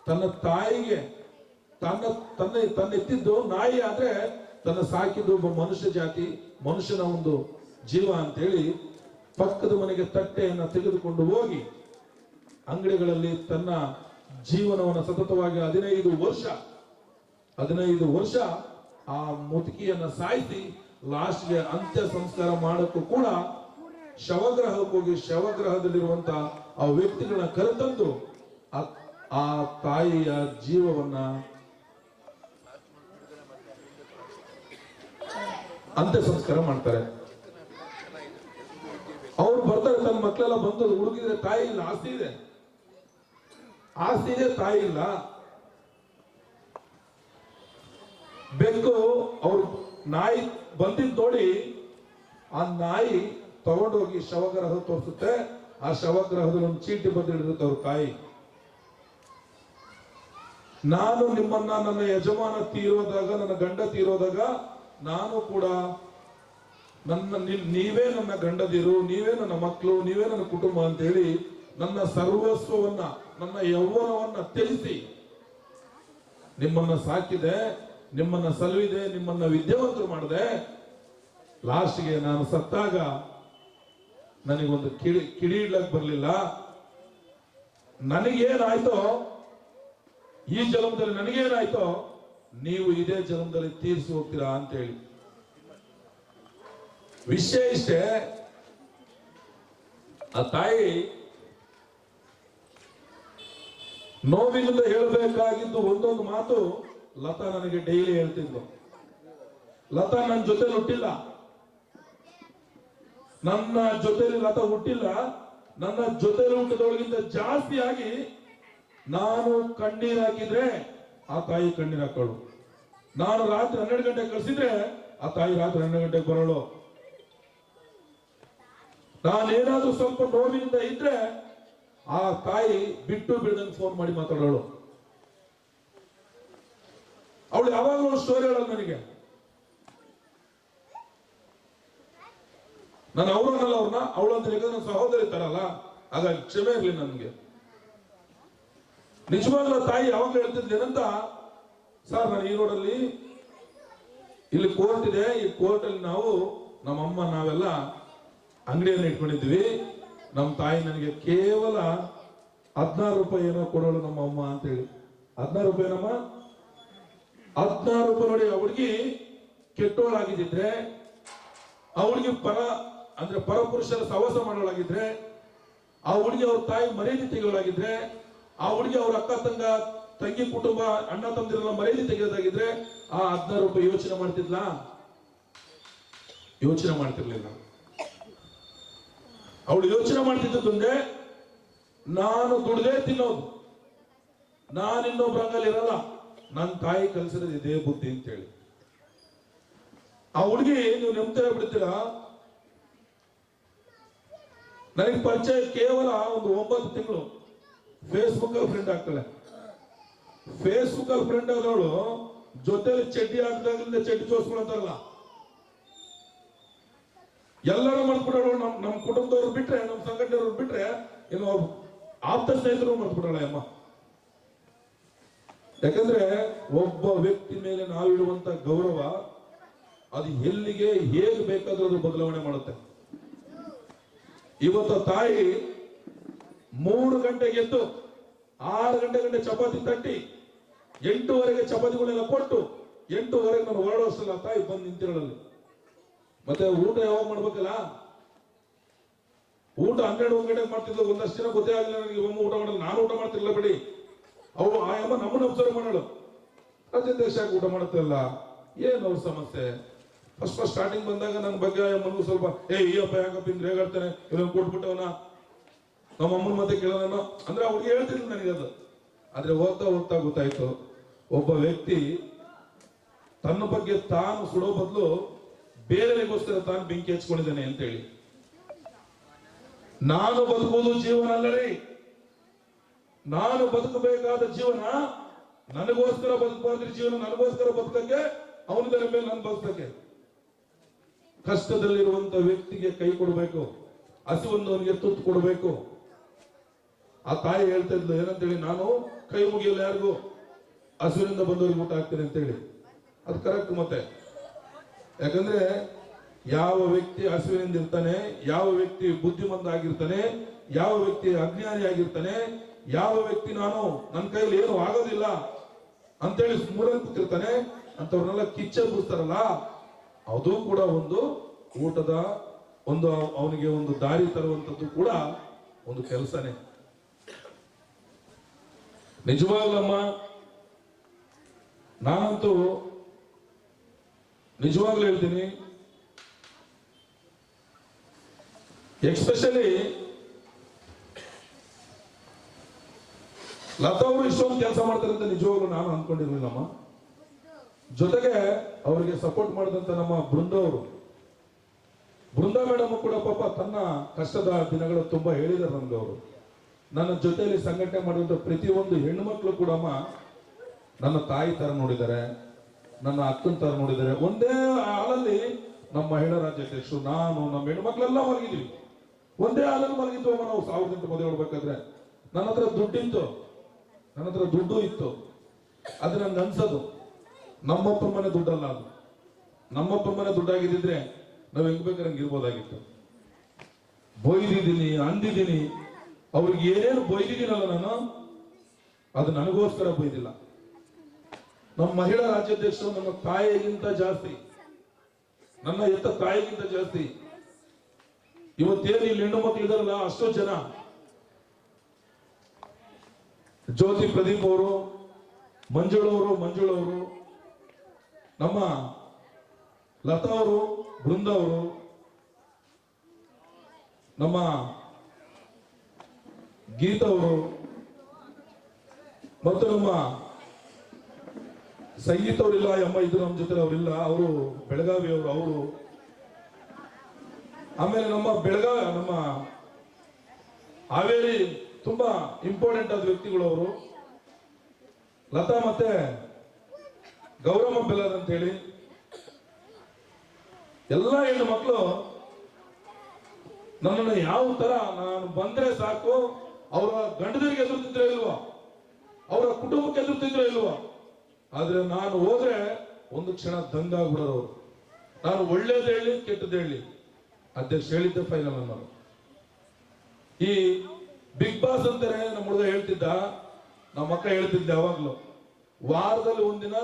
ತನ್ನ ತಾಯಿಗೆ ತನ್ನ ಎತ್ತಿದ್ದು ನಾಯಿ ಆದ್ರೆ ತನ್ನ ಸಾಕಿದ್ದು ಒಬ್ಬ ಮನುಷ್ಯ ಜಾತಿ, ಮನುಷ್ಯನ ಒಂದು ಜೀವ ಅಂತೇಳಿ ಪಕ್ಕದ ಮನೆಗೆ ತಟ್ಟೆಯನ್ನ ತೆಗೆದುಕೊಂಡು ಹೋಗಿ ಅಂಗಡಿಗಳಲ್ಲಿ ತನ್ನ ಜೀವನವನ್ನು ಸತತವಾಗಿ 15 ವರ್ಷ ಆ ಮುದುಕಿಯನ್ನ ಸಾಯಿಸಿ ಲಾಸ್ಟ್ಗೆ ಅಂತ್ಯ ಸಂಸ್ಕಾರ ಮಾಡಕ್ಕೂ ಕೂಡ ಶವಗ್ರಹಕ್ಕೆ ಹೋಗಿ ಶವಗ್ರಹದಲ್ಲಿರುವಂತ ಆ ವ್ಯಕ್ತಿಗಳನ್ನ ಕರೆತಂದು ಆ ತಾಯಿಯ ಜೀವವನ್ನ ಅಂತ್ಯ ಸಂಸ್ಕಾರ ಮಾಡ್ತಾರೆ. ಅವ್ರು ಬರ್ತಾರೆ, ತನ್ನ ಮಕ್ಕಳೆಲ್ಲ ಬಂದು ಹುಡುಗಿದ್ರೆ ತಾಯಿ ಇಲ್ಲ, ಆಸ್ತಿ ಇದೆ, ತಾಯಿ ಇಲ್ಲ. ಬೆಕ್ಕು ಅವ್ರು ನಾಯಿ ಬಂದಿದ್ ನೋಡಿ ಆ ನಾಯಿ ತಗೊಂಡೋಗಿ ಶವಗ್ರಹ ತೋರಿಸುತ್ತೆ. ಆ ಶವಗ್ರಹದಲ್ಲಿ ಒಂದು ಚೀಟಿ ಬಂದಿರುತ್ತೆ ಅವ್ರ ತಾಯಿ, ನಾನು ನಿಮ್ಮನ್ನ ನನ್ನ ಯಜಮಾನ ತೀರೋದಾಗ, ನನ್ನ ಗಂಡ ತೀರೋದಾಗ ನಾನು ಕೂಡ ನೀವೇ ನನ್ನ ಗಂಡದಿರು, ನೀವೇ ನನ್ನ ಮಕ್ಕಳು, ನೀವೇ ನನ್ನ ಕುಟುಂಬ ಅಂತ ಹೇಳಿ ನನ್ನ ಸರ್ವಸ್ವವನ್ನ, ನನ್ನ ಯೌವನವನ್ನ ತ್ಯಜಿಸಿ ನಿಮ್ಮನ್ನ ಸಾಕಿದೆ, ನಿಮ್ಮನ್ನ ಸಲುವಿದೆ, ನಿಮ್ಮನ್ನ ವಿದ್ಯಾವಂತರು ಮಾಡಿದೆ. ಲಾಸ್ಟ್ಗೆ ನಾನು ಸತ್ತಾಗ ನನಗೊಂದು ಕಿಡಿ ಇಡ್ಲಕ್ ಬರ್ಲಿಲ್ಲ. ನನಗೇನಾಯ್ತೋ ಈ ಜನ್ಮದಲ್ಲಿ, ನನಗೇನಾಯ್ತೋ ನೀವು ಇದೇ ಜನ್ಮದಲ್ಲಿ ತೀರಿಸಿ ಹೋಗ್ತೀರಾ ಅಂತ ಹೇಳಿ. ವಿಷಯ ಇಷ್ಟೇ, ಆ ತಾಯಿ ನೋವಿನಿಂದ ಹೇಳಬೇಕಾಗಿದ್ದು ಒಂದೊಂದು ಮಾತು ಲತಾ ನನಗೆ ಡೈಲಿ ಹೇಳ್ತಿದ್ಲು. ಲತಾ ನನ್ನ ಜೊತೆಲಿ ಹುಟ್ಟಿಲ್ಲ, ನನ್ನ ಜೊತೆಲಿ ಲತಾ ಹುಟ್ಟಿಲ್ಲ, ನನ್ನ ಜೊತೆಲಿ ಹುಟ್ಟಿದವಳಿಗಿಂತ ಜಾಸ್ತಿ ಆಗಿ ನಾನು ಕಣ್ಣೀರ್ ಹಾಕಿದ್ರೆ ಆ ತಾಯಿ ಕಣ್ಣೀರ್ ಹಾಕೋಳು. ನಾನು ರಾತ್ರಿ 12 ಗಂಟೆಗೆ ಕಳಿಸಿದ್ರೆ ಆ ತಾಯಿ ರಾತ್ರಿ 12 ಗಂಟೆಗೆ ಬರೋಳು. ನಾನೇನಾದ್ರೂ ಸ್ವಲ್ಪ ನೋವಿನಿಂದ ಇದ್ರೆ ಆ ತಾಯಿ ಬಿಟ್ಟು ಬಿಡದಂಗೆ ಫೋನ್ ಮಾಡಿ ಮಾತಾಡೋಳು. ಅವಳು ಯಾವಾಗಲೂ ಸ್ಟೋರಿ ಹೇಳಲ್ಲ ನನಗೆ. ನಾನು ಅವ್ರನ್ನಲ್ಲ, ಅವ್ರನ್ನ ಅವಳು ಅಂತ ಹೇಳಿದ್ರೆ ನನ್ನ ಸಹೋದರಿ ತರಲ್ಲ, ಹಾಗಾಗಿ ಕ್ಷಮೆ ಇರಲಿ ನನಗೆ. ನಿಜವಾಗ್ಲೂ ತಾಯಿ ಯಾವಾಗಲೂ ಹೇಳ್ತಿದ್ಲೇನಂತ, ಸರ್ ನಾನು ಈ ರೋಡಲ್ಲಿ ಇಲ್ಲಿ ಕೋರ್ಟ್ ಇದೆ, ಈ ಕೋರ್ಟ್ ಅಲ್ಲಿ ನಾವು ನಮ್ಮಮ್ಮ ನಾವೆಲ್ಲ ಅಂಗಡಿಯನ್ನು ಇಟ್ಕೊಂಡಿದ್ವಿ. ನಮ್ಮ ತಾಯಿ ನನಗೆ ಕೇವಲ 16 ರೂಪಾಯಿ ಏನೋ ಕೊಡೋಳು ನಮ್ಮ ಅಮ್ಮ ಅಂತ ಹೇಳಿ. 16 ರೂಪಾಯಿನಮ್ಮ, 16 ರೂಪಾಯಿ ನೋಡಿ. ಅವಳಿಗೆ ಕೆಟ್ಟೋಳಾಗಿದ್ದಿದ್ರೆ, ಅವಳಿಗೆ ಪರಪುರುಷರ ಸಹವಾಸ ಮಾಡೋಳಾಗಿದ್ರೆ, ಆ ಹುಡುಗಿ ಅವ್ರ ತಾಯಿ ಮರ್ಯಾದೆ ತೆಗೆಯೋಳಾಗಿದ್ರೆ, ಆ ಹುಡುಗಿ ಅವ್ರ ಅಕ್ಕ ತಂಗಿ ಕುಟುಂಬ ಅಣ್ಣ ತಮ್ಮದಿರೆಲ್ಲ ಮರ್ಯಾದೆ ತೆಗೆಯೋದಾಗಿದ್ರೆ ಆ 16 ರೂಪಾಯಿ ಯೋಚನೆ ಮಾಡ್ತಿದ್ಲ? ಯೋಚನೆ ಮಾಡ್ತಿರ್ಲಿಲ್ಲ. ಅವಳು ಯೋಚನೆ ಮಾಡ್ತಿದ್ದಂದ್ರೆ ನಾನು ದುಡ್ದೇ ತಿನ್ನೋದು, ನಾನು ಇನ್ನೊಬ್ರ ಅಂಗಲ್ಲಿ ಇರಲ್ಲ, ನನ್ನ ತಾಯಿ ಕಲಿಸಿರೋದು ಇದೇ ಬುದ್ಧಿ ಅಂತೇಳಿ. ಆ ಹುಡುಗಿ ನೀವು ನೆಮ್ಮದಿ ಬಿಡ್ತೀರಾ, ನನಗೆ ಪರಿಚಯ ಕೇವಲ ಒಂದು 9 ತಿಂಗಳು. ಫೇಸ್ಬುಕ್ ಅಲ್ಲಿ ಫ್ರೆಂಡ್ ಆಗ್ತಾಳೆ. ಫೇಸ್ಬುಕ್ ಅಲ್ಲಿ ಫ್ರೆಂಡ್ ಆದವಳು ಜೊತೆಲಿ ಚಡ್ಡಿ ಹಾಕಿದಾಗಲಿಂದ ಚಡ್ಡಿ ಜೋಡಿಸ್ಕೊಳಂತಾರಲ್ಲ, ಎಲ್ಲರೂ ಮರ್ತ್ಬಿಡೋಳು. ನಮ್ಮ ಕುಟುಂಬದವ್ರು ಬಿಟ್ರೆ, ನಮ್ಮ ಸಂಘಟನೆಯವ್ರು ಬಿಟ್ರೆ, ಏನು ಅವ್ರು ಆಪ್ತ ಸ್ನೇಹಿತರು ಮರ್ತ್ಬಿಡೋಳ ಅಮ್ಮ. ಯಾಕಂದ್ರೆ ಒಬ್ಬ ವ್ಯಕ್ತಿ ಮೇಲೆ ನಾವಿಡುವಂತ ಗೌರವ ಅದು ಎಲ್ಲಿಗೆ ಹೇಗೆ ಬೇಕಾದ್ರೂ ಅದು ಬದಲಾವಣೆ ಮಾಡುತ್ತೆ. ಇವತ್ತು ತಾಯಿ 3 ಗಂಟೆಗೆ ಎದ್ದು 6 ಗಂಟೆ ಚಪಾತಿ ತಟ್ಟಿ 8:30ಗೆ ಚಪಾತಿಗಳನ್ನೆಲ್ಲ ಕೊಟ್ಟು 8:30ಗೆ ನಾನು ಹೊರಡೋಷ್ಟಲ್ಲ ತಾಯಿ ಬಂದು ನಿಂತಿರೋಳಲ್ಲಿ. ಮತ್ತೆ ಊಟ ಯಾವಾಗ ಮಾಡ್ಬೇಕಲ್ಲ, ಊಟ 12 ಗಂಟೆಗೆ ಮಾಡ್ತಿದ್ಲು. ಒಂದಷ್ಟು ಜನ ಗೊತ್ತೇ ಆಗಲಿಲ್ಲ ನನಗೆ, ಒಮ್ಮೆ ಊಟ ಮಾಡಲ್ಲ, ನಾನು ಊಟ ಮಾಡ್ತಿರ್ಲಿಲ್ಲ ಬಿಡಿ. ಅವಳು ಆ ಅಮ್ಮ ನಮ್ಮನ್ನ ಅಬ್ಸರ್ವ್ ಮಾಡೋಳು, ರಾಜೇಂದ್ರ ಯಾಕೆ ಊಟ ಮಾಡುತ್ತಿಲ್ಲ, ಏನು ಅವ್ರ ಸಮಸ್ಯೆ. ಫಸ್ಟ್ ಸ್ಟಾರ್ಟಿಂಗ್ ಬಂದಾಗ ನನ್ನ ಬಗ್ಗೆ ಅಮ್ಮನಿಗೂ ಸ್ವಲ್ಪ ಈ ಅಪ್ಪ ಯಾಕಪ್ಪ ಹಿಂಗ್ ರೇಗಾಡ್ತಾನೆ, ಇವನ್ ಕೊಟ್ಬಿಟ್ಟವನ, ನಮ್ಮ ಅಮ್ಮನ ಮತ್ತೆ ಕೇಳೋಣ ಅಂದ್ರೆ ಅವ್ರಿಗೆ ಹೇಳ್ತಿರ್ಲಿಲ್ಲ ನನಗೆ ಅದು. ಆದ್ರೆ ಹೋಗ್ತಾ ಗೊತ್ತಾಯ್ತು, ಒಬ್ಬ ವ್ಯಕ್ತಿ ತನ್ನ ಬಗ್ಗೆ ತಾನು ಸುಡೋ ಬದಲು ಬೇರೆಯವರಿಗೋಸ್ಕರ ತಾನು ಬೆಂಕಿ ಹಚ್ಕೊಂಡಿದ್ದಾನೆ ಅಂತ ಹೇಳಿ. ನಾನು ಬದುಕುವುದು ಜೀವನ ಅಲ್ಲರಿ, ನಾನು ಬದುಕಬೇಕಾದ ಜೀವನ ನನಗೋಸ್ಕರ ಬದುಕಬಾರ್ದು. ಜೀವನ ನನಗೋಸ್ಕರ ಬದುಕಕ್ಕೆ, ಅವನಿದರ ಮೇಲೆ ನಾನು ಬದುಕಕ್ಕೆ. ಕಷ್ಟದಲ್ಲಿರುವಂತ ವ್ಯಕ್ತಿಗೆ ಕೈ ಕೊಡಬೇಕು, ಹಸಿವೊಂದವನಿಗೆ ತುತ್ತು ಕೊಡಬೇಕು. ಆ ತಾಯಿ ಹೇಳ್ತಾ ಇದ್ಲು ಏನಂತೇಳಿ, ನಾನು ಕೈ ಮುಗಿಯಲ್ಲ ಯಾರಿಗೂ, ಹಸುವಿನಿಂದ ಬಂದವರಿಗೆ ಊಟ ಹಾಕ್ತೇನೆ ಅಂತೇಳಿ. ಅದು ಕರೆಕ್ಟ್. ಮತ್ತೆ ಯಾಕಂದ್ರೆ ಯಾವ ವ್ಯಕ್ತಿ ಹಸುವಿನಿಂದ ಇರ್ತಾನೆ, ಯಾವ ವ್ಯಕ್ತಿ ಬುದ್ಧಿಮಂತ ಆಗಿರ್ತಾನೆ, ಯಾವ ವ್ಯಕ್ತಿ ಅಜ್ಞಾನಿ ಆಗಿರ್ತಾನೆ, ಯಾವ ವ್ಯಕ್ತಿ ನಾನು ನನ್ನ ಕೈಲಿ ಏನು ಆಗೋದಿಲ್ಲ ಅಂತೇಳಿ ಮೂರಲ್ಲಿ ಕೂತಿರ್ತಾನೆ, ಅಂತವ್ರನ್ನೆಲ್ಲ ಕಿಚ್ಚೆಬ್ಬಿಸ್ತಾರಲ್ಲ, ಅದು ಕೂಡ ಒಂದು ಊಟದ ಒಂದು ಅವನಿಗೆ ಒಂದು ದಾರಿ ತರುವಂತದ್ದು ಕೂಡ ಒಂದು ಕೆಲಸನೇ. ನಿಜವಾಗ್ಲಮ್ಮ, ನಾನಂತೂ ನಿಜವಾಗ್ಲೂ ಹೇಳ್ತೀನಿ, ಎಕ್ಸ್ಪೆಷಲಿ ಲತಾ ಅವರು ಇಷ್ಟೊಂದು ಕೆಲಸ ಮಾಡ್ತಾರೆ ಅಂತ ನಿಜವಾಗ್ಲೂ ನಾನು ಅನ್ಕೊಂಡಿರ್ಲಿಲ್ಲಮ್ಮ. ಜೊತೆಗೆ ಅವರಿಗೆ ಸಪೋರ್ಟ್ ಮಾಡಿದಂತ ನಮ್ಮ ಬೃಂದಾ ಮೇಡಮ್ ಕೂಡ ಪಾಪ ತನ್ನ ಕಷ್ಟದ ದಿನಗಳು ತುಂಬಾ ಹೇಳಿದ್ದಾರೆ ನಮ್ಗೆ. ಅವರು ನನ್ನ ಜೊತೆಯಲ್ಲಿ ಸಂಘಟನೆ ಮಾಡುವಂತ ಪ್ರತಿಯೊಂದು ಹೆಣ್ಣು ಮಕ್ಕಳು ಕೂಡ ನನ್ನ ತಾಯಿ ತರ ನೋಡಿದ್ದಾರೆ, ನನ್ನ ಅಕ್ಕನ ತರ ನೋಡಿದ್ದಾರೆ. ಒಂದೇ ಹಾಲಲ್ಲಿ ನಮ್ಮ ಮಹಿಳಾ ರಾಜ್ಯಾಧ್ಯಕ್ಷರು, ನಾನು, ನಮ್ಮ ಹೆಣ್ಮಕ್ಳೆಲ್ಲ ಮಲಗಿದ್ವಿ. ಒಂದೇ ಹಾಲಲ್ಲಿ ಮಲಗಿದ್ವು ನಾವು 1008 ಮದುವೆ ಹೊಡ್ಬೇಕಾದ್ರೆ. ನನ್ನ ಹತ್ರ ದುಡ್ಡಿತ್ತು, ನನ್ನ ಹತ್ರ ದುಡ್ಡು ಇತ್ತು. ಅದು ನಂಗೆ ಅನ್ಸೋದು ನಮ್ಮಪ್ಪ ಮನೆ ದುಡ್ಡಲ್ಲ, ಅದು ನಮ್ಮಪ್ಪ ಮನೆ ದುಡ್ಡಾಗಿದ್ದಿದ್ರೆ ನಾವು ಹೆಂಗ್ ಬೇಕಾದ್ರೆ ಹಂಗೆ ಇರ್ಬೋದಾಗಿತ್ತು. ಬೊಯ್ದಿದ್ದೀನಿ, ಅಂದಿದ್ದೀನಿ, ಅವ್ರಿಗೆ ಏನೇನು ಬೊಯ್ದಿದ್ದೀನಲ್ಲ ನಾನು, ಅದು ನನಗೋಸ್ಕರ ಬೈದಿಲ್ಲ. ನಮ್ಮ ಮಹಿಳಾ ರಾಜ್ಯಾಧ್ಯಕ್ಷರು ನಮ್ಮ ತಾಯಿಗಿಂತ ಜಾಸ್ತಿ, ನನ್ನ ಎತ್ತ ತಾಯಿಗಿಂತ ಜಾಸ್ತಿ. ಇವತ್ತೇನು ಇಲ್ಲಿ ಹೆಣ್ಣು ಮಕ್ಕಳು ಇದಾರಲ್ಲ, ಅಷ್ಟೋ ಜನ, ಜ್ಯೋತಿ ಪ್ರದೀಪ್ ಅವರು, ಮಂಜುಳವರು, ನಮ್ಮ ಲತಾ ಅವರು, ಬೃಂದ ಅವರು, ನಮ್ಮ ಗೀತಾ ಅವರು, ಮತ್ತು ನಮ್ಮ ಸಂಗೀತ ಅವರಿಲ್ಲ, ಅಮ್ಮ ಇದು ನಮ್ಮ ಜೊತೆ ಅವರಿಲ್ಲ, ಅವರು ಬೆಳಗಾವಿ ಅವರು. ಆಮೇಲೆ ನಮ್ಮ ಹಾವೇರಿ ತುಂಬಾ ಇಂಪಾರ್ಟೆಂಟ್ ಆದ ವ್ಯಕ್ತಿಗಳು ಅವರು, ಲತಾ ಮತ್ತೆ ಗೌರಮ್ಮ ಬೆಲ್ಲರ್ ಅಂತ ಹೇಳಿ. ಎಲ್ಲ ಹೆಣ್ಣು ಮಕ್ಕಳು ನನ್ನನ್ನು ಯಾವ ತರ ನಾನು ಬಂದ್ರೆ ಸಾಕು, ಅವರ ಗಂಡದರಿಗೆ ಎದುರುತ್ತಿದ್ರೆ ಇಲ್ವಾ, ಅವರ ಕುಟುಂಬಕ್ಕೆ ಎದುರುತ್ತಿದ್ರೆ ಇಲ್ವಾ, ಆದ್ರೆ ನಾನು ಹೋದ್ರೆ ಒಂದು ಕ್ಷಣ ದಂಗಾಗ್ಬಿಡೋರು. ನಾನು ಒಳ್ಳೇದು ಹೇಳಿ ಕೆಟ್ಟದ್ದು ಹೇಳಿ, ಅಧ್ಯಕ್ಷ ಹೇಳಿದ್ದೆ ಫೈನಲ್ ಅನ್ನೋದು. ಈ ಬಿಗ್ ಬಾಸ್ ಅಂತಾರೆ ನಮ್ಮ ಹುಡುಗ ಹೇಳ್ತಿದ್ದ, ನಮ್ಮ ಅಕ್ಕ ಹೇಳ್ತಿದ್ದೆ ಯಾವಾಗ್ಲೂ, ವಾರದಲ್ಲಿ ಒಂದಿನ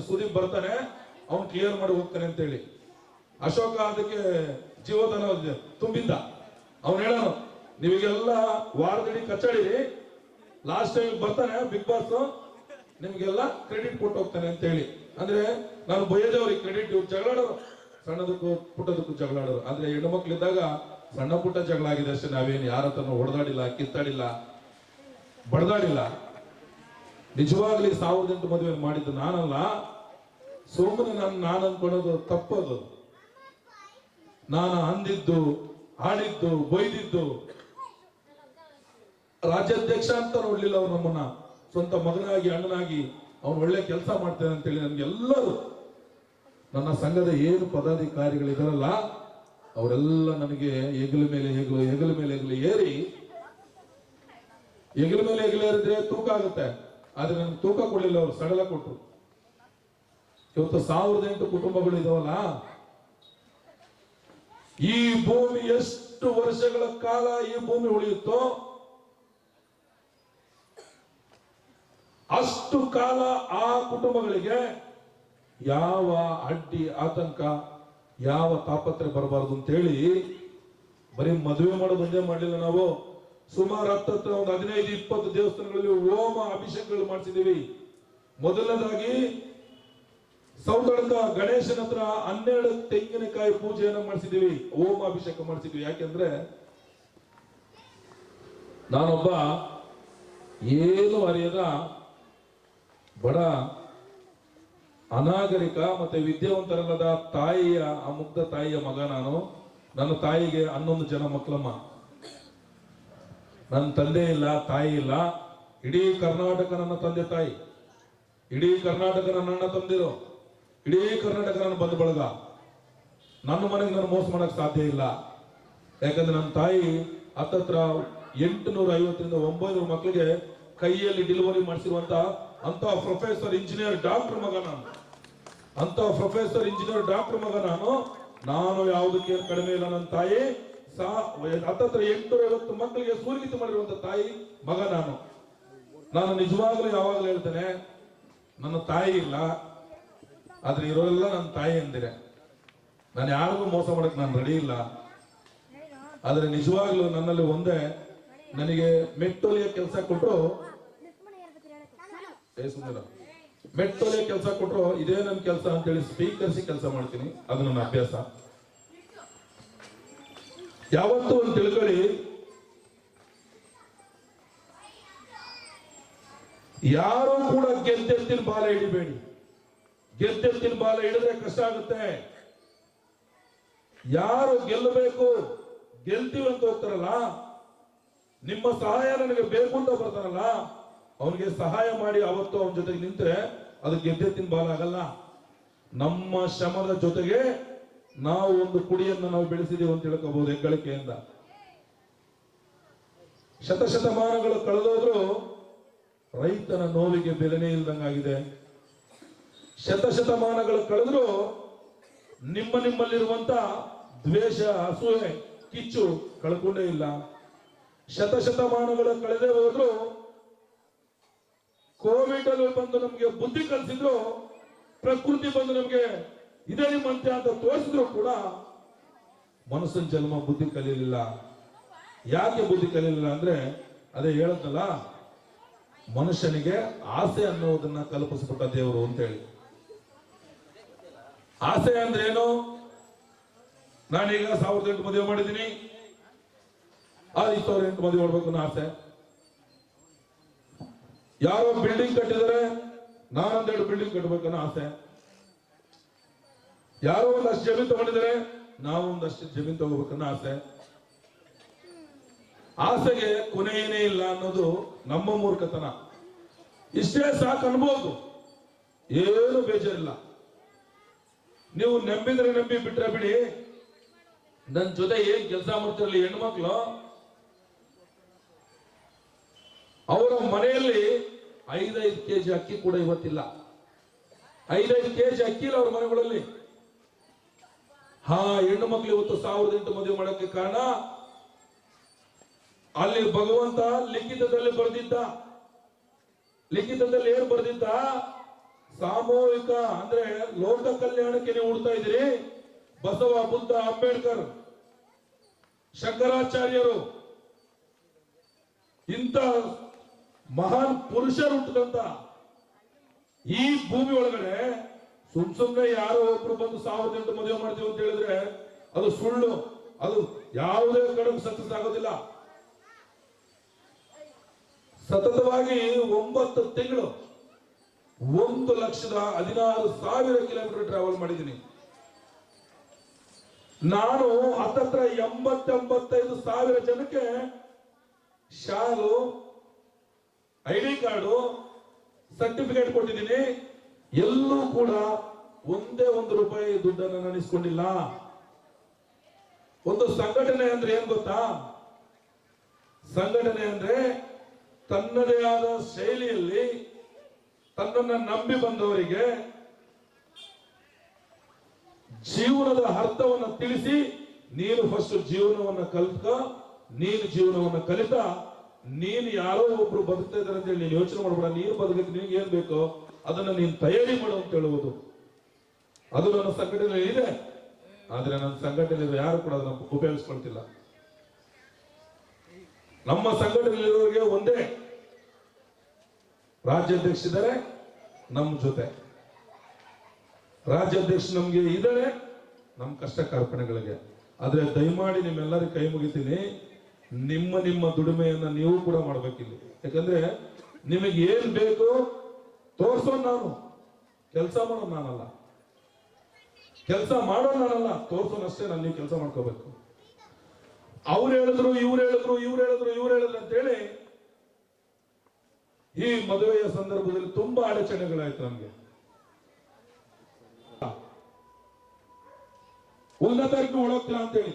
ಸುದೀಪ್ ಬರ್ತಾನೆ, ಅವ್ನು ಕ್ಲಿಯರ್ ಮಾಡಿ ಹೋಗ್ತಾನೆ ಅಂತ ಹೇಳಿ. ಅಶೋಕ ಅದಕ್ಕೆ ಜೀವದಾನ ತುಂಬಿದ್ದ. ಅವ್ನು ಹೇಳೋನು, ನೀವಿಗೆಲ್ಲ ವಾರದಡಿ ಕಚ್ಚಾಡಿರಿ, ಲಾಸ್ಟ್ ಟೈಮ್ ಬರ್ತಾನೆ ಬಿಗ್ ಬಾಸ್, ನಿಮ್ಗೆಲ್ಲ ಕ್ರೆಡಿಟ್ ಕೊಟ್ಟು ಹೋಗ್ತಾನೆ ಅಂತ ಹೇಳಿ. ಅಂದ್ರೆ ನಾನು ಬೈಯೋದವ್ರಿಗೆ ಕ್ರೆಡಿಟ್, ಜಗಳಾಡೋರು, ಸಣ್ಣದಕ್ಕೂ ಪುಟ್ಟದಕ್ಕೂ ಜಗಳಾಡೋರು. ಆದ್ರೆ ಹೆಣ್ಣು ಮಕ್ಳಿದ್ದಾಗ ಸಣ್ಣ ಪುಟ್ಟ ಜಗಳ ಆಗಿದೆ ಅಷ್ಟೇ. ನಾವೇನು ಯಾರ ಹತ್ರನೂ ಹೊಡೆದಾಡಿಲ್ಲ, ಕಿತ್ತಾಡಿಲ್ಲ, ಬಡದಾಡಿಲ್ಲ. ನಿಜವಾಗ್ಲಿ 1008 ಮದುವೆ ಮಾಡಿದ್ದು ನಾನಲ್ಲ, ಸುಮ್ಮನೆ ನಾನು ಅನ್ಕೊಳ್ಳೋದು ತಪ್ಪದು. ನಾನು ಅಂದಿದ್ದು, ಆಡಿದ್ದು, ಬೈದಿದ್ದು, ರಾಜ್ಯಾಧ್ಯಕ್ಷ ಅಂತ ನೋಡ್ಲಿಲ್ಲ ಅವ್ರು ನಮ್ಮನ್ನ. ಸ್ವಂತ ಮಗನಾಗಿ, ಅಣ್ಣನಾಗಿ ಅವ್ನು ಒಳ್ಳೆ ಕೆಲಸ ಮಾಡ್ತೇನೆ ಅಂತೇಳಿ ನನ್ಗೆಲ್ಲರೂ, ನನ್ನ ಸಂಘದ ಏನು ಪದಾಧಿಕಾರಿಗಳಿದಾರಲ್ಲ ಅವರೆಲ್ಲ ನನಗೆ ಹೆಗಲ ಮೇಲೆ ಹೆಗಲು ಏರಿ, ಹೆಗಲ ಮೇಲೆ ಏರಿದ್ರೆ ತೂಕ ಆಗುತ್ತೆ, ಆದ್ರೆ ನನ್ಗೆ ತೂಕ ಕೊಡ್ಲಿಲ್ಲ, ಅವ್ರು ಸಡಲ ಕೊಟ್ರು. ಇವತ್ತು 1008 ಕುಟುಂಬಗಳು ಇದಾವಲ್ಲ, ಈ ಭೂಮಿ ಎಷ್ಟು ವರ್ಷಗಳ ಕಾಲ ಈ ಭೂಮಿ ಉಳಿಯುತ್ತೋ ಅಷ್ಟು ಕಾಲ ಆ ಕುಟುಂಬಗಳಿಗೆ ಯಾವ ಅಡ್ಡಿ, ಆತಂಕ, ಯಾವ ತಾಪತ್ರೆ ಬರಬಾರದು ಅಂತ ಹೇಳಿ ಬರೀ ಮದುವೆ ಮಾಡೋದು ಒಂದೇ ಮಾಡಲಿಲ್ಲ. ನಾವು ಸುಮಾರು 10 ಒಂದು 15-20 ದೇವಸ್ಥಾನಗಳಲ್ಲಿ ಹೋಮ ಅಭಿಷೇಕಗಳು ಮಾಡಿಸಿದೀವಿ. ಮೊದಲನೇದಾಗಿ ಸೌತಳದ ಗಣೇಶನ ಹತ್ರ 12 ತೆಂಗಿನಕಾಯಿ ಪೂಜೆಯನ್ನು ಮಾಡಿಸಿದೀವಿ, ಹೋಮ ಅಭಿಷೇಕ ಮಾಡಿಸಿದ್ವಿ. ಯಾಕೆಂದ್ರೆ ನಾನೊಬ್ಬ ಏನು ಅರಿಯದ ಬಡ ಅನಾಗರಿಕ ಮತ್ತೆ ವಿದ್ಯಾವಂತರಲ್ಲದ ತಾಯಿಯ, ಆ ಮುಗ್ಧ ತಾಯಿಯ ಮಗ ನಾನು. ನನ್ನ ತಾಯಿಗೆ 11 ಜನ ಮಕ್ಕಳಮ್ಮ. ನನ್ನ ತಂದೆ ಇಲ್ಲ, ತಾಯಿ ಇಲ್ಲ. ಇಡೀ ಕರ್ನಾಟಕ ನನ್ನ ತಂದೆ ತಾಯಿ, ಇಡೀ ಕರ್ನಾಟಕ ನನ್ನ ಅಣ್ಣ ತಮ್ಮದಿರು, ಇಡೀ ಕರ್ನಾಟಕ ನನ್ನ ಬಂಧು ಬಳಗ. ನನ್ನ ಮನೆಗೆ ನಾನು ಮೋಸ ಮಾಡಕ್ ಸಾಧ್ಯ ಇಲ್ಲ. ಯಾಕಂದ್ರೆ ನನ್ನ ತಾಯಿ ಹತ್ತತ್ರ 850ರಿಂದ 900 ಮಕ್ಕಳಿಗೆ ಕೈಯಲ್ಲಿ ಡೆಲಿವರಿ ಮಾಡಿಸಿರುವಂತ ಅಂತ ಪ್ರೊಫೆಸರ್ ಇಂಜಿನಿಯರ್ ಡಾಕ್ಟರ್ ಮಗ ನಾನು. ಅಂತ ಪ್ರೊಫೆಸರ್ ಇಂಜಿನಿಯರ್ ಡಾಕ್ಟರ್ ಮಗ ನಾನು ಯಾವುದಕ್ಕೆ ಕಡಿಮೆ ಇಲ್ಲ. ನನ್ನ ತಾಯಿ ಹತ್ತತ್ರ 850 ಮಕ್ಕಳಿಗೆ ಸೂರ್ಯಗೀತೆ ಮಾಡಿರುವಂತ ತಾಯಿ ಮಗ ನಾನು ನಿಜವಾಗ್ಲೂ ಯಾವಾಗ್ಲೂ ಹೇಳ್ತೇನೆ, ನನ್ನ ತಾಯಿ ಇಲ್ಲ, ಆದ್ರೆ ಇರೋರೆಲ್ಲ ನನ್ನ ತಾಯಿ ಅಂದಿರೆ. ನಾನು ಯಾರಿಗೂ ಮೋಸ ಮಾಡಕ್ ನಾನು ರೆಡಿ ಇಲ್ಲ. ಆದ್ರೆ ನಿಜವಾಗ್ಲೂ ನನ್ನಲ್ಲಿ ಒಂದೇ, ನನಗೆ ಮೆಟ್ಟೊಲಿಯ ಕೆಲಸ ಕೊಟ್ಟರು, ಮೆಟ್ಟೊಲಿಯ ಕೆಲಸ ಕೊಟ್ಟರು, ಇದೇ ನನ್ನ ಕೆಲಸ ಅಂತೇಳಿ ಸ್ವೀಕರಿಸಿ ಕೆಲಸ ಮಾಡ್ತೀನಿ. ಅದು ನನ್ನ ಅಭ್ಯಾಸ. ಯಾವತ್ತೂ ಒಂದು ತಿಳ್ಕೊಳ್ಳಿ, ಯಾರು ಕೂಡ ಗೆದ್ದೆತ್ತಿನ ಬಾಲ ಹಿಡಿಬೇಡಿ. ಗೆದ್ದೆತ್ತಿನ ಬಾಲ ಹಿಡಿದ್ರೆ ಕಷ್ಟ ಆಗುತ್ತೆ. ಯಾರು ಗೆಲ್ಲಬೇಕು, ಗೆಲ್ತೀವಿ ಅಂತ ಹೋಗ್ತಾರಲ್ಲ, ನಿಮ್ಮ ಸಹಾಯ ನನಗೆ ಬೇಕು ಅಂತ ಬರ್ತಾರಲ್ಲ, ಅವನಿಗೆ ಸಹಾಯ ಮಾಡಿ ಅವತ್ತು ಅವನ ಜೊತೆಗೆ ನಿಂತ್ರೆ ಅದು ಗೆದ್ದೆತ್ತಿನ ಬಾಲ ಆಗಲ್ಲ. ನಮ್ಮ ಶ್ರಮದ ಜೊತೆಗೆ ನಾವು ಒಂದು ಕುಡಿಯನ್ನು ನಾವು ಬೆಳೆಸಿದೀವಿ ಅಂತ ಹೇಳ್ಕೋಬಹುದು ಹೆಗ್ಗಳಿಕೆಯಿಂದ. ಶತಶತಮಾನಗಳು ಕಳೆದೋದ್ರು ರೈತನ ನೋವಿಗೆ ಬೆಲೆನೇ ಇಲ್ದಂಗಾಗಿದೆ. ಶತಶತಮಾನಗಳು ಕಳೆದ್ರು ನಿಮ್ಮಲ್ಲಿರುವಂತ ದ್ವೇಷ, ಅಸೂಯೆ, ಕಿಚ್ಚು ಕಳ್ಕೊಂಡೇ ಇಲ್ಲ. ಶತಶತಮಾನಗಳು ಕಳೆದೇ ಹೋದ್ರು ಕೋವಿಡ್ ಅಲ್ಲಿ ಬಂದು ನಮ್ಗೆ ಬುದ್ಧಿ ಕಲಿಸಿದ್ರು, ಪ್ರಕೃತಿ ಬಂದು ನಮ್ಗೆ ಇದೇ ನಿಮ್ಮಂತೆ ಅಂತ ತೋರಿಸಿದ್ರು ಕೂಡ ಮನುಷ್ಯನ ಜನ್ಮ ಬುದ್ಧಿ ಕಲಿಯಲಿಲ್ಲ. ಯಾಕೆ ಬುದ್ಧಿ ಕಲಿಯಲಿಲ್ಲ ಅಂದ್ರೆ ಅದೇ ಹೇಳದ್ನಲ್ಲ, ಮನುಷ್ಯನಿಗೆ ಆಸೆ ಅನ್ನೋದನ್ನ ಕಲ್ಪಿಸ್ಬಿಟ್ಟ ದೇವರು ಅಂತ ಹೇಳಿ. ಆಸೆ ಅಂದ್ರೆ ಏನು? ನಾನೀಗ 1008 ಮದುವೆ ಮಾಡಿದ್ದೀನಿ, 2008 ಮದುವೆ ಮಾಡ್ಬೇಕು ಅನ್ನೋ ಆಸೆ. ಯಾರೋ ಬಿಲ್ಡಿಂಗ್ ಕಟ್ಟಿದರೆ ನಾನೊಂದೆರಡು ಬಿಲ್ಡಿಂಗ್ ಕಟ್ಟಬೇಕನ್ನೋ ಆಸೆ. ಯಾರೋ ಒಂದಷ್ಟು ಜಮೀನು ತಗೊಂಡಿದ್ದಾರೆ, ನಾವು ಒಂದಷ್ಟು ಜಮೀನು ತಗೋಬೇಕನ್ನೋ ಆಸೆ. ಆಸೆಗೆ ಕೊನೆಯೇನೇ ಇಲ್ಲ ಅನ್ನೋದು ನಮ್ಮ ಮೂರ್ಖತನ. ಇಷ್ಟೇ ಸಾಕು ಅನ್ಬೋದು, ಏನು ಬೇಜಾರಿಲ್ಲ. ನೀವು ನಂಬಿದ್ರೆ ನಂಬಿ, ಬಿಟ್ರೆ ಬಿಡಿ. ನನ್ನ ಜೊತೆ ಏನ್ ಕೆಲಸ ಮಾಡ್ತಿರಲಿ ಹೆಣ್ಮಕ್ಳು, ಅವರ ಮನೆಯಲ್ಲಿ 5-5 ಕೆಜಿ ಅಕ್ಕಿ ಕೂಡ ಇವತ್ತಿಲ್ಲ. 5-5 ಕೆಜಿ ಅಕ್ಕಿ ಇಲ್ಲ ಅವ್ರ ಮನೆಗಳಲ್ಲಿ. ಹೆಣ್ಣು ಮಕ್ಳು ಇವತ್ತು 1008 ಮದುವೆ ಮಾಡಕ್ಕೆ ಕಾರಣ ಅಲ್ಲಿ ಭಗವಂತ ಲಿಖಿತದಲ್ಲಿ ಬರೆದಿದ್ದ. ಲಿಖಿತದಲ್ಲಿ ಏನು ಬರೆದಿದ್ದ? ಸಾಮೂಹಿಕ ಅಂದ್ರೆ ಲೋಕ ಕಲ್ಯಾಣಕ್ಕೆ ನೀವು ಹುಡ್ತಾ ಇದ್ದೀರಿ. ಬಸವ, ಬುದ್ಧ, ಅಂಬೇಡ್ಕರ್, ಶಂಕರಾಚಾರ್ಯರು, ಇಂಥ ಮಹಾನ್ ಪುರುಷರು ಹುಟ್ಟಿದಂತ ಈ ಭೂಮಿ ಒಳಗಡೆ ಸುಮ್ನೆ ಯಾರೋ ಒಬ್ರು ಬಂದು 1008 ಮದುವೆ ಮಾಡ್ತೀವಿ ಅಂತ ಹೇಳಿದ್ರೆ ಅದು ಸುಳ್ಳು. ಅದು ಯಾವುದೇ ಕಡೆಗೂ ಸಕ್ಸಸ್ ಆಗೋದಿಲ್ಲ. ಸತತವಾಗಿ 9 ತಿಂಗಳು 1,16,000 ಕಿಲೋಮೀಟರ್ ಟ್ರಾವೆಲ್ ಮಾಡಿದ್ದೀನಿ. ನಾನು ಹತ್ತತ್ರ 80-85 ಜನಕ್ಕೆ ಶಾಲು, ID ಕಾರ್ಡು, ಸರ್ಟಿಫಿಕೇಟ್ ಕೊಟ್ಟಿದ್ದೀನಿ. ಎಲ್ಲೂ ಕೂಡ ಒಂದೇ ₹1 ದುಡ್ಡನ್ನು ನಾನು ಇಸ್ಕೊಂಡಿಲ್ಲ. ಒಂದು ಸಂಘಟನೆ ಅಂದ್ರೆ ಏನ್ ಗೊತ್ತಾ? ಸಂಘಟನೆ ಅಂದ್ರೆ ತನ್ನದೇ ಆದ ಶೈಲಿಯಲ್ಲಿ ತನ್ನನ್ನ ನಂಬಿ ಬಂದವರಿಗೆ ಜೀವನದ ಅರ್ಥವನ್ನು ತಿಳಿಸಿ, ನೀನು ಫಸ್ಟ್ ಜೀವನವನ್ನ ಕಲ್ತ್ಕ, ನೀನು ಜೀವನವನ್ನ ಕಲಿತಾ, ನೀನು ಯಾರೋ ಒಬ್ರು ಬದುಕ್ತಾ ಇದ್ದಾರೆ ಅಂತ ಹೇಳಿ ನೀನು ಯೋಚನೆ ಮಾಡಬೇಡ. ನೀನು ಬದುಕಕ್ಕೆ ನಿನಗೆ ಏನ್ ಬೇಕೋ ಅದನ್ನ ನೀನು ತಯಾರಿ ಮಾಡು ಅಂತ ಹೇಳುವುದು. ಅದು ನನ್ನ ಸಂಘಟನೆಯಲ್ಲಿ ಇದೆ. ಆದ್ರೆ ನನ್ನ ಸಂಘಟನೆಯಲ್ಲಿ ಯಾರು ಕೂಡ ಅದನ್ನ ಉಪಯೋಗಿಸ್ಕೊಳ್ತಿಲ್ಲ. ನಮ್ಮ ಸಂಘಟನೆಯಲ್ಲಿರೋರಿಗೆ ಒಂದೇ ರಾಜ್ಯಾಧ್ಯಕ್ಷರಿದ್ದಾರೆ ನಮ್ಮ ಜೊತೆ. ರಾಜ್ಯಾಧ್ಯಕ್ಷ ನಮ್ಗೆ ಇದ್ದಾರೆ ನಮ್ಮ ಕಷ್ಟ ಕಾರ್ಪಣೆಗಳಿಗೆ. ಆದ್ರೆ ದಯಮಾಡಿ ನಿಮ್ಮೆಲ್ಲರಿಗೂ ಕೈ ಮುಗಿತೀನಿ, ನಿಮ್ಮ ದುಡಿಮೆಯನ್ನ ನೀವು ಕೂಡ ಮಾಡ್ಬೇಕಿಲ್ಲ. ಯಾಕಂದ್ರೆ ನಿಮಗೆ ಏನ್ ಬೇಕು ತೋರ್ಸೋನ್ ನಾನು, ಕೆಲಸ ಮಾಡೋನ್ ನಾನಲ್ಲ. ಕೆಲಸ ಮಾಡೋನ್ ನಾನಲ್ಲ, ತೋರ್ಸೋನಷ್ಟೇ. ನಾನು ನೀವು ಕೆಲಸ ಮಾಡ್ಕೋಬೇಕು. ಅವ್ರು ಹೇಳಿದ್ರು, ಇವ್ರು ಹೇಳಿದ್ರು ಅಂತೇಳಿ ಈ ಮದುವೆಯ ಸಂದರ್ಭದಲ್ಲಿ ತುಂಬಾ ಅಡಚಣೆಗಳಾಯ್ತು ನಮ್ಗೆ. 1ನೇ ತಾರೀಕು ಹೊಡೋಗ್ತೀರಾ ಅಂತೇಳಿ,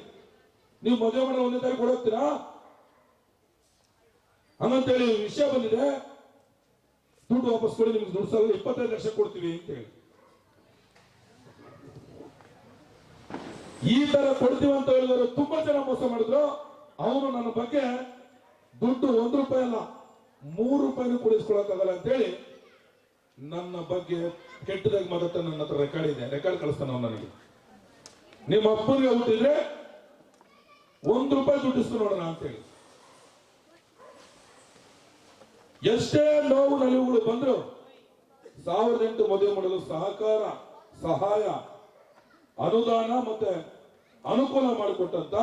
ನೀವು ಮದುವೆ ಮಾಡೋ 1ನೇ ತಾರೀಕು ಹೊಡೋಗ್ತೀರಾ ಹಂಗಂತೇಳಿ ವಿಷಯ ಬಂದಿದೆ. ದುಡ್ಡು ವಾಪಸ್ ಕೊಡಿ, ನಿಮ್ಗೆ ದುಡ್ಡು ಸಲ 25 ಲಕ್ಷ ಕೊಡ್ತೀವಿ ಅಂತೇಳಿ ಈ ತರ ಕೊಡ್ತೀವಿ ಅಂತ ಹೇಳಿದ್ರು. ತುಂಬಾ ಜನ ಮೋಸ ಮಾಡಿದ್ರು. ಅವನು ನನ್ನ ಬಗ್ಗೆ ದುಡ್ಡು ₹1 ಅಲ್ಲ ₹3 ಕೊಡಿಸ್ಕೊಳಕ್ಕಾಗಲ್ಲ ಅಂತೇಳಿ ನನ್ನ ಬಗ್ಗೆ ಕೆಟ್ಟದಾಗಿ ಮಾತಾಡ್ತಾ ನನ್ನ ಹತ್ರ ರೆಕಾರ್ಡ್ ಇದೆ. ರೆಕಾರ್ಡ್ ಕಳಿಸ್ತಾನ ನನಗೆ. ನಿಮ್ಮ ಅಪ್ಪನಿಗೆ ಹುಟ್ಟಿದ್ರೆ ₹1 ದುಡ್ಡಿಸ್ತು ನೋಡೋಣ ಅಂತೇಳಿ. ಎಷ್ಟೇ ನೋವು ನಲಿವುಗಳು ಬಂದ್ರು 1008 ಮದುವೆ ಮಾಡಲು ಸಹಕಾರ, ಸಹಾಯ, ಅನುದಾನ ಮತ್ತೆ ಅನುಕೂಲ ಮಾಡಿಕೊಟ್ಟಂತ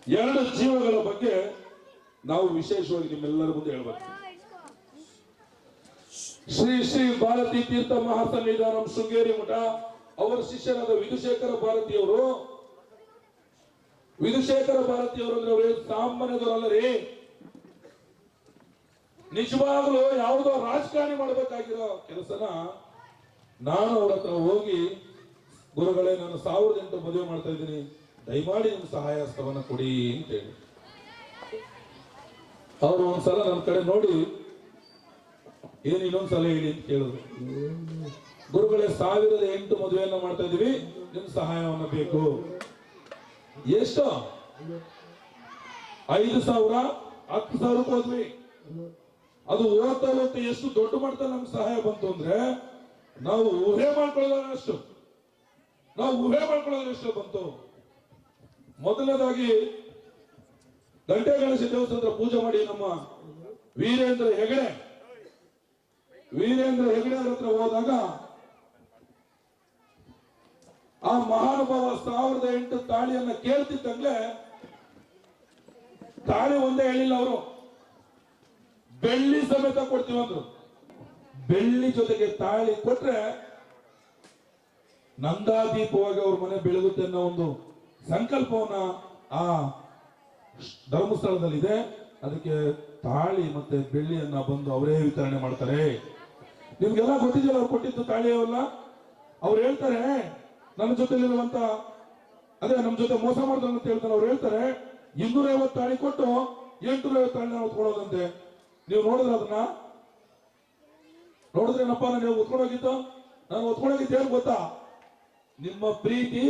2 ಜೀವಗಳ ಬಗ್ಗೆ ನಾವು ವಿಶೇಷವಾಗಿ ನಿಮ್ಮೆಲ್ಲರ ಮುಂದೆ ಹೇಳ್ಬೇಕು. ಶ್ರೀ ಶ್ರೀ ಭಾರತೀ ತೀರ್ಥ ಮಹಾಸನ್ನಿಧಾನಂ ಶೃಂಗೇರಿ ಮಠ ಅವರ ಶಿಷ್ಯರಾದ ವಿಧುಶೇಖರ ಭಾರತಿಯವರು ಅಂದ್ರೆ ಅವರು ಸಾಮಾನ್ಯದವರಲ್ಲ ರೀ. ನಿಜವಾಗ್ಲೂ ಯಾವುದೋ ರಾಜಕಾರಣಿ ಮಾಡಬೇಕಾಗಿರೋ ಕೆಲಸನ ನಾನು ಅವ್ರ ಹತ್ರ ಹೋಗಿ, ಗುರುಗಳೇ ನಾನು 1008 ಮದುವೆ ಮಾಡ್ತಾ ಇದ್ದೀನಿ, ದಯಮಾಡಿ ನಿಮ್ ಸಹಾಯ ಹಸ್ತವನ್ನ ಕೊಡಿ ಅಂತೇಳಿ. ಅವರು ಒಂದ್ಸಲ ನನ್ನ ಕಡೆ ನೋಡಿ ಏನ್ ಇನ್ನೊಂದ್ಸಲ ಹೇಳಿ ಅಂತ ಕೇಳಿದ್ರು. ಗುರುಗಳೇ 1008 ಮದುವೆಯನ್ನ ಮಾಡ್ತಾ ಇದೀವಿ, ನಿಮ್ ಸಹಾಯವನ್ನ ಬೇಕು. ಎಷ್ಟು? 5,000 10,000 ಹೋದ್ವಿ. ಅದು ಓದ್ತಾ ಹೋಗ್ತಾ ಎಷ್ಟು ದೊಡ್ಡ ಮಟ್ಟದಲ್ಲಿ ನಮ್ಗೆ ಸಹಾಯ ಬಂತು ಅಂದ್ರೆ ನಾವು ಊಹೆ ಮಾಡ್ಕೊಳ್ಳೋದಷ್ಟು ಬಂತು. ಮೊದಲನೇದಾಗಿ ಗಂಟೆ ಗಣೇಶ ದೇವಸ್ಥಾನದ ಪೂಜೆ ಮಾಡಿ ನಮ್ಮ ವೀರೇಂದ್ರ ಹೆಗಡೆ ಅವ್ರ ಹತ್ರ ಹೋದಾಗ ಆ ಮಹಾನುಭಾವ 1008 ತಾಳಿಯನ್ನ ಕೇಳ್ತಿದ್ದಂಗ್ಲೆ ತಾಳಿ ಒಂದೇ ಹೇಳಿಲ್ಲ, ಅವರು ಬೆಳ್ಳಿ ಸಮೇತ ಕೊಡ್ತೀವಂದ್ರು. ಬೆಳ್ಳಿ ಜೊತೆಗೆ ತಾಳಿ ಕೊಟ್ರೆ ನಂದಾದೀಪವಾಗಿ ಅವ್ರ ಮನೆ ಬೆಳಗುತ್ತೆ ಅನ್ನೋ ಒಂದು ಸಂಕಲ್ಪವನ್ನ ಆ ಧರ್ಮಸ್ಥಳದಲ್ಲಿದೆ. ಅದಕ್ಕೆ ತಾಳಿ ಮತ್ತೆ ಬೆಳ್ಳಿಯನ್ನ ಬಂದು ಅವರೇ ವಿತರಣೆ ಮಾಡ್ತಾರೆ. ನಿಮ್ಗೆಲ್ಲ ಗೊತ್ತಿದೆಯಲ್ಲ ಅವ್ರು ಕೊಟ್ಟಿದ್ದು ತಾಳಿಯವಲ್ಲ. ಅವ್ರು ಹೇಳ್ತಾರೆ ನನ್ನ ಜೊತೆಲಿರುವಂತ ನಮ್ಮ ಜೊತೆ ಮೋಸ ಮಾಡಿದ್ರು ಅಂತ ಹೇಳ್ತಾರೆ. ಅವ್ರು ಹೇಳ್ತಾರೆ 250 ತಾಳಿ ಕೊಟ್ಟು 850 ತಾಳಿ ನಾವು ಹೊತ್ಕೊಳ್ಳೋದಂತೆ. ನೀವು ನೋಡಿದ್ರೆ ಅದನ್ನ ನೋಡಿದ್ರೇನಪ್ಪ, ನೀವು ಹೊತ್ಕೊಂಡೋಗಿದ್ದು, ನಾನು ಹೊತ್ಕೊಂಡೋಗಿದ್ದು ಏನು ಗೊತ್ತಾ? ನಿಮ್ಮ ಪ್ರೀತಿ,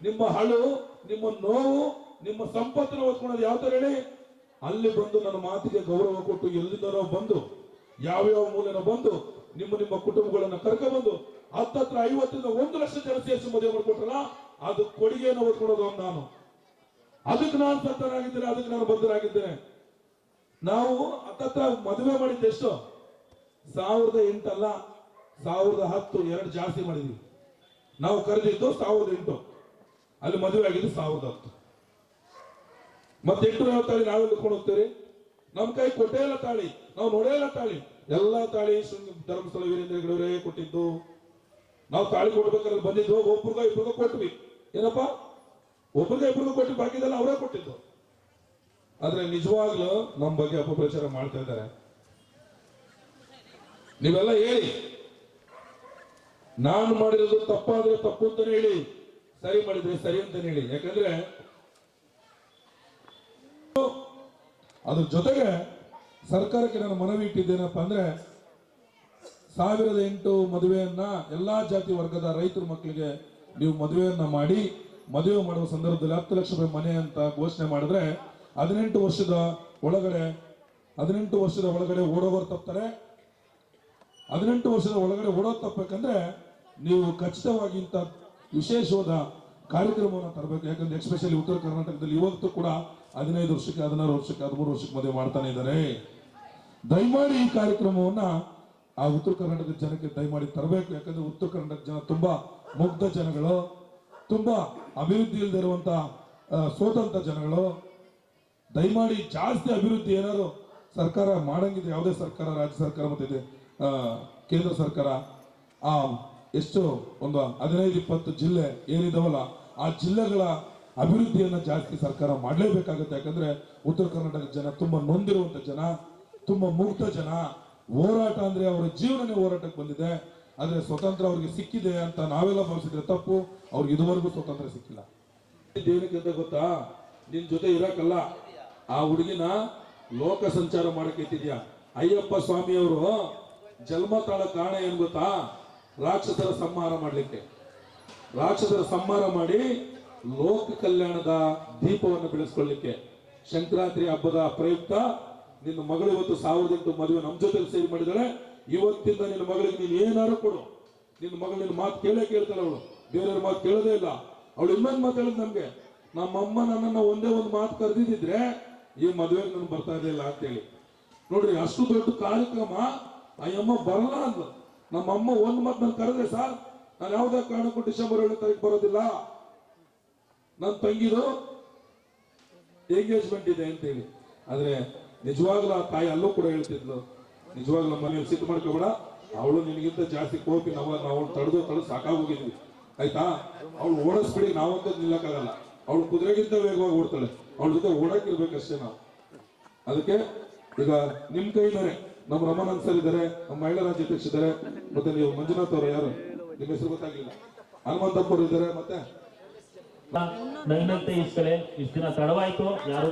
ನಿಮ್ಮ ಹಳು, ನಿಮ್ಮ ನೋವು, ನಿಮ್ಮ ಸಂಪತ್ತನ್ನು ಹೊತ್ಕೊಳ್ಳೋದು ಯಾವ ತರ ಹೇಳಿ? ಅಲ್ಲಿ ಬಂದು ನನ್ನ ಮಾತಿಗೆ ಗೌರವ ಕೊಟ್ಟು ಎಲ್ಲಿಂದನೋ ಬಂದು ಯಾವ್ಯಾವ ಮೂಲೆನೋ ಬಂದು ನಿಮ್ಮ ಕುಟುಂಬಗಳನ್ನ ಕರ್ಕೊಂಡ್ಬಂದು 50 1 ಲಕ್ಷ ಜನ ಸೇರಿಸಿ ಮದುವೆ ಮಾಡ್ಕೊಟ್ರಲ್ಲ, ಅದು ಕೊಡುಗೆಯನ್ನು ಹೊತ್ಕೊಳ್ಳೋದು ನಾನು. ಅದಕ್ಕೆ ನಾನು ಸತ್ತರಾಗಿದ್ದೇನೆ, ಅದಕ್ಕೆ ನಾನು ಬದ್ಧರಾಗಿದ್ದೇನೆ. ನಾವು ಹತ್ತತ್ರ ಮದುವೆ ಮಾಡಿದ್ದು ಎಷ್ಟು? 1008 ಅಲ್ಲ, 1010, 2 ಜಾಸ್ತಿ ಮಾಡಿದ್ವಿ. ನಾವು ಕರೆದಿದ್ದು 1008, ಅಲ್ಲಿ ಮದುವೆ ಆಗಿದ್ದು 1010. ಮತ್ತೆ 850 ತಾಳಿ ನಾವೇ ಕರ್ಕೊಂಡು ಹೋಗ್ತೇವೆ. ನಮ್ ಕೈ ಕೊಟ್ಟೇ ಇಲ್ಲ ತಾಳಿ, ನಾವು ನೋಡೇ ಇಲ್ಲ ತಾಳಿ. ಎಲ್ಲಾ ತಾಳಿ ಧರ್ಮಸ್ಥಳ ವೀರೇಂದ್ರ ಹೆಗಡೆಯವರೇ ಕೊಟ್ಟಿದ್ದು. ನಾವು ತಾಳಿ ಕೊಡ್ಬೇಕಾದ್ರೆ ಬಂದಿದ್ವು, ಒಬ್ರಿಗೋ ಇಬ್ರಿಗೋ ಕೊಟ್ವಿ. ಏನಪ್ಪಾ, ಒಬ್ರಿಗೋ ಇಬ್ರಿಗೋ ಕೊಟ್ಟು ಬಾಕಿದೆಲ್ಲ ಅವರೇ ಕೊಟ್ಟಿದ್ದು. ಆದ್ರೆ ನಿಜವಾಗ್ಲೂ ನಮ್ಮ ಬಗ್ಗೆ ಅಪಪ್ರಚಾರ ಮಾಡ್ತಾ ಇದ್ದಾರೆ. ನೀವೆಲ್ಲ ಹೇಳಿ, ನಾನು ಮಾಡಿರೋದು ತಪ್ಪಾದ್ರೆ ತಪ್ಪು ಅಂತಾನೆ ಹೇಳಿ, ಸರಿ ಮಾಡಿದ್ರೆ ಸರಿ ಅಂತಾನೆ ಹೇಳಿ. ಯಾಕಂದ್ರೆ ಅದ್ರ ಜೊತೆಗೆ ಸರ್ಕಾರಕ್ಕೆ ನಾನು ಮನವಿ ಇಟ್ಟಿದ್ದೇನಪ್ಪ ಅಂದ್ರೆ 1008 ಮದುವೆಯನ್ನ ಎಲ್ಲಾ ಜಾತಿ ವರ್ಗದ ರೈತರ ಮಕ್ಕಳಿಗೆ ನೀವು ಮದುವೆಯನ್ನ ಮಾಡಿ, ಮದುವೆ ಮಾಡುವ ಸಂದರ್ಭದಲ್ಲಿ 10 ಲಕ್ಷ ರೂಪಾಯಿ ಮನೆ ಅಂತ ಘೋಷಣೆ ಮಾಡಿದ್ರೆ 18 ವರ್ಷದ ಒಳಗಡೆ ಓಡೋಗೋರು ತಪ್ತಾರೆ. 18 ವರ್ಷದ ಒಳಗಡೆ ಓಡೋದು ತಪ್ಪಬೇಕಂದ್ರೆ ನೀವು ಖಚಿತವಾಗಿ ಇಂಥ ವಿಶೇಷವಾದ ಕಾರ್ಯಕ್ರಮವನ್ನು ತರಬೇಕು. ಯಾಕಂದ್ರೆ ಎಸ್ಪೆಷಲಿ ಉತ್ತರ ಕರ್ನಾಟಕದಲ್ಲಿ ಇವತ್ತು ಕೂಡ 15 ವರ್ಷಕ್ಕೆ 16 ವರ್ಷಕ್ಕೆ 13 ವರ್ಷಕ್ಕೆ ಮದುವೆ ಮಾಡ್ತಾನೆ ಇದ್ದಾರೆ. ದಯಮಾಡಿ ಈ ಕಾರ್ಯಕ್ರಮವನ್ನ ಆ ಉತ್ತರ ಕರ್ನಾಟಕದ ಜನಕ್ಕೆ ದಯಮಾಡಿ ತರಬೇಕು. ಯಾಕಂದ್ರೆ ಉತ್ತರ ಕರ್ನಾಟಕ ಜನ ತುಂಬಾ ಮುಗ್ಧ ಜನಗಳು, ತುಂಬಾ ಅಭಿವೃದ್ಧಿ ಇಲ್ಲದೆ ಇರುವಂತ ಸೋತಂತ ಜನಗಳು. ದಯಮಾಡಿ ಜಾಸ್ತಿ ಅಭಿವೃದ್ಧಿ ಏನಾದ್ರು ಸರ್ಕಾರ ಮಾಡಂಗಿದ್ರೆ, ಯಾವುದೇ ಸರ್ಕಾರ, ರಾಜ್ಯ ಸರ್ಕಾರ ಮತ್ತೆ ಕೇಂದ್ರ ಸರ್ಕಾರ ಎಷ್ಟು ಒಂದು 15-20 ಜಿಲ್ಲೆ ಏನಿದಾವಲ್ಲ, ಆ ಜಿಲ್ಲೆಗಳ ಅಭಿವೃದ್ಧಿಯನ್ನ ಜಾಸ್ತಿ ಸರ್ಕಾರ ಮಾಡಲೇಬೇಕಾಗುತ್ತೆ. ಯಾಕಂದ್ರೆ ಉತ್ತರ ಕರ್ನಾಟಕ ಜನ ತುಂಬಾ ನೊಂದಿರುವಂತ ಜನ, ತುಂಬಾ ಮುಗ್ಧ ಜನ. ಹೋರಾಟ ಅಂದ್ರೆ ಅವರ ಜೀವನನೇ ಹೋರಾಟಕ್ಕೆ ಬಂದಿದೆ. ಆದ್ರೆ ಸ್ವತಂತ್ರ ಅವ್ರಿಗೆ ಸಿಕ್ಕಿದೆ ಅಂತ ನಾವೆಲ್ಲ ಭಾವಿಸಿದ್ರೆ ತಪ್ಪು. ಅವ್ರಿಗೆ ಇದುವರೆಗೂ ಸ್ವತಂತ್ರ ಸಿಕ್ಕಿಲ್ಲ. ಏನಕ್ಕೆ ಅಂತ ಗೊತ್ತಾ? ನಿನ್ ಜೊತೆ ಇರಕ್ಕಲ್ಲ, ಆ ಹುಡುಗಿನ ಲೋಕ ಸಂಚಾರ ಮಾಡಕ್ಕೆ ಇಟ್ಟಿದ್ಯಾ. ಅಯ್ಯಪ್ಪ ಸ್ವಾಮಿಯವರು ಜನ್ಮ ತಾಳ ಕಾರಣ ಏನ್ ಗೊತ್ತಾ? ರಾಕ್ಷಸರ ಸಂಹಾರ ಮಾಡ್ಲಿಕ್ಕೆ. ರಾಕ್ಷಸರ ಸಂಹಾರ ಮಾಡಿ ಲೋಕ ಕಲ್ಯಾಣದ ದೀಪವನ್ನು ಬೆಳೆಸ್ಕೊಳ್ಳಿಕ್ಕೆ. ಸಂಕ್ರಾಂತಿ ಹಬ್ಬದ ಪ್ರಯುಕ್ತ ನಿನ್ನ ಮಗಳು ಇವತ್ತು 1008 ಮದುವೆ ನಮ್ಮ ಜೊತೆ ಸೇರಿ ಮಾಡಿದಾಳೆ. ಇವತ್ತಿಂದ ನಿನ್ನ ಮಗಳಿಗೆ ನೀನು ಏನಾರು ಕೊಡು. ನಿನ್ನ ಮಗಳು ನಿನ್ನ ಮಾತು ಕೇಳ್ತಾಳೆ. ಅವಳು ಬೇರೆಯವ್ರ ಮಾತು ಕೇಳೋದೇ ಇಲ್ಲ. ಅವಳು ಇನ್ನೊಂದು ಮಾತು ಹೇಳಿದ್ ನಮ್ಗೆ, ನಮ್ಮಮ್ಮ ನನ್ನನ್ನು ಒಂದೇ ಒಂದು ಮಾತು ಕರೆದಿದ್ರೆ ಈ ಮದುವೆಗೆ ನಾನು ಬರ್ತಾ ಇರಲಿಲ್ಲ ಅಂತೇಳಿ. ನೋಡ್ರಿ, ಅಷ್ಟು ದೊಡ್ಡ ಕಾರ್ಯಕ್ರಮ ಆ ಅಮ್ಮ ಬರಲ್ಲ ಅಂದ್ಲು. ನಮ್ಮಮ್ಮ ಒಂದು ಮಾತು ನಾನು ಕರೆದ್ರೆ ಸಾರ್, ನಾನು ಯಾವುದೇ ಕಾರಣಕ್ಕೂ ಡಿಸೆಂಬರ್ 7ನೇ ತಾರೀಕು ಬರೋದಿಲ್ಲ, ನನ್ನ ತಂಗಿದು ಎಂಗೇಜ್ಮೆಂಟ್ ಇದೆ ಅಂತೇಳಿ. ಆದ್ರೆ ನಿಜವಾಗ್ಲೂ ಆ ತಾಯಿ ಅಲ್ಲೂ ಕೂಡ ಹೇಳ್ತಿದ್ಲು, ನಿಜವಾಗ್ಲೂ ಮನೇಲಿ ಸಿಟ್ಟು ಮಾಡ್ಕೋಬೇಡ, ಅವಳು ನಿನಗಿಂತ ಜಾಸ್ತಿ ಕೋಪಿ. ನಾವು ತಡೆದು ಸಾಕಾಗೋಗಿದ್ವಿ, ಆಯ್ತಾ? ಅವಳು ಓಡಿಸ್ಬಿಡಿ, ನಾವಂತ ನಿಲ್ಲಕ್ಕಾಗಲ್ಲ. ಅವಳು ಕುದುರೆಗಿಂತ ವೇಗವಾಗಿ ಓಡ್ತಾಳೆ. ಅವಳ ಜೊತೆ ಓಡಾಕಿರ್ಬೇಕಷ್ಟೇ ನಾವು. ಅದಕ್ಕೆ ಈಗ ನಿಮ್ ಕೈನವರೇ ನಮ್ಮ ರಮಾನಂದ್ ಸರ್ ಇದ್ದಾರೆ, ನಮ್ಮ ಮಹಿಳಾ ರಾಜ್ಯಾಧ್ಯಕ್ಷ ಇದ್ದಾರೆ, ಮತ್ತೆ ನೀವು ಮಂಜುನಾಥ್ ಅವರು ಯಾರು ನಿಮ್ಮ ಹೆಸರು ಗೊತ್ತಾಗ್ಲಿಲ್ಲ, ಹನುಮಂತಪ್ಪ ಅವರು ಇದ್ದಾರೆ. ಮತ್ತೆ ನಗ್ನಗ್ತೆ ಇಸ್ಕಳೆ ಇಷ್ಟು ದಿನ ತಡವಾಯ್ತು, ಯಾರು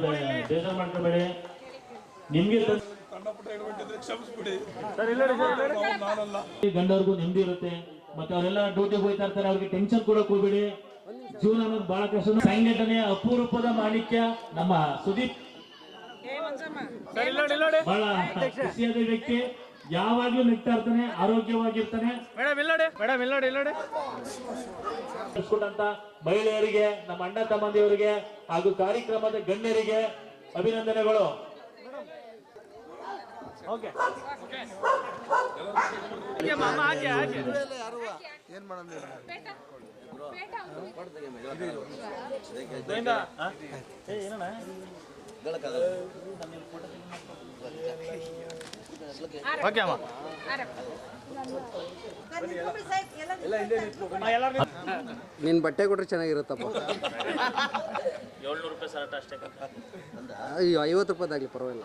ಬೇಜಾರು ಮಾಡ್ಕೋಬೇಡಿ. ನಿಮ್ಗೆ ಗಂಡವ್ರಿಗೂ ನೆಮ್ಮದಿ ಇರುತ್ತೆ, ಮತ್ತೆ ಅವರೆಲ್ಲ ಡ್ಯೂಟಿಗೆ ಹೋಗ್ತಾ ಇರ್ತಾರೆ, ಅವ್ರಿಗೆ ಟೆನ್ಷನ್ ಕೊಡಕ್ ಹೋಗ್ಬೇಡಿ. ಜೀವನ ಅನ್ನೋದು ಬಹಳ ಕಷ್ಟ. ಸಂಘಟನೆ ಅಪರೂಪದ ಮಾಣಿಕ್ಯ ನಮ್ಮ ಸುದೀಪ್, ಬಹಳ ಖುಷಿಯಾದ ವ್ಯಕ್ತಿ, ಯಾವಾಗ್ಲೂ ನಗ್ತಾ ಇರ್ತಾನೆ, ಆರೋಗ್ಯವಾಗಿರ್ತಾನೆ. ಅಂತ ಮಹಿಳೆಯರಿಗೆ, ನಮ್ಮ ಅಣ್ಣ ತಮ್ಮಂದಿಯವರಿಗೆ ಹಾಗೂ ಕಾರ್ಯಕ್ರಮದ ಗಣ್ಯರಿಗೆ ಅಭಿನಂದನೆಗಳು. ನಿನ್ ಬಟ್ಟೆ ಕೊಟ್ರೆ ಚೆನ್ನಾಗಿರುತ್ತಪ್ಪ. 700 ರೂಪಾಯಿ ಸರಟ ಅಷ್ಟೇ. ಅಯ್ಯೋ 50 ರೂಪಾಯಿದಾಗ್ಲಿ ಪರವಾಗಿಲ್ಲ.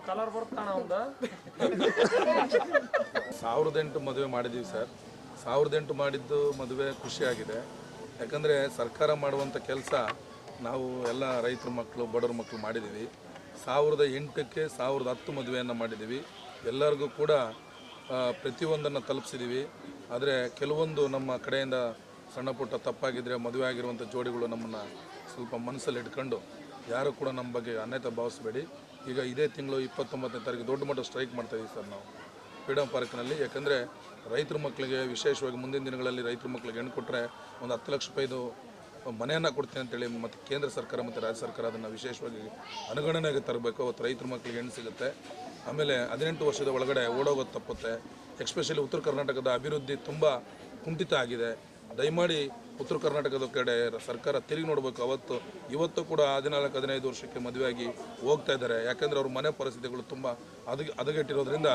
ಕಲರ್ ಬರುತ್ತಾಣ ಒಂದು 1008 ಮದುವೆ ಮಾಡಿದ್ದೀವಿ ಸರ್. 1008 ಮಾಡಿದ್ದು ಮದುವೆ ಖುಷಿಯಾಗಿದೆ. ಯಾಕಂದರೆ ಸರ್ಕಾರ ಮಾಡುವಂಥ ಕೆಲಸ ನಾವು ಎಲ್ಲ ರೈತರ ಮಕ್ಕಳು, ಬಡವ್ರ ಮಕ್ಕಳು ಮಾಡಿದ್ದೀವಿ. 1008ಕ್ಕೆ 1010 ಮದುವೆಯನ್ನು ಮಾಡಿದ್ದೀವಿ. ಎಲ್ಲರಿಗೂ ಕೂಡ ಪ್ರತಿಯೊಂದನ್ನು ತಲುಪಿಸಿದ್ದೀವಿ. ಆದರೆ ಕೆಲವೊಂದು ನಮ್ಮ ಕಡೆಯಿಂದ ಸಣ್ಣ ಪುಟ್ಟ ತಪ್ಪಾಗಿದ್ದರೆ ಮದುವೆ ಆಗಿರುವಂಥ ಜೋಡಿಗಳು ನಮ್ಮನ್ನು ಸ್ವಲ್ಪ ಮನಸ್ಸಲ್ಲಿ ಇಟ್ಕೊಂಡು ಯಾರು ಕೂಡ ನಮ್ಮ ಬಗ್ಗೆ ಅನ್ಯತೆ ಭಾವಿಸಬೇಡಿ. ಈಗ ಇದೇ ತಿಂಗಳು 29ನೇ ತಾರೀಕು ದೊಡ್ಡ ಮಟ್ಟ ಸ್ಟ್ರೈಕ್ ಮಾಡ್ತಾಯಿದ್ದೀವಿ ಸರ್ ನಾವು ಫ್ರೀಡಮ್ ಪಾರ್ಕ್ನಲ್ಲಿ. ಯಾಕಂದರೆ ರೈತರ ಮಕ್ಕಳಿಗೆ ವಿಶೇಷವಾಗಿ ಮುಂದಿನ ದಿನಗಳಲ್ಲಿ ರೈತರ ಮಕ್ಕಳಿಗೆ ಹೆಣ್ಣು ಕೊಟ್ಟರೆ ಒಂದು 10 ಲಕ್ಷ ರೂಪಾಯಿದು ಮನೆಯನ್ನು ಕೊಡ್ತೀನಿ ಅಂತೇಳಿ ಮತ್ತು ಕೇಂದ್ರ ಸರ್ಕಾರ ಮತ್ತು ರಾಜ್ಯ ಸರ್ಕಾರ ಅದನ್ನು ವಿಶೇಷವಾಗಿ ಅನುಗಣನೆಗೆ ತರಬೇಕು. ಅವತ್ತು ರೈತರ ಮಕ್ಕಳಿಗೆ ಹೆಣ್ಣು ಸಿಗುತ್ತೆ. ಆಮೇಲೆ 18 ವರ್ಷದ ಒಳಗಡೆ ಓಡೋಗೋದು ತಪ್ಪುತ್ತೆ. ಎಕ್ಸ್ಪೆಷಲಿ ಉತ್ತರ ಕರ್ನಾಟಕದ ಅಭಿವೃದ್ಧಿ ತುಂಬ ಕುಂಠಿತ ಆಗಿದೆ. ದಯಮಾಡಿ ಉತ್ತರ ಕರ್ನಾಟಕದ ಕಡೆ ಸರ್ಕಾರ ತಿರುಗಿ ನೋಡಬೇಕು. ಇವತ್ತು ಕೂಡ 14-15 ವರ್ಷಕ್ಕೆ ಮದುವೆಯಾಗಿ ಹೋಗ್ತಾ ಇದ್ದಾರೆ. ಯಾಕಂದರೆ ಅವ್ರ ಮನೆ ಪರಿಸ್ಥಿತಿಗಳು ತುಂಬ ಹದಗೆಟ್ಟಿರೋದ್ರಿಂದ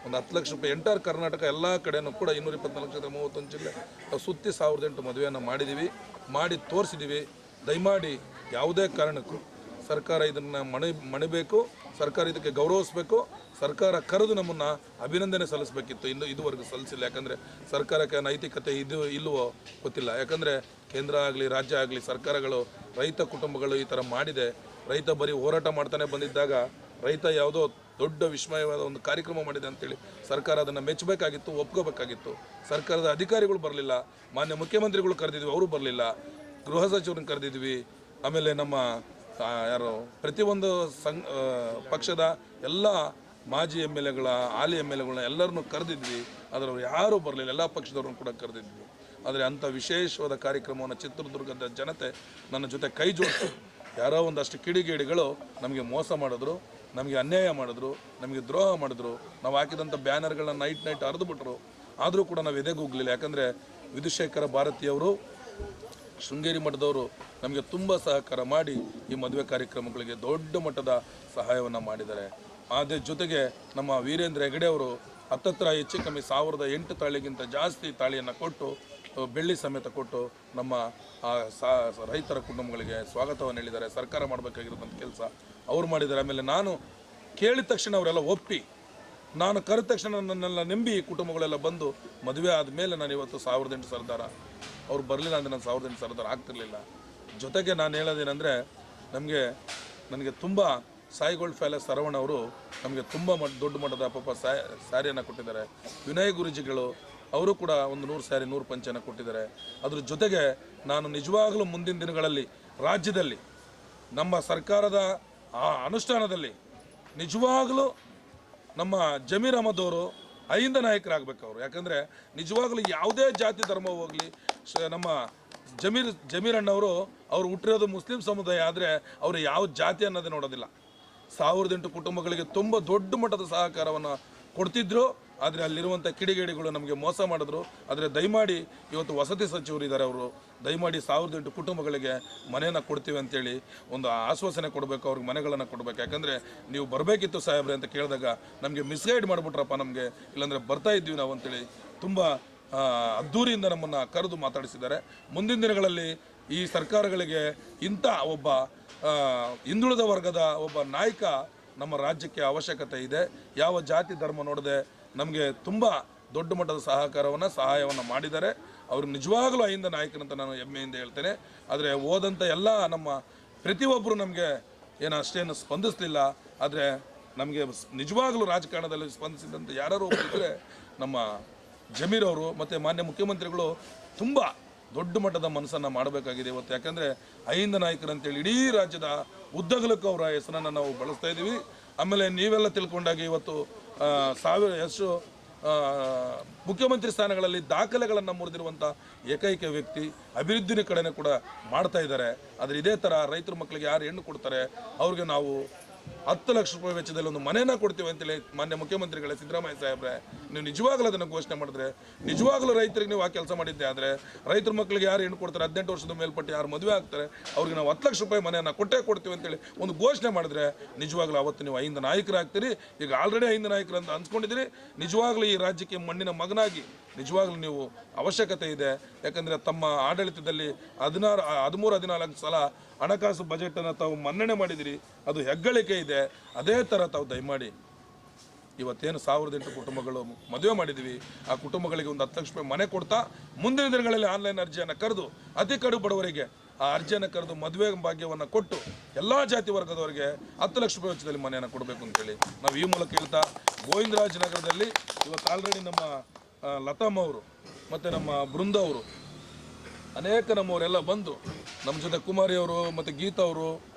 ಒಂದು 10 ಲಕ್ಷ ರೂಪಾಯಿ ಎಂಟೈರ್ ಕರ್ನಾಟಕ ಎಲ್ಲ ಕಡೆಯೂ ಕೂಡ 224,31 ಜಿಲ್ಲೆ ಸುತ್ತಿ 1008 ಮದುವೆಯನ್ನು ಮಾಡಿದ್ದೀವಿ, ಮಾಡಿ ತೋರಿಸಿದ್ದೀವಿ. ದಯಮಾಡಿ ಯಾವುದೇ ಕಾರಣಕ್ಕೂ ಸರ್ಕಾರ ಇದನ್ನು ಮಣಿಬೇಕು, ಸರ್ಕಾರ ಇದಕ್ಕೆ ಗೌರವಿಸಬೇಕು. ಸರ್ಕಾರ ಕರೆದು ನಮ್ಮನ್ನು ಅಭಿನಂದನೆ ಸಲ್ಲಿಸಬೇಕಿತ್ತು, ಇದುವರೆಗೂ ಸಲ್ಲಿಸಿಲ್ಲ. ಯಾಕಂದರೆ ಸರ್ಕಾರಕ್ಕೆ ನೈತಿಕತೆ ಇಲ್ಲವೋ ಗೊತ್ತಿಲ್ಲ. ಯಾಕಂದರೆ ಕೇಂದ್ರ ಆಗಲಿ ರಾಜ್ಯ ಆಗಲಿ ಸರ್ಕಾರಗಳು ರೈತ ಕುಟುಂಬಗಳು ಈ ಥರ ಮಾಡಿದೆ. ರೈತ ಬರೀ ಹೋರಾಟ ಮಾಡ್ತಾನೆ ಬಂದಿದ್ದಾಗ ರೈತ ಯಾವುದೋ ದೊಡ್ಡ ವಿಸ್ಮಯವಾದ ಒಂದು ಕಾರ್ಯಕ್ರಮ ಮಾಡಿದೆ ಅಂತೇಳಿ ಸರ್ಕಾರ ಅದನ್ನು ಮೆಚ್ಚಬೇಕಾಗಿತ್ತು, ಒಪ್ಕೋಬೇಕಾಗಿತ್ತು. ಸರ್ಕಾರದ ಅಧಿಕಾರಿಗಳು ಬರಲಿಲ್ಲ, ಮಾನ್ಯ ಮುಖ್ಯಮಂತ್ರಿಗಳು ಕರೆದಿದ್ವಿ, ಅವರು ಬರಲಿಲ್ಲ, ಗೃಹ ಸಚಿವರನ್ನು ಕರೆದಿದ್ವಿ, ಆಮೇಲೆ ನಮ್ಮ ಯಾರು ಪ್ರತಿಯೊಂದು ಪಕ್ಷದ ಎಲ್ಲ ಮಾಜಿ MLAಗಳ ಹಾಲಿ MLAಗಳನ್ನ ಎಲ್ಲರನ್ನೂ ಕರೆದಿದ್ವಿ. ಆದರೆ ಅವರು ಯಾರೂ ಬರಲಿಲ್ಲ, ಎಲ್ಲ ಪಕ್ಷದವ್ರನ್ನ ಕೂಡ ಕರೆದಿದ್ವಿ. ಆದರೆ ಅಂಥ ವಿಶೇಷವಾದ ಕಾರ್ಯಕ್ರಮವನ್ನು ಚಿತ್ರದುರ್ಗದ ಜನತೆ ನನ್ನ ಜೊತೆ ಕೈ ಜೋಡಿಸಿ ಯಾರೋ ಒಂದಷ್ಟು ಕಿಡಿಗೇಡಿಗಳು ನಮಗೆ ಮೋಸ ಮಾಡಿದ್ರು, ನಮಗೆ ಅನ್ಯಾಯ ಮಾಡಿದ್ರು, ನಮಗೆ ದ್ರೋಹ ಮಾಡಿದ್ರು. ನಾವು ಹಾಕಿದಂಥ ಬ್ಯಾನರ್ಗಳನ್ನ ನೈಟ್ ಹರಿದುಬಿಟ್ರು. ಆದರೂ ಕೂಡ ನಾವು ಎದೆಗೂಗಲಿಲ್ಲ. ಯಾಕಂದರೆ ವಿಧುಶೇಖರ ಭಾರತಿಯವರು ಶೃಂಗೇರಿ ಮಠದವರು ನಮಗೆ ತುಂಬ ಸಹಕಾರ ಮಾಡಿ ಈ ಮದುವೆ ಕಾರ್ಯಕ್ರಮಗಳಿಗೆ ದೊಡ್ಡ ಮಟ್ಟದ ಸಹಾಯವನ್ನು ಮಾಡಿದ್ದಾರೆ. ಅದೇ ಜೊತೆಗೆ ನಮ್ಮ ವೀರೇಂದ್ರ ಹೆಗಡೆ ಅವರು ಹತ್ತತ್ರ ಹೆಚ್ಚು ಕಮ್ಮಿ 1008 ತಾಳಿಗಿಂತ ಜಾಸ್ತಿ ತಾಳಿಯನ್ನು ಕೊಟ್ಟು, ಬೆಳ್ಳಿ ಸಮೇತ ಕೊಟ್ಟು ನಮ್ಮ ರೈತರ ಕುಟುಂಬಗಳಿಗೆ ಸ್ವಾಗತವನ್ನು ಹೇಳಿದ್ದಾರೆ. ಸರ್ಕಾರ ಮಾಡಬೇಕಾಗಿರೋಂಥ ಕೆಲಸ ಅವ್ರು ಮಾಡಿದ್ದಾರೆ. ಆಮೇಲೆ ನಾನು ಕೇಳಿದ ತಕ್ಷಣ ಅವರೆಲ್ಲ ಒಪ್ಪಿ, ನಾನು ಕರೆದ ತಕ್ಷಣ ನನ್ನೆಲ್ಲ ನಂಬಿ ಕುಟುಂಬಗಳೆಲ್ಲ ಬಂದು ಮದುವೆ ಆದಮೇಲೆ ನಾನು ಇವತ್ತು 1008 ಸರ್ದಾರ. ಅವ್ರು ಬರಲಿಲ್ಲ ಅಂದರೆ ನಾನು 1008 ಸರ್ದಾರ ಆಗ್ತಿರ್ಲಿಲ್ಲ. ಜೊತೆಗೆ ನಾನು ಹೇಳೋದೇನೆಂದರೆ ನನಗೆ ತುಂಬ ಸಾಯಿ ಗೋಲ್ಡ್ ಪ್ಯಾಲೇಸ್ ಸರವಣ ಅವರು ನಮಗೆ ತುಂಬ ದೊಡ್ಡ ಮಟ್ಟದ ಸ್ಯಾರಿಯನ್ನು ಕೊಟ್ಟಿದ್ದಾರೆ. ವಿನಯ್ ಗುರುಜಿಗಳು ಅವರು ಕೂಡ ಒಂದು 100 ಸ್ಯಾರಿ 100 ಪಂಚೆಯನ್ನು ಕೊಟ್ಟಿದ್ದಾರೆ. ಅದ್ರ ಜೊತೆಗೆ ನಾನು ನಿಜವಾಗಲೂ ಮುಂದಿನ ದಿನಗಳಲ್ಲಿ ರಾಜ್ಯದಲ್ಲಿ ನಮ್ಮ ಸರ್ಕಾರದ ಅನುಷ್ಠಾನದಲ್ಲಿ ನಿಜವಾಗಲೂ ನಮ್ಮ ಜಮೀರ್ ಅಹಮದ್ ಅವರು ಅಹಿಂದ ನಾಯಕರಾಗಬೇಕು ಅವರು. ಯಾಕಂದರೆ ನಿಜವಾಗಲೂ ಯಾವುದೇ ಜಾತಿ ಧರ್ಮ ಹೋಗಲಿ, ನಮ್ಮ ಜಮೀರ್ ಅಣ್ಣವರು ಅವರು ಹುಟ್ಟಿರೋದು ಮುಸ್ಲಿಂ ಸಮುದಾಯ, ಆದರೆ ಅವರು ಯಾವ ಜಾತಿ ಅನ್ನೋದೇ ನೋಡೋದಿಲ್ಲ. 1008 ಕುಟುಂಬಗಳಿಗೆ ತುಂಬ ದೊಡ್ಡ ಮಟ್ಟದ ಸಹಕಾರವನ್ನು ಕೊಡ್ತಿದ್ರು. ಆದರೆ ಅಲ್ಲಿರುವಂಥ ಕಿಡಿಗೇಡಿಗಳು ನಮಗೆ ಮೋಸ ಮಾಡಿದ್ರು. ಆದರೆ ದಯಮಾಡಿ ಇವತ್ತು ವಸತಿ ಸಚಿವರು ಇದ್ದಾರೆ, ಅವರು ದಯಮಾಡಿ 1008 ಕುಟುಂಬಗಳಿಗೆ ಮನೆಯನ್ನು ಕೊಡ್ತೀವಿ ಅಂತೇಳಿ ಒಂದು ಆಶ್ವಾಸನೆ ಕೊಡಬೇಕು, ಅವ್ರಿಗೆ ಮನೆಗಳನ್ನು ಕೊಡಬೇಕು. ಯಾಕಂದರೆ ನೀವು ಬರಬೇಕಿತ್ತು ಸಾಹೇಬ್ರೆ ಅಂತ ಕೇಳಿದಾಗ ನಮಗೆ ಮಿಸ್ಗೈಡ್ ಮಾಡಿಬಿಟ್ರಪ್ಪ, ನಮಗೆ ಇಲ್ಲಾಂದರೆ ಬರ್ತಾ ಇದ್ವಿ ನಾವು ಅಂತೇಳಿ ತುಂಬ ಅದ್ಧೂರಿಯಿಂದ ನಮ್ಮನ್ನು ಕರೆದು ಮಾತಾಡಿಸಿದ್ದಾರೆ. ಮುಂದಿನ ದಿನಗಳಲ್ಲಿ ಈ ಸರ್ಕಾರಗಳಿಗೆ ಇಂಥ ಒಬ್ಬ ಹಿಂದುಳಿದ ವರ್ಗದ ಒಬ್ಬ ನಾಯಕ ನಮ್ಮ ರಾಜ್ಯಕ್ಕೆ ಅವಶ್ಯಕತೆ ಇದೆ. ಯಾವ ಜಾತಿ ಧರ್ಮ ನೋಡದೆ ನಮಗೆ ತುಂಬ ದೊಡ್ಡ ಮಟ್ಟದ ಸಹಾಯವನ್ನು ಮಾಡಿದ್ದಾರೆ. ಅವರು ನಿಜವಾಗಲೂ ಅಹಿಂದ ನಾಯಕರಂತ ನಾನು ಹೆಮ್ಮೆಯಿಂದ ಹೇಳ್ತೇನೆ. ಆದರೆ ಓದಂಥ ಎಲ್ಲ ನಮ್ಮ ಪ್ರತಿಯೊಬ್ಬರು ನಮಗೆ ಅಷ್ಟೇನು ಸ್ಪಂದಿಸಲಿಲ್ಲ. ಆದರೆ ನಮಗೆ ನಿಜವಾಗಲೂ ರಾಜಕಾರಣದಲ್ಲಿ ಸ್ಪಂದಿಸಿದಂಥ ಯಾರು ಒಬ್ಬರಿದ್ದರೆ ನಮ್ಮ ಜಮೀರ್ ಅವರು ಮತ್ತು ಮಾನ್ಯ ಮುಖ್ಯಮಂತ್ರಿಗಳು ತುಂಬ ದೊಡ್ಡ ಮಟ್ಟದ ಮನಸ್ಸನ್ನು ಮಾಡಬೇಕಾಗಿದೆ ಇವತ್ತು. ಯಾಕಂದರೆ ಅಹಿಂದ ನಾಯಕರಂತೇಳಿ ಇಡೀ ರಾಜ್ಯದ ಉದ್ದಗಲಕ್ಕೂ ಅವರ ಹೆಸರನ್ನು ನಾವು ಬಳಸ್ತಾ ಇದ್ದೀವಿ. ಆಮೇಲೆ ನೀವೆಲ್ಲ ತಿಳ್ಕೊಂಡಾಗ ಇವತ್ತು ಎಷ್ಟು ಮುಖ್ಯಮಂತ್ರಿ ಸ್ಥಾನಗಳಲ್ಲಿ ದಾಖಲೆಗಳನ್ನು ಮುರಿದಿರುವಂಥ ಏಕೈಕ ವ್ಯಕ್ತಿ. ಅಭಿವೃದ್ಧಿನ ಕಡೆನೇ ಕೂಡ ಮಾಡ್ತಾ ಇದ್ದಾರೆ. ಆದರೆ ಇದೇ ಥರ ರೈತರ ಮಕ್ಕಳಿಗೆ ಯಾರು ಹೆಣ್ಣು ಕೊಡ್ತಾರೆ ಅವ್ರಿಗೆ ನಾವು 10 ಲಕ್ಷ ರೂಪಾಯಿ ವೆಚ್ಚದಲ್ಲಿ ಒಂದು ಮನೆಯನ್ನು ಕೊಡ್ತೀವಿ ಅಂತೇಳಿ ಮಾನ್ಯ ಮುಖ್ಯಮಂತ್ರಿಗಳೇ ಸಿದ್ದರಾಮಯ್ಯ ಸಾಹೇಬ್ರೆ ನೀವು ನಿಜವಾಗಲೂ ಅದನ್ನು ಘೋಷಣೆ ಮಾಡಿದ್ರೆ, ನಿಜವಾಗಲೂ ರೈತರಿಗೆ ನೀವು ಆ ಕೆಲಸ ಮಾಡಿದ್ದೆ ಆದರೆ ರೈತರ ಮಕ್ಕಳಿಗೆ ಯಾರು ಹೆಣ್ಣು ಕೊಡ್ತಾರೆ 18 ವರ್ಷದ ಮೇಲ್ಪಟ್ಟು ಯಾರು ಮದುವೆ ಆಗ್ತಾರೆ ಅವ್ರಿಗೆ ನಾವು 10 ಲಕ್ಷ ರೂಪಾಯಿ ಮನೆಯನ್ನು ಕೊಡ್ತೀವಿ ಅಂತೇಳಿ ಒಂದು ಘೋಷಣೆ ಮಾಡಿದ್ರೆ ನಿಜವಾಗ್ಲೂ ಅವತ್ತು ನೀವು ಅಹಿಂದ ನಾಯಕರಾಗ್ತೀರಿ. ಈಗ ಆಲ್ರೆಡಿ ಅಹಿಂದ ನಾಯಕರು ಅಂತ ಅನ್ಸ್ಕೊಂಡಿದ್ದೀರಿ. ನಿಜವಾಗ್ಲೂ ಈ ರಾಜ್ಯಕ್ಕೆ ಮಣ್ಣಿನ ಮಗನಾಗಿ ನಿಜವಾಗ್ಲೂ ನೀವು ಅವಶ್ಯಕತೆ ಇದೆ. ಯಾಕಂದರೆ ತಮ್ಮ ಆಡಳಿತದಲ್ಲಿ 13-14 ಸಲ ಹಣಕಾಸು ಬಜೆಟನ್ನು ತಾವು ಮನ್ನಣೆ ಮಾಡಿದಿರಿ, ಅದು ಹೆಗ್ಗಳಿಕೆ ಇದೆ. ಅದೇ ಥರ ತಾವು ದಯಮಾಡಿ ಇವತ್ತೇನು 1008 ಕುಟುಂಬಗಳು ಮದುವೆ ಮಾಡಿದ್ದೀವಿ, ಆ ಕುಟುಂಬಗಳಿಗೆ ಒಂದು 10 ಲಕ್ಷ ರೂಪಾಯಿ ಮನೆ ಕೊಡ್ತಾ ಮುಂದಿನ ದಿನಗಳಲ್ಲಿ ಆನ್ಲೈನ್ ಅರ್ಜಿಯನ್ನು ಕರೆದು ಅತಿ ಕಡು ಬಡವರಿಗೆ ಆ ಅರ್ಜಿಯನ್ನು ಕರೆದು ಮದುವೆ ಭಾಗ್ಯವನ್ನು ಕೊಟ್ಟು ಎಲ್ಲ ಜಾತಿ ವರ್ಗದವರಿಗೆ 10 ಲಕ್ಷ ರೂಪಾಯಿ ವೆಚ್ಚದಲ್ಲಿ ಮನೆಯನ್ನು ಕೊಡಬೇಕು ಅಂತೇಳಿ ನಾವು ಈ ಮೂಲಕ ಹೇಳ್ತಾ, ಗೋವಿಂದರಾಜನಗರದಲ್ಲಿ ಇವತ್ತು ಆಲ್ರೆಡಿ ನಮ್ಮ ಲತಮ್ಮ ಅವರು ಮತ್ತು ನಮ್ಮ ಬೃಂದ ಅವರು ಅನೇಕ ನಮ್ಮವರೆಲ್ಲ ಬಂದು ನಮ್ಮ ಜೊತೆ ಕುಮಾರಿ ಅವರು ಮತ್ತು ಗೀತಾ ಅವರು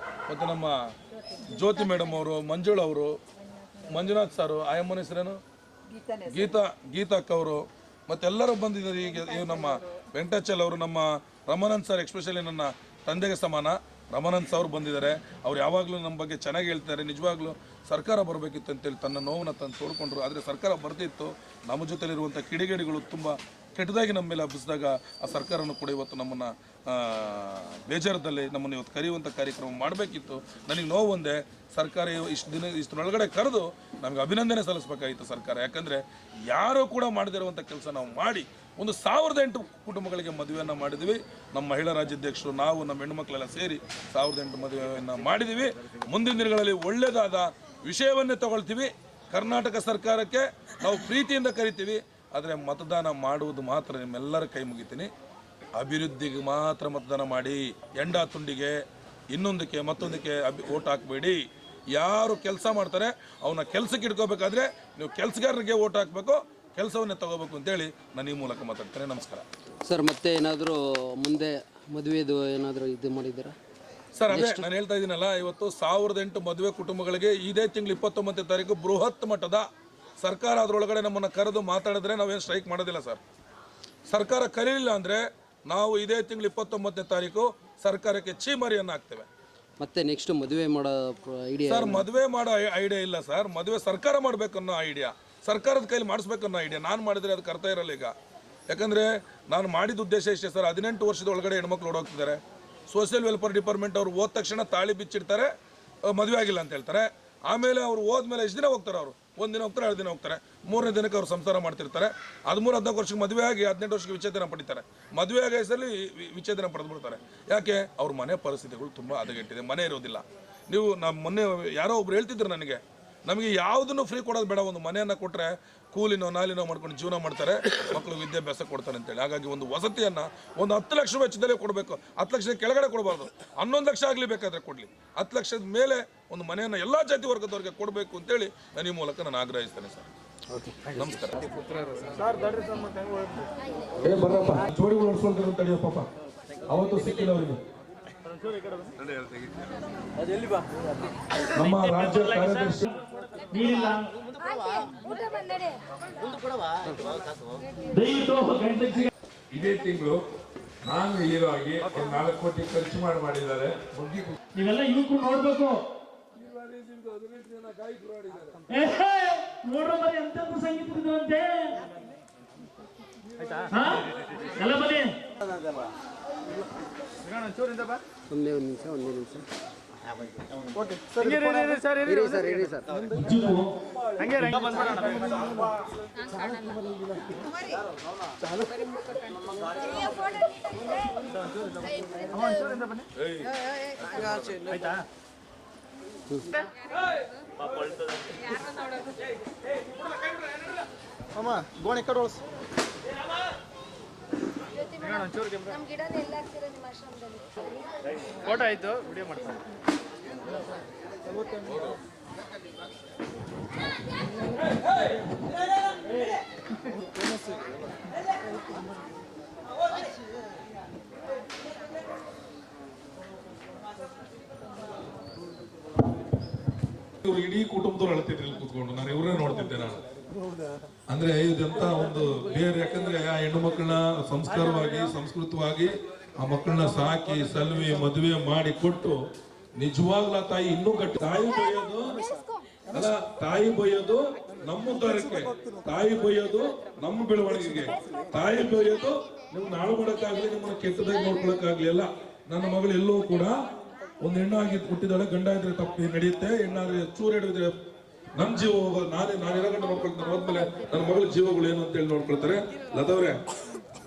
ಮತ್ತು ನಮ್ಮ ಜ್ಯೋತಿ ಮೇಡಮ್ ಅವರು, ಮಂಜುಳಾ ಅವರು, ಮಂಜುನಾಥ್ ಸಾರು, ಆಯಮ್ಮನ ಹೆಸರೇನು ಗೀತಾ ಅಕ್ಕ ಅವರು ಮತ್ತೆಲ್ಲರೂ ಬಂದಿದ್ದಾರೆ. ಈಗ ನಮ್ಮ ವೆಂಕಟಾಚಲ್ ಅವರು, ನಮ್ಮ ರಮಾನಂದ್ ಸರ್, ಎಕ್ಸ್ಪೆಷಲಿ ನನ್ನ ತಂದೆಗೆ ಸಮಾನ ರಮಾನಂದ್ ಸರ್ ಬಂದಿದ್ದಾರೆ. ಅವ್ರು ಯಾವಾಗಲೂ ನಮ್ಮ ಬಗ್ಗೆ ಚೆನ್ನಾಗಿ ಹೇಳ್ತಾರೆ. ನಿಜವಾಗ್ಲೂ ಸರ್ಕಾರ ಬರಬೇಕಿತ್ತು ಅಂತೇಳಿ ತನ್ನ ನೋವನ್ನು ತಂದು ತೋಡ್ಕೊಂಡ್ರು. ಆದರೆ ಸರ್ಕಾರ ಬರ್ತಿತ್ತು. ನಮ್ಮ ಜೊತೆಲಿರುವಂಥ ಕಿಡಿಗೇಡಿಗಳು ತುಂಬ ಕೆಟ್ಟದಾಗಿ ನಮ್ಮ ಮೇಲೆ ಹಬ್ಬಿಸಿದಾಗ ಆ ಸರ್ಕಾರನೂ ಕೂಡ ಇವತ್ತು ನಮ್ಮನ್ನು ಬೇಜಾರದಲ್ಲಿ ನಮ್ಮನ್ನು ಇವತ್ತು ಕರೆಯುವಂಥ ಕಾರ್ಯಕ್ರಮ ಮಾಡಬೇಕಿತ್ತು. ನನಗೆ ನೋವು ಒಂದೇ, ಸರ್ಕಾರ ಇಷ್ಟರೊಳಗಡೆ ಕರೆದು ನಮಗೆ ಅಭಿನಂದನೆ ಸಲ್ಲಿಸಬೇಕಾಗಿತ್ತು ಸರ್ಕಾರ. ಯಾಕಂದರೆ ಯಾರೂ ಕೂಡ ಮಾಡದಿರುವಂಥ ಕೆಲಸ ನಾವು ಮಾಡಿ ಒಂದು 1008 ಕುಟುಂಬಗಳಿಗೆ ಮದುವೆಯನ್ನು ಮಾಡಿದ್ವಿ. ನಮ್ಮ ಮಹಿಳಾ ರಾಜ್ಯಾಧ್ಯಕ್ಷರು, ನಾವು, ನಮ್ಮ ಹೆಣ್ಣುಮಕ್ಕಳೆಲ್ಲ ಸೇರಿ 1008 ಮದುವೆಯನ್ನು ಮಾಡಿದ್ದೀವಿ. ಮುಂದಿನ ದಿನಗಳಲ್ಲಿ ಒಳ್ಳೆಯದಾದ ವಿಷಯವನ್ನೇ ತಗೊಳ್ತೀವಿ. ಕರ್ನಾಟಕ ಸರ್ಕಾರಕ್ಕೆ ನಾವು ಪ್ರೀತಿಯಿಂದ ಕರಿತೀವಿ. ಆದರೆ ಮತದಾನ ಮಾಡುವುದು ಮಾತ್ರ ನಿಮ್ಮೆಲ್ಲರ ಕೈ ಮುಗಿತೀನಿ. ಅಭಿವೃದ್ಧಿಗೆ ಮಾತ್ರ ಮತದಾನ ಮಾಡಿ. ಎಂಡ ತುಂಡಿಗೆ ಇನ್ನೊಂದಕ್ಕೆ ಮತ್ತೊಂದಕ್ಕೆ ಓಟ್ ಹಾಕಬೇಡಿ. ಯಾರು ಕೆಲಸ ಮಾಡ್ತಾರೆ ಅವನ್ನ ಕೆಲಸಕ್ಕೆ ಇಟ್ಕೋಬೇಕಾದ್ರೆ ನೀವು ಕೆಲಸಗಾರರಿಗೆ ಓಟ್ ಹಾಕಬೇಕು, ಕೆಲಸವನ್ನೇ ತಗೋಬೇಕು ಅಂತೇಳಿ ನಾನು ಈ ಮೂಲಕ ಮಾತಾಡ್ತೇನೆ. ನಮಸ್ಕಾರ ಸರ್. ಮತ್ತೆ ಏನಾದರೂ ಮುಂದೆ ಮದುವೆದು ಏನಾದರೂ ಇದು ಮಾಡಿದ್ದೀರಾ ಸರ್? ಅದೇ ನಾನು ಹೇಳ್ತಾ ಇದ್ದೀನಲ್ಲ, ಇವತ್ತು 1008 ಮದುವೆ ಕುಟುಂಬಗಳಿಗೆ ಇದೇ ತಿಂಗಳು 29ನೇ ತಾರೀಕು ಬೃಹತ್ ಮಟ್ಟದ ಸರ್ಕಾರ ಅದರೊಳಗಡೆ ನಮ್ಮನ್ನು ಕರೆದು ಮಾತಾಡಿದ್ರೆ ನಾವೇನು ಸ್ಟ್ರೈಕ್ ಮಾಡೋದಿಲ್ಲ ಸರ್. ಸರ್ಕಾರ ಕರೀಲಿಲ್ಲ ಅಂದರೆ ನಾವು ಇದೇ ತಿಂಗಳು 29ನೇ ತಾರೀಕು ಸರ್ಕಾರಕ್ಕೆ ಚೀಮರಿಯನ್ನು ಹಾಕ್ತೇವೆ. ಮತ್ತೆ ನೆಕ್ಸ್ಟ್ ಮದುವೆ ಮಾಡೋ ಐಡಿಯಾ ಸರ್? ಮದುವೆ ಮಾಡೋ ಐಡಿಯಾ ಇಲ್ಲ ಸರ್. ಮದುವೆ ಸರ್ಕಾರ ಮಾಡಬೇಕನ್ನೋ ಐಡಿಯಾ, ಸರ್ಕಾರದ ಕೈಲಿ ಮಾಡಿಸ್ಬೇಕನ್ನೋ ಐಡಿಯಾ. ನಾನು ಮಾಡಿದರೆ ಅದಕ್ಕೆ ಅರ್ಥ ಇರಲ್ಲ ಈಗ. ಯಾಕಂದರೆ ನಾನು ಮಾಡಿದ ಉದ್ದೇಶ ಇಷ್ಟೇ ಸರ್. 18 ವರ್ಷದ ಒಳಗಡೆ ಹೆಣ್ಮಕ್ಳು ಓಡೋಗ್ತಿದ್ದಾರೆ. ಸೋಷಿಯಲ್ ವೆಲ್ಫೇರ್ ಡಿಪಾರ್ಟ್ಮೆಂಟ್ ಅವ್ರು ಹೋದ ತಕ್ಷಣ ತಾಳಿ ಬಿಚ್ಚಿಡ್ತಾರೆ, ಮದುವೆ ಆಗಿಲ್ಲ ಅಂತ ಹೇಳ್ತಾರೆ. ಆಮೇಲೆ ಅವ್ರು ಹೋದ್ಮೇಲೆ ಎಷ್ಟು ದಿನ ಹೋಗ್ತಾರೆ? ಅವರು 1 ದಿನ ಹೋಗ್ತಾರೆ, 2 ದಿನ ಹೋಗ್ತಾರೆ, 3ನೇ ದಿನಕ್ಕೆ ಅವ್ರು ಸಂಸಾರ ಮಾಡ್ತಿರ್ತಾರೆ. 13-14 ವರ್ಷಕ್ಕೆ ಮದುವೆ ಆಗಿ 18 ವರ್ಷಕ್ಕೆ ವಿಚ್ಛೇದನ ಪಡಿತಾರೆ. ಮದುವೆ ಆಗಿ ಹೆಸರಲ್ಲಿ ವಿಚ್ಛೇದನ ಪಡೆದುಬಿಡ್ತಾರೆ. ಯಾಕೆ? ಅವ್ರ ಮನೆ ಪರಿಸ್ಥಿತಿಗಳು ತುಂಬ ಹದಗೆಟ್ಟಿದೆ, ಮನೆ ಇರೋದಿಲ್ಲ. ನೀವು ಮೊನ್ನೆ ಯಾರೋ ಒಬ್ರು ಹೇಳ್ತಿದ್ರು ನನಗೆ, ನಮಗೆ ಯಾವುದನ್ನು ಫ್ರೀ ಕೊಡೋದು ಬೇಡ, ಒಂದು ಮನೆಯನ್ನು ಕೊಟ್ಟರೆ ಕೂಲಿನೋ ನಾಲಿನೋ ಮಾಡ್ಕೊಂಡು ಜೀವನ ಮಾಡ್ತಾರೆ, ಮಕ್ಕಳು ವಿದ್ಯಾಭ್ಯಾಸ ಕೊಡ್ತಾರೆ ಅಂತೇಳಿ. ಹಾಗಾಗಿ ಒಂದು ವಸತಿಯನ್ನು ಒಂದು 10 ಲಕ್ಷ ವೆಚ್ಚದಲ್ಲೇ ಕೊಡಬೇಕು. 10 ಲಕ್ಷದ ಕೆಳಗಡೆ ಕೊಡಬಾರ್ದು, 11 ಲಕ್ಷ ಆಗಲಿ ಬೇಕಾದರೆ ಕೊಡಲಿ. 10 ಲಕ್ಷದ ಮೇಲೆ ಒಂದು ಮನೆಯನ್ನು ಎಲ್ಲ ಜಾತಿ ವರ್ಗದವ್ರಿಗೆ ಕೊಡಬೇಕು ಅಂತೇಳಿ ನಾನು ಈ ಮೂಲಕ ನಾನು ಆಗ್ರಹಿಸ್ತೇನೆ ಸರ್. ನಮಸ್ಕಾರ. ಬರಪ್ಪ ಜೋಡಿಗಳು ಹೊಡ್ಸ್ಕೊಂಡು ತಡಿಯೋ ಪಾಪ, ಅವತ್ತು ಸಿಕ್ಕಿಲ್ಲ ಅವರಿಗೆ. ನಮ್ಮ ರಾಜ್ಯ ಕಾರ್ಯದರ್ಶಿ ಇದೇ ತಿಂಗಳು ನಾನು ಹೀರೋ ಆಗಿ 4 ಕೋಟಿ ಖರ್ಚು ಮಾಡಿದ್ದಾರೆ. ನೀವೆಲ್ಲ ಯುವಕರು ನೋಡ್ಬೇಕು. ನೋಡ್ರ ಬರೀ ಎಂತ ಸಂಗೀತ ಎಲ್ಲ ಬನ್ನಿ. ಒಂದೇ ನಿಮಿಷ ಆಯ್ತಾ? 1 ನಿಮಿಷ. ಅಮ್ಮ ಗೋಣಿ ಕಡೆ ಫೋಟೋ ಆಯ್ತು, ವಿಡಿಯೋ ಮಾಡ್ತಾರೆ. ಇಡೀ ಕುಟುಂಬದವ್ರು ಅಳ್ತಿದ್ರು ಕೂತ್ಕೊಂಡು, ನಾನು ಇವ್ರೇ ನೋಡ್ತಿದ್ದೆ. ನಾನು ಅಂದ್ರೆ ಇದಂತ ಒಂದು ಬೇರೆ, ಯಾಕಂದ್ರೆ ಆ ಹೆಣ್ಣು ಮಕ್ಕಳನ್ನ ಸಂಸ್ಕಾರವಾಗಿ ಸಂಸ್ಕೃತವಾಗಿ ಆ ಮಕ್ಕಳನ್ನ ಸಾಕಿ ಸಲ್ವಿ ಮದುವೆ ಮಾಡಿ ಕೊಟ್ಟು ನಿಜವಾಗ್ಲ ತಾಯಿ ಇನ್ನೂ ಗಟ್ಟಿ. ತಾಯಿ ಬೈಯೋದು ಅಲ್ಲ, ತಾಯಿ ಬೈಯೋದು ನಮ್ಮ ಉದ್ಧಾರಕ್ಕೆ, ತಾಯಿ ಬೈಯೋದು ನಮ್ಮ ಬೆಳವಣಿಗೆಗೆ, ತಾಯಿ ಬೈಯೋದು ನಿಮ್ಗೆ ನಾಳು ಮಾಡಕ್ಕಾಗ್ಲಿ, ನಿಮ್ಮನ್ನ ಕೆಟ್ಟದಾಗಿ ನೋಡ್ಕೊಳಕ್ಕಾಗ್ಲಿ ಅಲ್ಲ. ನನ್ನ ಮಗಳು ಎಲ್ಲೂ ಕೂಡ ಒಂದು ಹೆಣ್ಣಾಗಿ ಹುಟ್ಟಿದಾಳೆ, ಗಂಡ ಇದ್ರೆ ತಪ್ಪಿ ನಡೆಯುತ್ತೆ, ಹೆಣ್ಣಾದ್ರೆ ಚೂರು ಹಿಡಿದ್ರೆ ನಮ್ ಜೀವ ಹೋಗೋದು, ನಾನಿರೋ ಗಂಡ ನೋಡ್ಕೊಳ್ತಾರೆ, ಹೋದ್ಮೇಲೆ ನನ್ನ ಮಗಳ ಜೀವಗಳು ಏನು ಅಂತ ಹೇಳಿ ನೋಡ್ಕೊಳ್ತಾರೆ. ಲದವ್ರೆ,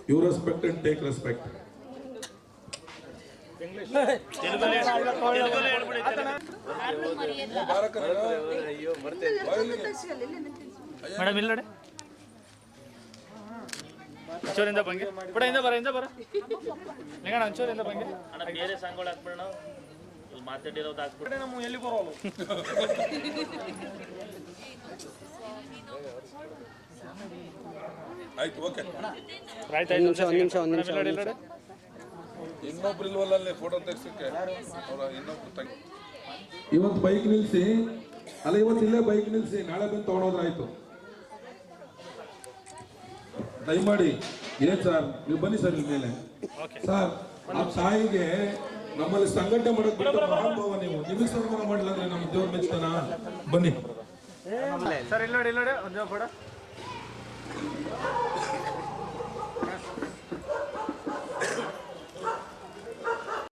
you respect and take respect. Madam ಇಲ್ಲ ನೋಡಿ, ಒಂಚೂರಿಂದ ಬಂಗೆ ಕೂಡ ಇಂದ ಬರ ನಿಂಗಣ ಒಂಚೂರಿಂದ ಬಂಗೆ ಅಣ್ಣ ಬೇರೆ ಸಾಂಗ್ಗಳು ಹಾಕ್ಬಿಡೋಣ, ಇಲ್ಲಿ ಮಾತಾಡಿರೋದು ಹಾಕ್ಬಿಡ. ನಮ್ಮ ಎಲ್ಲಿ ಬರೋಲ್ಲ. ಆಯ್ತು, ಓಕೆ. ಇನ್ನೊಬ್ರು ಇಲ್ವಲ್ಲ ಅಲ್ಲಿ ಫೋಟೋ ತೆಗ್ಸಕ್ಕೆ, ಇನ್ನೊಬ್ರು ಇವತ್ತು ಬೈಕ್ ನಿಲ್ಸಿ ಅಲ್ಲ, ಇವತ್ತು ಇಲ್ಲೇ ಬೈಕ್ ನಿಲ್ಸಿ, ನಾಳೆ ಬಂದು ತಗೊಂಡೋದ್ರಾಯ್ತು. ದಯಮಾಡಿ ಏನ್ ಸರ್, ನೀವು ಬನ್ನಿ ಸರ್ ಇಲ್ಲಿ ಮೇಲೆ. ಸರ್, ಆ ತಾಯಿಗೆ ನಮ್ಮಲ್ಲಿ ಸಂಘಟನೆ ಮಾಡೋದು ಬಿಟ್ಟು ಮಹಾನುಭಾವ ನೀವು. ನಿಮಗೆ ಸನ್ಮಾನ ಮಾಡಿಲ್ಲ ಅಂದ್ರೆ ನಮ್ಮ ದೇವ್ರ ಮೆಚ್ತಾನ. ಬನ್ನಿ ಸರ್, ಇಲ್ಲ ನೋಡಿ, ಒಂದೇ ಫೋಟೋ